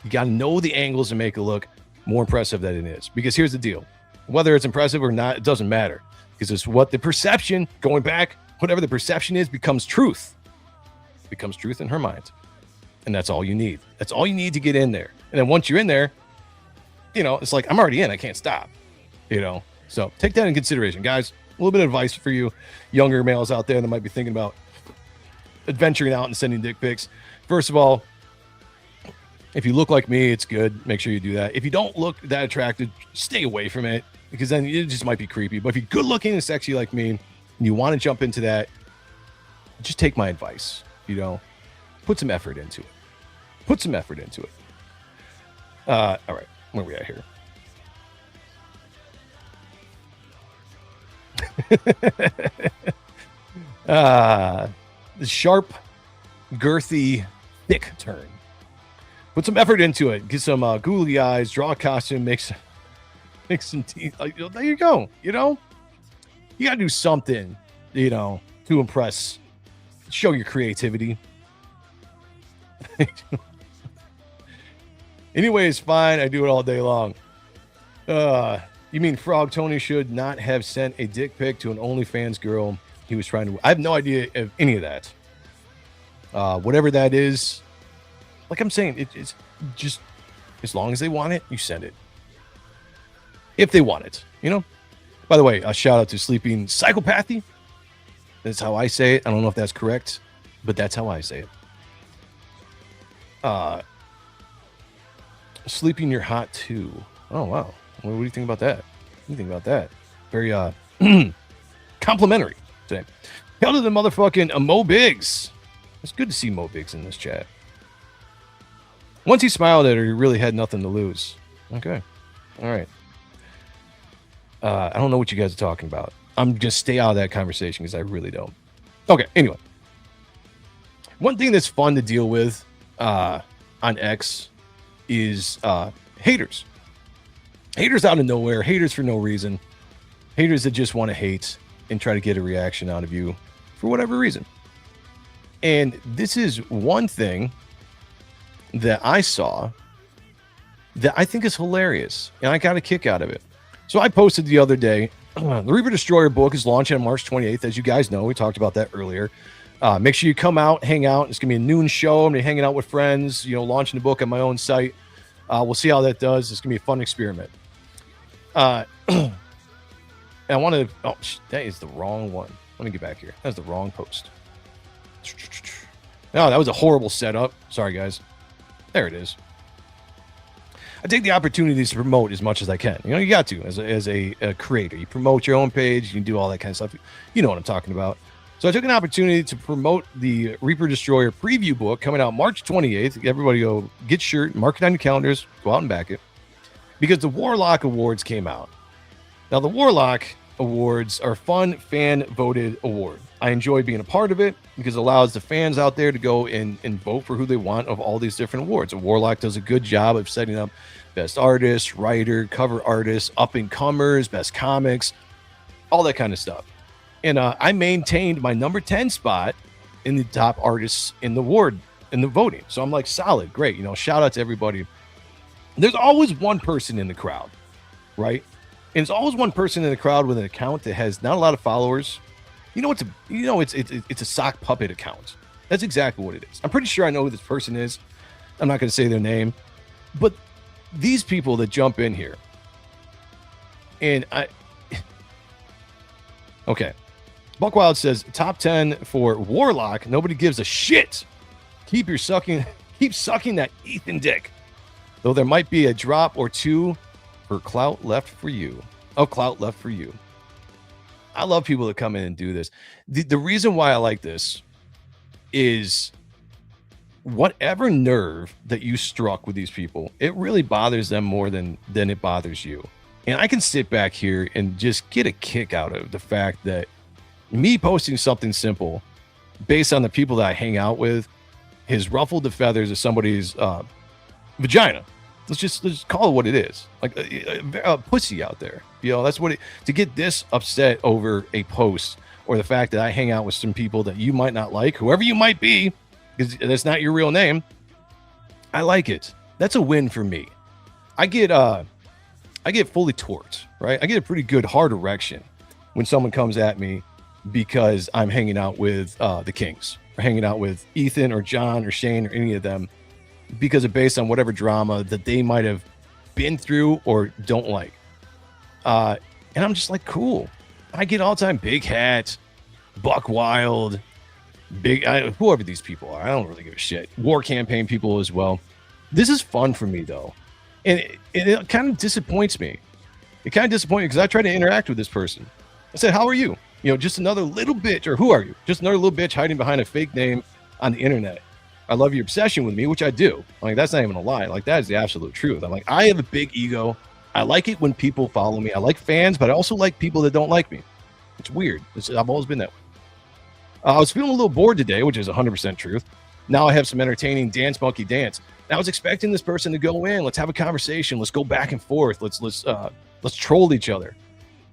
You got to know the angles to make it look more impressive than it is. Because here's the deal. Whether it's impressive or not, it doesn't matter. Because it's what the perception, going back, whatever the perception is, becomes truth. Becomes truth in her mind. And that's all you need. That's all you need to get in there. And then once you're in there, it's like, I'm already in. I can't stop. So take that in consideration, guys. A little bit of advice for you younger males out there that might be thinking about adventuring out and sending dick pics. First of all, if you look like me, it's good. Make sure you do that. If you don't look that attractive, stay away from it, because then it just might be creepy. But if you're good looking and sexy like me, and you want to jump into that, just take my advice. Put some effort into it. All right, where are we at here? The sharp, girthy, thick turn. Put some effort into it. Get some googly eyes. Draw a costume. Make some teeth. There you go. You gotta do something. To impress. Show your creativity. Anyway, it's fine. I do it all day long. You mean Frog Tony should not have sent a dick pic to an OnlyFans girl he was trying to... I have no idea of any of that. Whatever that is, like I'm saying, it's just as long as they want it, you send it. If they want it, By the way, a shout out to Sleeping Psychopathy. That's how I say it. I don't know if that's correct, but that's how I say it. Sleeping You're Hot too. Oh, wow. What do you think about that? Very complimentary today. Hell to the motherfucking Mo Biggs. It's good to see Mo Biggs in this chat. Once he smiled at her, he really had nothing to lose. Okay. All right. I don't know what you guys are talking about. I'm just stay out of that conversation because I really don't. Okay. Anyway. One thing that's fun to deal with on X is haters. Haters out of nowhere, haters for no reason, haters that just want to hate and try to get a reaction out of you for whatever reason. And this is one thing that I saw that I think is hilarious, and I got a kick out of it. So I posted the other day, the Reaper Destroyer book is launching on March 28th. As you guys know, we talked about that earlier. Make sure you come out, hang out. It's going to be a noon show. I'm going to be hanging out with friends, launching the book on my own site. We'll see how that does. It's going to be a fun experiment. And I want to... Oh, that is the wrong one. Let me get back here. That's the wrong post. No, that was a horrible setup. Sorry, guys. There it is. I take the opportunities to promote as much as I can. You got to, as a creator. You promote your own page. You can do all that kind of stuff. You know what I'm talking about. So I took an opportunity to promote the Reaper Destroyer preview book coming out March 28th. Everybody go get shirt, mark it on your calendars, go out and back it. Because the Warlock Awards came out. Now, the Warlock Awards are fun, fan-voted award. I enjoy being a part of it because it allows the fans out there to go and vote for who they want of all these different awards. And Warlock does a good job of setting up best artist, writer, cover artist, up-and-comers, best comics, all that kind of stuff. And I maintained my number 10 spot in the top artists in the award, in the voting. So I'm like, solid, great. Shout out to everybody. There's always one person in the crowd, right? And it's always one person in the crowd with an account that has not a lot of followers. It's a sock puppet account. That's exactly what it is. I'm pretty sure I know who this person is. I'm not going to say their name, but these people that jump in here, and okay. Buckwild says top 10 for Warlock. Nobody gives a shit. Keep sucking that Ethan dick. Though there might be a drop or two for clout left for you. Oh, clout left for you. I love people that come in and do this. The reason why I like this is whatever nerve that you struck with these people, it really bothers them more than it bothers you. And I can sit back here and just get a kick out of the fact that me posting something simple based on the people that I hang out with has ruffled the feathers of somebody's vagina. Let's just call it what it is. Like a pussy out there. That's what to get this upset over a post or the fact that I hang out with some people that you might not like, whoever you might be, because that's not your real name. I like it. That's a win for me. I get fully torqued, right? I get a pretty good hard erection when someone comes at me because I'm hanging out with the Kings or hanging out with Ethan or John or Shane or any of them because of based on whatever drama that they might have been through or don't like. And I'm just like, cool. I get all the time Big Hat, Buck Wild, whoever these people are. I don't really give a shit. War Campaign people as well. This is fun for me, though. And it kind of disappoints me. It kind of disappoints me because I try to interact with this person. I said, how are you? You know, just another little bitch, or who are you? Just another little bitch hiding behind a fake name on the internet. I love your obsession with me, which I do. Like, that's not even a lie. Like, that is the absolute truth. I'm like, I have a big ego. I like it when people follow me. I like fans, but I also like people that don't like me. It's weird. I've always been that way. I was feeling a little bored today, which is 100% truth. Now I have some entertaining dance monkey dance. And I was expecting this person to go in. Let's have a conversation. Let's go back and forth. Let's troll each other.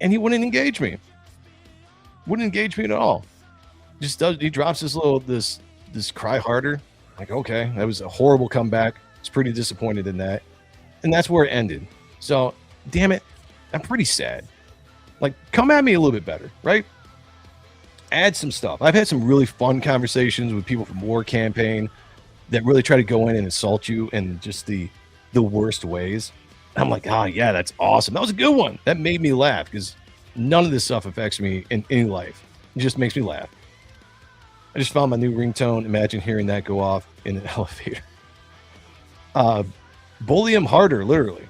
And he wouldn't engage me. Wouldn't engage me at all. He drops this cry harder. Like, okay, that was a horrible comeback. I was pretty disappointed in that. And that's where it ended. So, damn it, I'm pretty sad. Like, come at me a little bit better, right? Add some stuff. I've had some really fun conversations with people from War Campaign that really try to go in and insult you in just the worst ways. And I'm like, yeah, that's awesome. That was a good one. That made me laugh because none of this stuff affects me in any life. It just makes me laugh. I just found my new ringtone. Imagine hearing that go off in an elevator. Bully him harder, literally.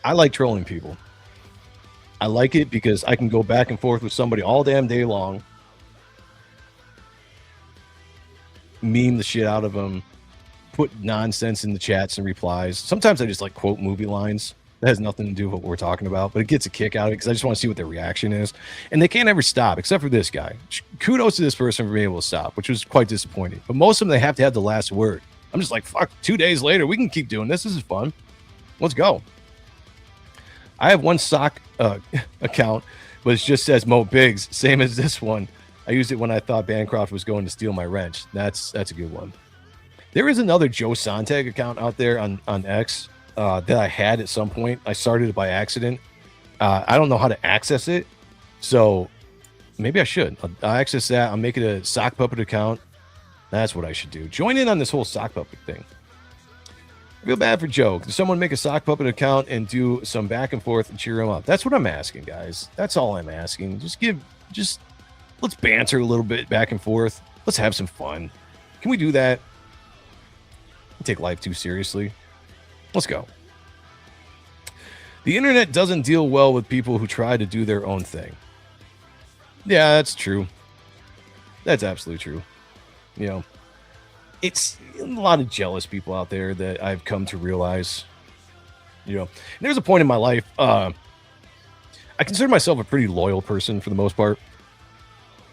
I like trolling people. I like it because I can go back and forth with somebody all damn day long, meme the shit out of them, put nonsense in the chats and replies. Sometimes I just like quote movie lines. That has nothing to do with what we're talking about, but it gets a kick out of it because I just want to see what their reaction is. And they can't ever stop, except for this guy. Kudos to this person for being able to stop, which was quite disappointing. But most of them, they have to have the last word. I'm just like, fuck, 2 days later, we can keep doing this. This is fun. Let's go. I have one sock account, but it just says Mo Biggs, same as this one. I used it when I thought Bancroft was going to steal my wrench. That's a good one. There is another Joe Sonntag account out there on X that I had at some point. I started it by accident. I don't know how to access it, so maybe I should. I'll access that. I'll make it a sock puppet account. That's what I should do. Join in on this whole sock puppet thing. I feel bad for Joe. Can someone make a sock puppet account and do some back and forth and cheer him up? That's what I'm asking, guys. That's all I'm asking. Let's banter a little bit back and forth. Let's have some fun. Can we do that? Take life too seriously. Let's go. The internet doesn't deal well with people who try to do their own thing. Yeah, that's true. That's absolutely true. You know, it's a lot of jealous people out there that I've come to realize. You know, there's a point in my life, I consider myself a pretty loyal person for the most part.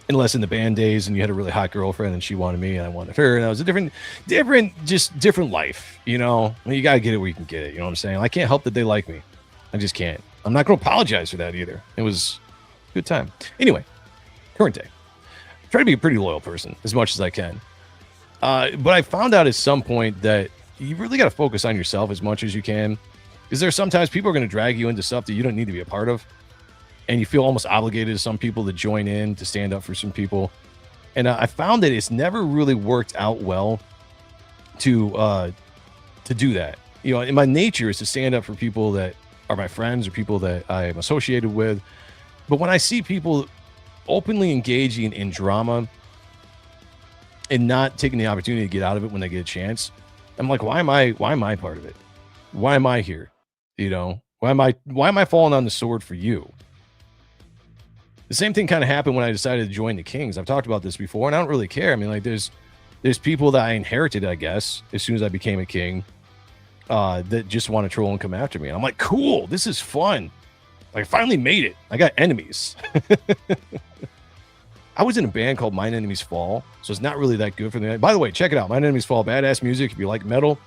Unless in the band days and you had a really hot girlfriend and she wanted me and I wanted her, and that was a different life, you know. I mean, you got to get it where you can get it, you know what I'm saying? I can't help that they like me. I just can't. I'm not going to apologize for that either. It was a good time. Anyway, current day. Try to be a pretty loyal person as much as I can. But I found out at some point that you really got to focus on yourself as much as you can. Because there's sometimes people are going to drag you into stuff that you don't need to be a part of. And you feel almost obligated to some people to join in, to stand up for some people. And I found that it's never really worked out well to do that. You know, in my nature is to stand up for people that are my friends or people that I am associated with. But when I see people openly engaging in drama and not taking the opportunity to get out of it when they get a chance, I'm like, why am I part of it? Why am I here? You know, why am I falling on the sword for you? The same thing kind of happened when I decided to join the Kings. I've talked about this before, and I don't really care. I mean, like, there's people that I inherited, I guess, as soon as I became a king, that just want to troll and come after me. And I'm like, cool, this is fun. Like, I finally made it. I got enemies. I was in a band called Mine Enemies Fall, so it's not really that good for me. By the way, check it out. Mine Enemies Fall, badass music. If you like metal,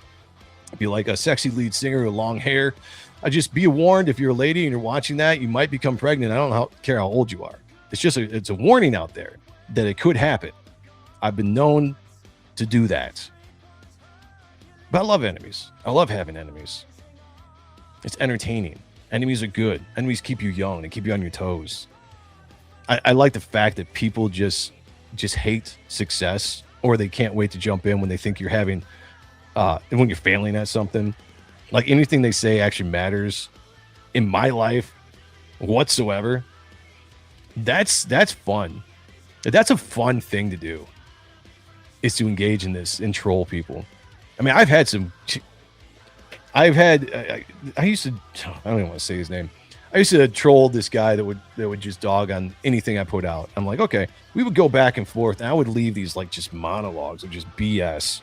if you like a sexy lead singer with long hair, I just be warned, if you're a lady and you're watching that, you might become pregnant. I don't care how old you are. It's just it's a warning out there that it could happen. I've been known to do that. But I love enemies. I love having enemies. It's entertaining. Enemies are good. Enemies keep you young and keep you on your toes. I like the fact that people just hate success, or they can't wait to jump in when they think you're having when you're failing at something. Like, anything they say actually matters in my life whatsoever, that's fun. That's a fun thing to do, is to engage in this and troll people. I mean, I used to, I don't even want to say his name. I used to troll this guy that would just dog on anything I put out. I'm like, okay, we would go back and forth, and I would leave these like just monologues of just BS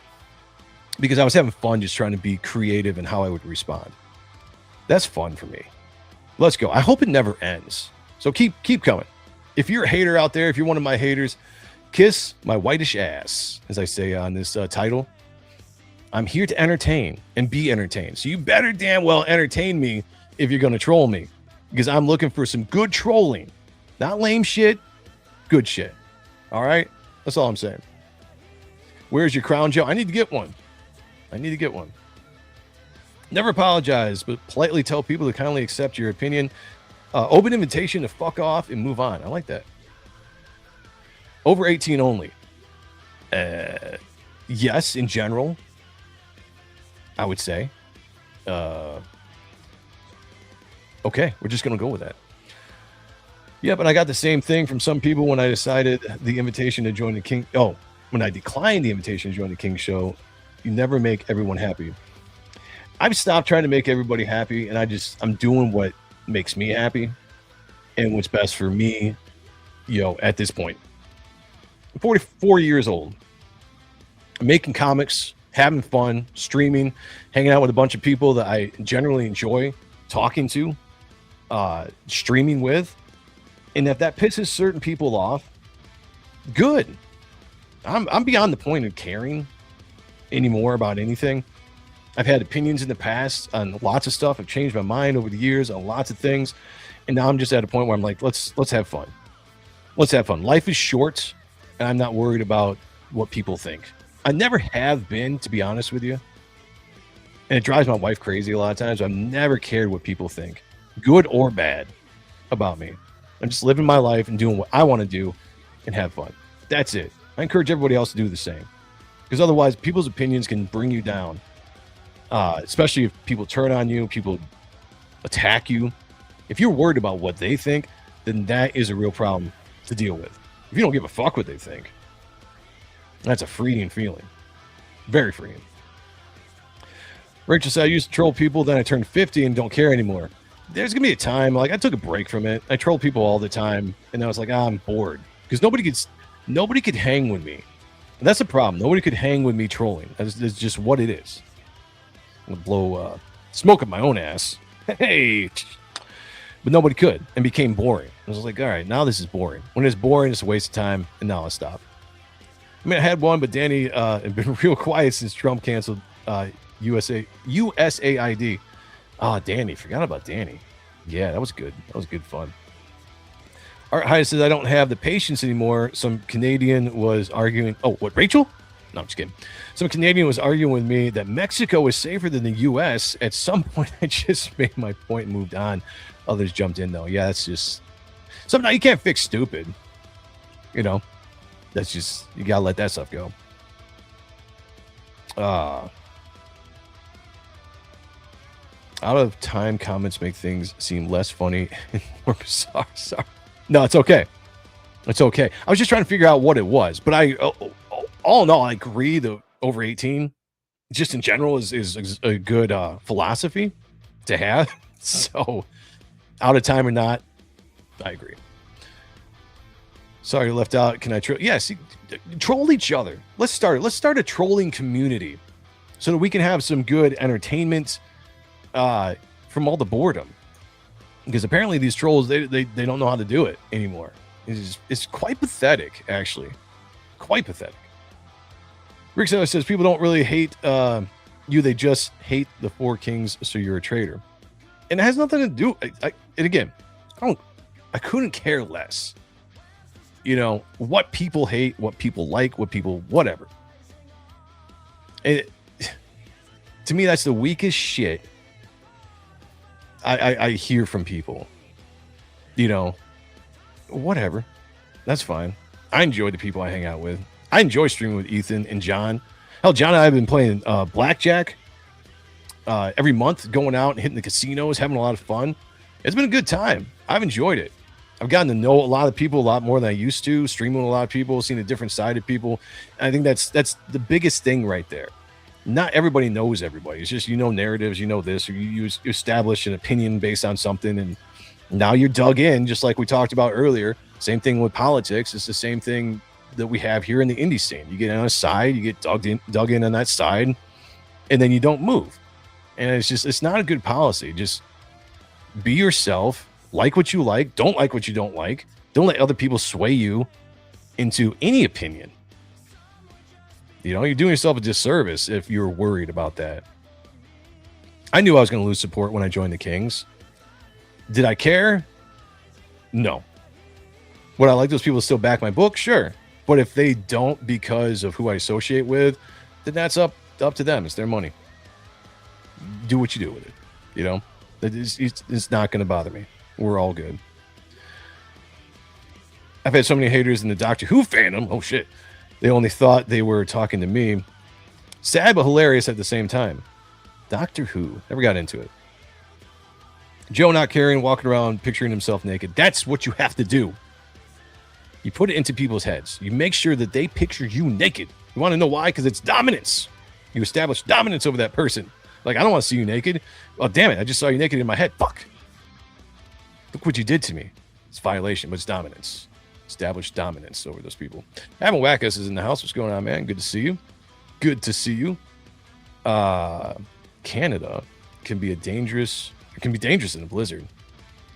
because I was having fun just trying to be creative in how I would respond. That's fun for me. Let's go. I hope it never ends. So keep coming. If you're a hater out there, if you're one of my haters, kiss my whitish ass, as I say on this title. I'm here to entertain and be entertained. So you better damn well entertain me if you're going to troll me, because I'm looking for some good trolling. Not lame shit, good shit. All right? That's all I'm saying. Where's your crown, Joe? I need to get one. Never apologize, but politely tell people to kindly accept your opinion. Open invitation to fuck off and move on. I like that. Over 18 only. Yes, in general, I would say. Okay, we're just going to go with that. Yeah, but I got the same thing from some people when I decided the invitation to join the King. Oh, when I declined the invitation to join the King show. You never make everyone happy. I've stopped trying to make everybody happy, and I'm doing what makes me happy and what's best for me, at this point. I'm 44 years old. I'm making comics, having fun, streaming, hanging out with a bunch of people that I generally enjoy talking to, streaming with. And if that pisses certain people off, good. I'm beyond the point of caring anymore about anything. I've had opinions in the past on lots of stuff. I've changed my mind over the years on lots of things. And now I'm just at a point where I'm like, let's have fun. Let's have fun. Life is short, and I'm not worried about what people think. I never have been, to be honest with you. And it drives my wife crazy a lot of times. I've never cared what people think, good or bad, about me. I'm just living my life and doing what I want to do and have fun. That's it. I encourage everybody else to do the same. Because otherwise, people's opinions can bring you down. Especially if people turn on you, people attack you. If you're worried about what they think, then that is a real problem to deal with. If you don't give a fuck what they think, that's a freeing feeling. Very freeing. Rachel said, I used to troll people, then I turned 50 and don't care anymore. There's going to be a time, like I took a break from it. I troll people all the time, and I was like, I'm bored. Because nobody could hang with me. And that's the problem. Nobody could hang with me trolling. That's just what it is. I'm going to blow smoke up my own ass. Hey! But nobody could, and became boring. I was like, all right, now this is boring. When it's boring, it's a waste of time, and now I'll stop. I mean, I had one, but Danny had been real quiet since Trump canceled USAID. Danny, forgot about Danny. Yeah, that was good. That was good fun. Art High says, I don't have the patience anymore. Some Canadian was arguing. Oh, what, Rachel? No, I'm just kidding. Some Canadian was arguing with me that Mexico is safer than the U.S. At some point, I just made my point and moved on. Others jumped in, though. Yeah, that's just... Sometimes you can't fix stupid. That's just... You got to let that stuff go. Out of time comments make things seem less funny and more bizarre. Sorry. No, it's okay. It's okay. I was just trying to figure out what it was. But all in all, I agree that over 18, just in general, is a good philosophy to have. So, out of time or not, I agree. Sorry, left out. Can I troll? Yes, troll each other. Let's start a trolling community so that we can have some good entertainment from all the boredom. Because apparently these trolls, they don't know how to do it anymore. It's quite pathetic, actually. Quite pathetic. Rick says people don't really hate you, they just hate the Four Kings, so you're a traitor. And it has nothing to do. And again, I couldn't care less. What people hate, what people like, what people whatever. And to me, that's the weakest shit I hear from people. Whatever. That's fine. I enjoy the people I hang out with. I enjoy streaming with Ethan and John. Hell, John and I have been playing blackjack every month, going out and hitting the casinos, having a lot of fun. It's been a good time. I've enjoyed it. I've gotten to know a lot of people a lot more than I used to, streaming with a lot of people, seeing a different side of people. And I think that's the biggest thing right there. Not everybody knows everybody. It's just, narratives, this, or you establish an opinion based on something, and now you're dug in, just like we talked about earlier. Same thing with politics. It's the same thing that we have here in the indie scene. You get on a side, you get dug in on that side, and then you don't move. And it's not a good policy. Just be yourself, like what you like, don't like what you don't like. Don't let other people sway you into any opinion. You're doing yourself a disservice if you're worried about that. I knew I was going to lose support when I joined the Kings. Did I care? No. Would I like those people to still back my book? Sure. But if they don't because of who I associate with, then that's up to them. It's their money. Do what you do with it. It's not going to bother me. We're all good. I've had so many haters in the Doctor Who fandom. Oh, shit. They only thought they were talking to me. Sad but hilarious at the same time. Doctor Who. Never got into it. Joe not caring, walking around, picturing himself naked. That's what you have to do. You put it into people's heads. You make sure that they picture you naked. You want to know why? Because it's dominance. You establish dominance over that person. Like, I don't want to see you naked. Oh, damn it. I just saw you naked in my head. Fuck. Look what you did to me. It's violation, but it's dominance. Establish dominance over those people. Having Wackus is in the house. What's going on, man? Good to see you. Good to see you. Canada can be dangerous in a blizzard.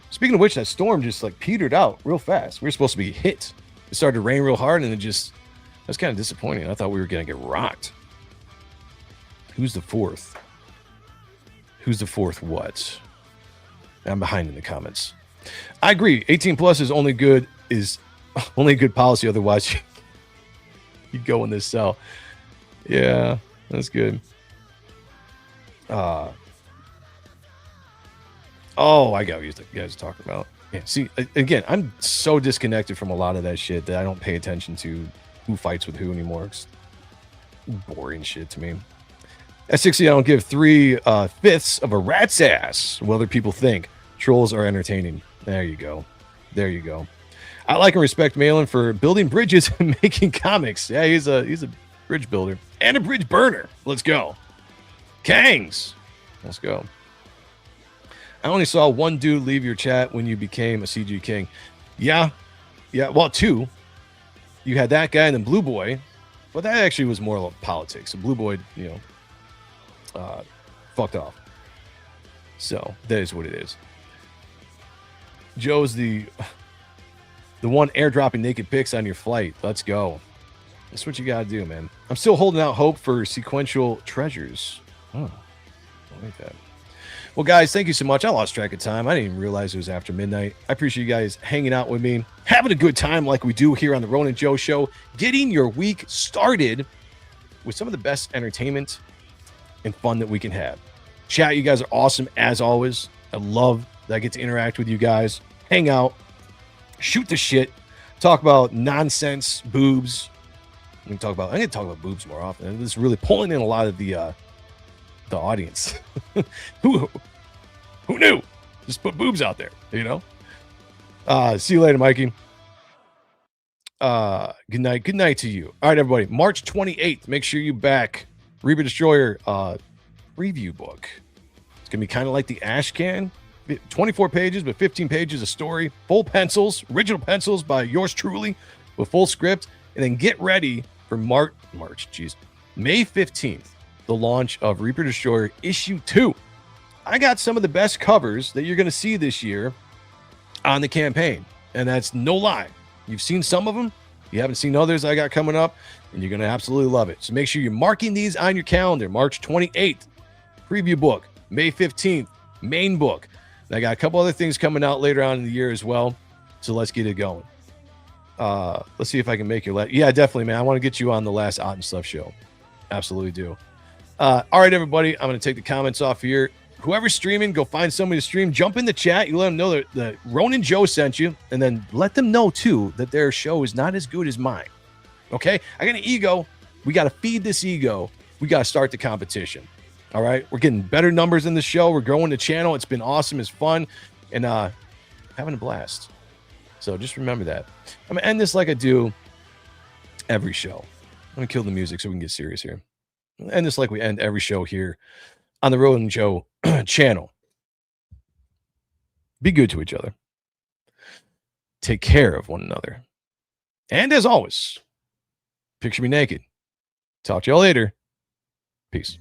Speaking of which, that storm just petered out real fast. We were supposed to be hit. It started to rain real hard, and that's kind of disappointing. I thought we were going to get rocked. Who's the fourth? Who's the fourth what? I'm behind in the comments. I agree. 18 plus is only good policy. Otherwise, you go in this cell. Yeah, that's good. Oh, I got what you guys are talking about. Yeah, see, again, I'm so disconnected from a lot of that shit that I don't pay attention to who fights with who anymore. It's boring shit to me. At 60, I don't give 3/5 of a rat's ass what other people think. Trolls are entertaining. There you go. There you go. I like and respect Malin for building bridges and making comics. Yeah, he's a bridge builder and a bridge burner. Let's go. Kangs. Let's go. I only saw one dude leave your chat when you became a CG King. Yeah. Well, two. You had that guy and then Blue Boy, but that actually was more like politics. So Blue Boy, fucked off. So that is what it is. Joe's the one airdropping naked pics on your flight. Let's go. That's what you got to do, man. I'm still holding out hope for sequential treasures. Oh, I like that. Well, guys, thank you so much. I lost track of time. I didn't even realize it was after midnight. I appreciate you guys hanging out with me, having a good time like we do here on the Ronin Joe Show, getting your week started with some of the best entertainment and fun that we can have. Chat, you guys are awesome as always. I love that I get to interact with you guys, hang out, shoot the shit, talk about nonsense, boobs. I'm going to talk about boobs more often. This is really pulling in a lot of the audience. Who knew? Just put boobs out there, See you later, Mikey. Good night to you. All right, everybody. March 28th. Make sure you back Reaper Destroyer review book. It's gonna be kind of like the Ash Can. 24 pages, but 15 pages of story, full pencils, original pencils by yours truly, with full script, and then get ready for May 15th, the launch of Reaper Destroyer Issue 2. I got some of the best covers that you're going to see this year on the campaign, and that's no lie. You've seen some of them. You haven't seen others I got coming up, and you're going to absolutely love it. So make sure you're marking these on your calendar. March 28th, preview book. May 15th, main book. And I got a couple other things coming out later on in the year as well, so let's get it going. Let's see if I can make your yeah, definitely, man. I want to get you on the last Otten Stuff show. Absolutely do. All right, everybody. I'm going to take the comments off here. Whoever's streaming, go find somebody to stream. Jump in the chat. You let them know that Ronin Joe sent you, and then let them know, too, that their show is not as good as mine. Okay? I got an ego. We got to feed this ego. We got to start the competition. All right? We're getting better numbers in the show. We're growing the channel. It's been awesome. It's fun. and having a blast. So just remember that. I'm gonna end this like I do every show. I'm gonna kill the music so we can get serious here. I'm gonna end this like we end every show here on the Ronin Joe channel. Be good to each other. Take care of one another. And as always, picture me naked. Talk to y'all later. Peace.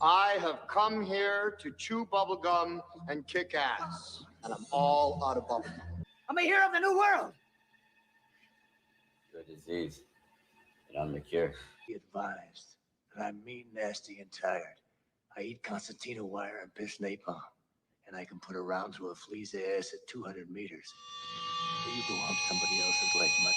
I have come here to chew bubblegum and kick ass, and I'm all out of bubblegum.
I'm a hero of the new world.
You're a disease, and I'm the cure.
Be advised that I'm mean, nasty, and tired. I eat concertina wire and piss napalm, and I can put a round through a flea's ass at 200 meters. So you go hump somebody else's leg, mud.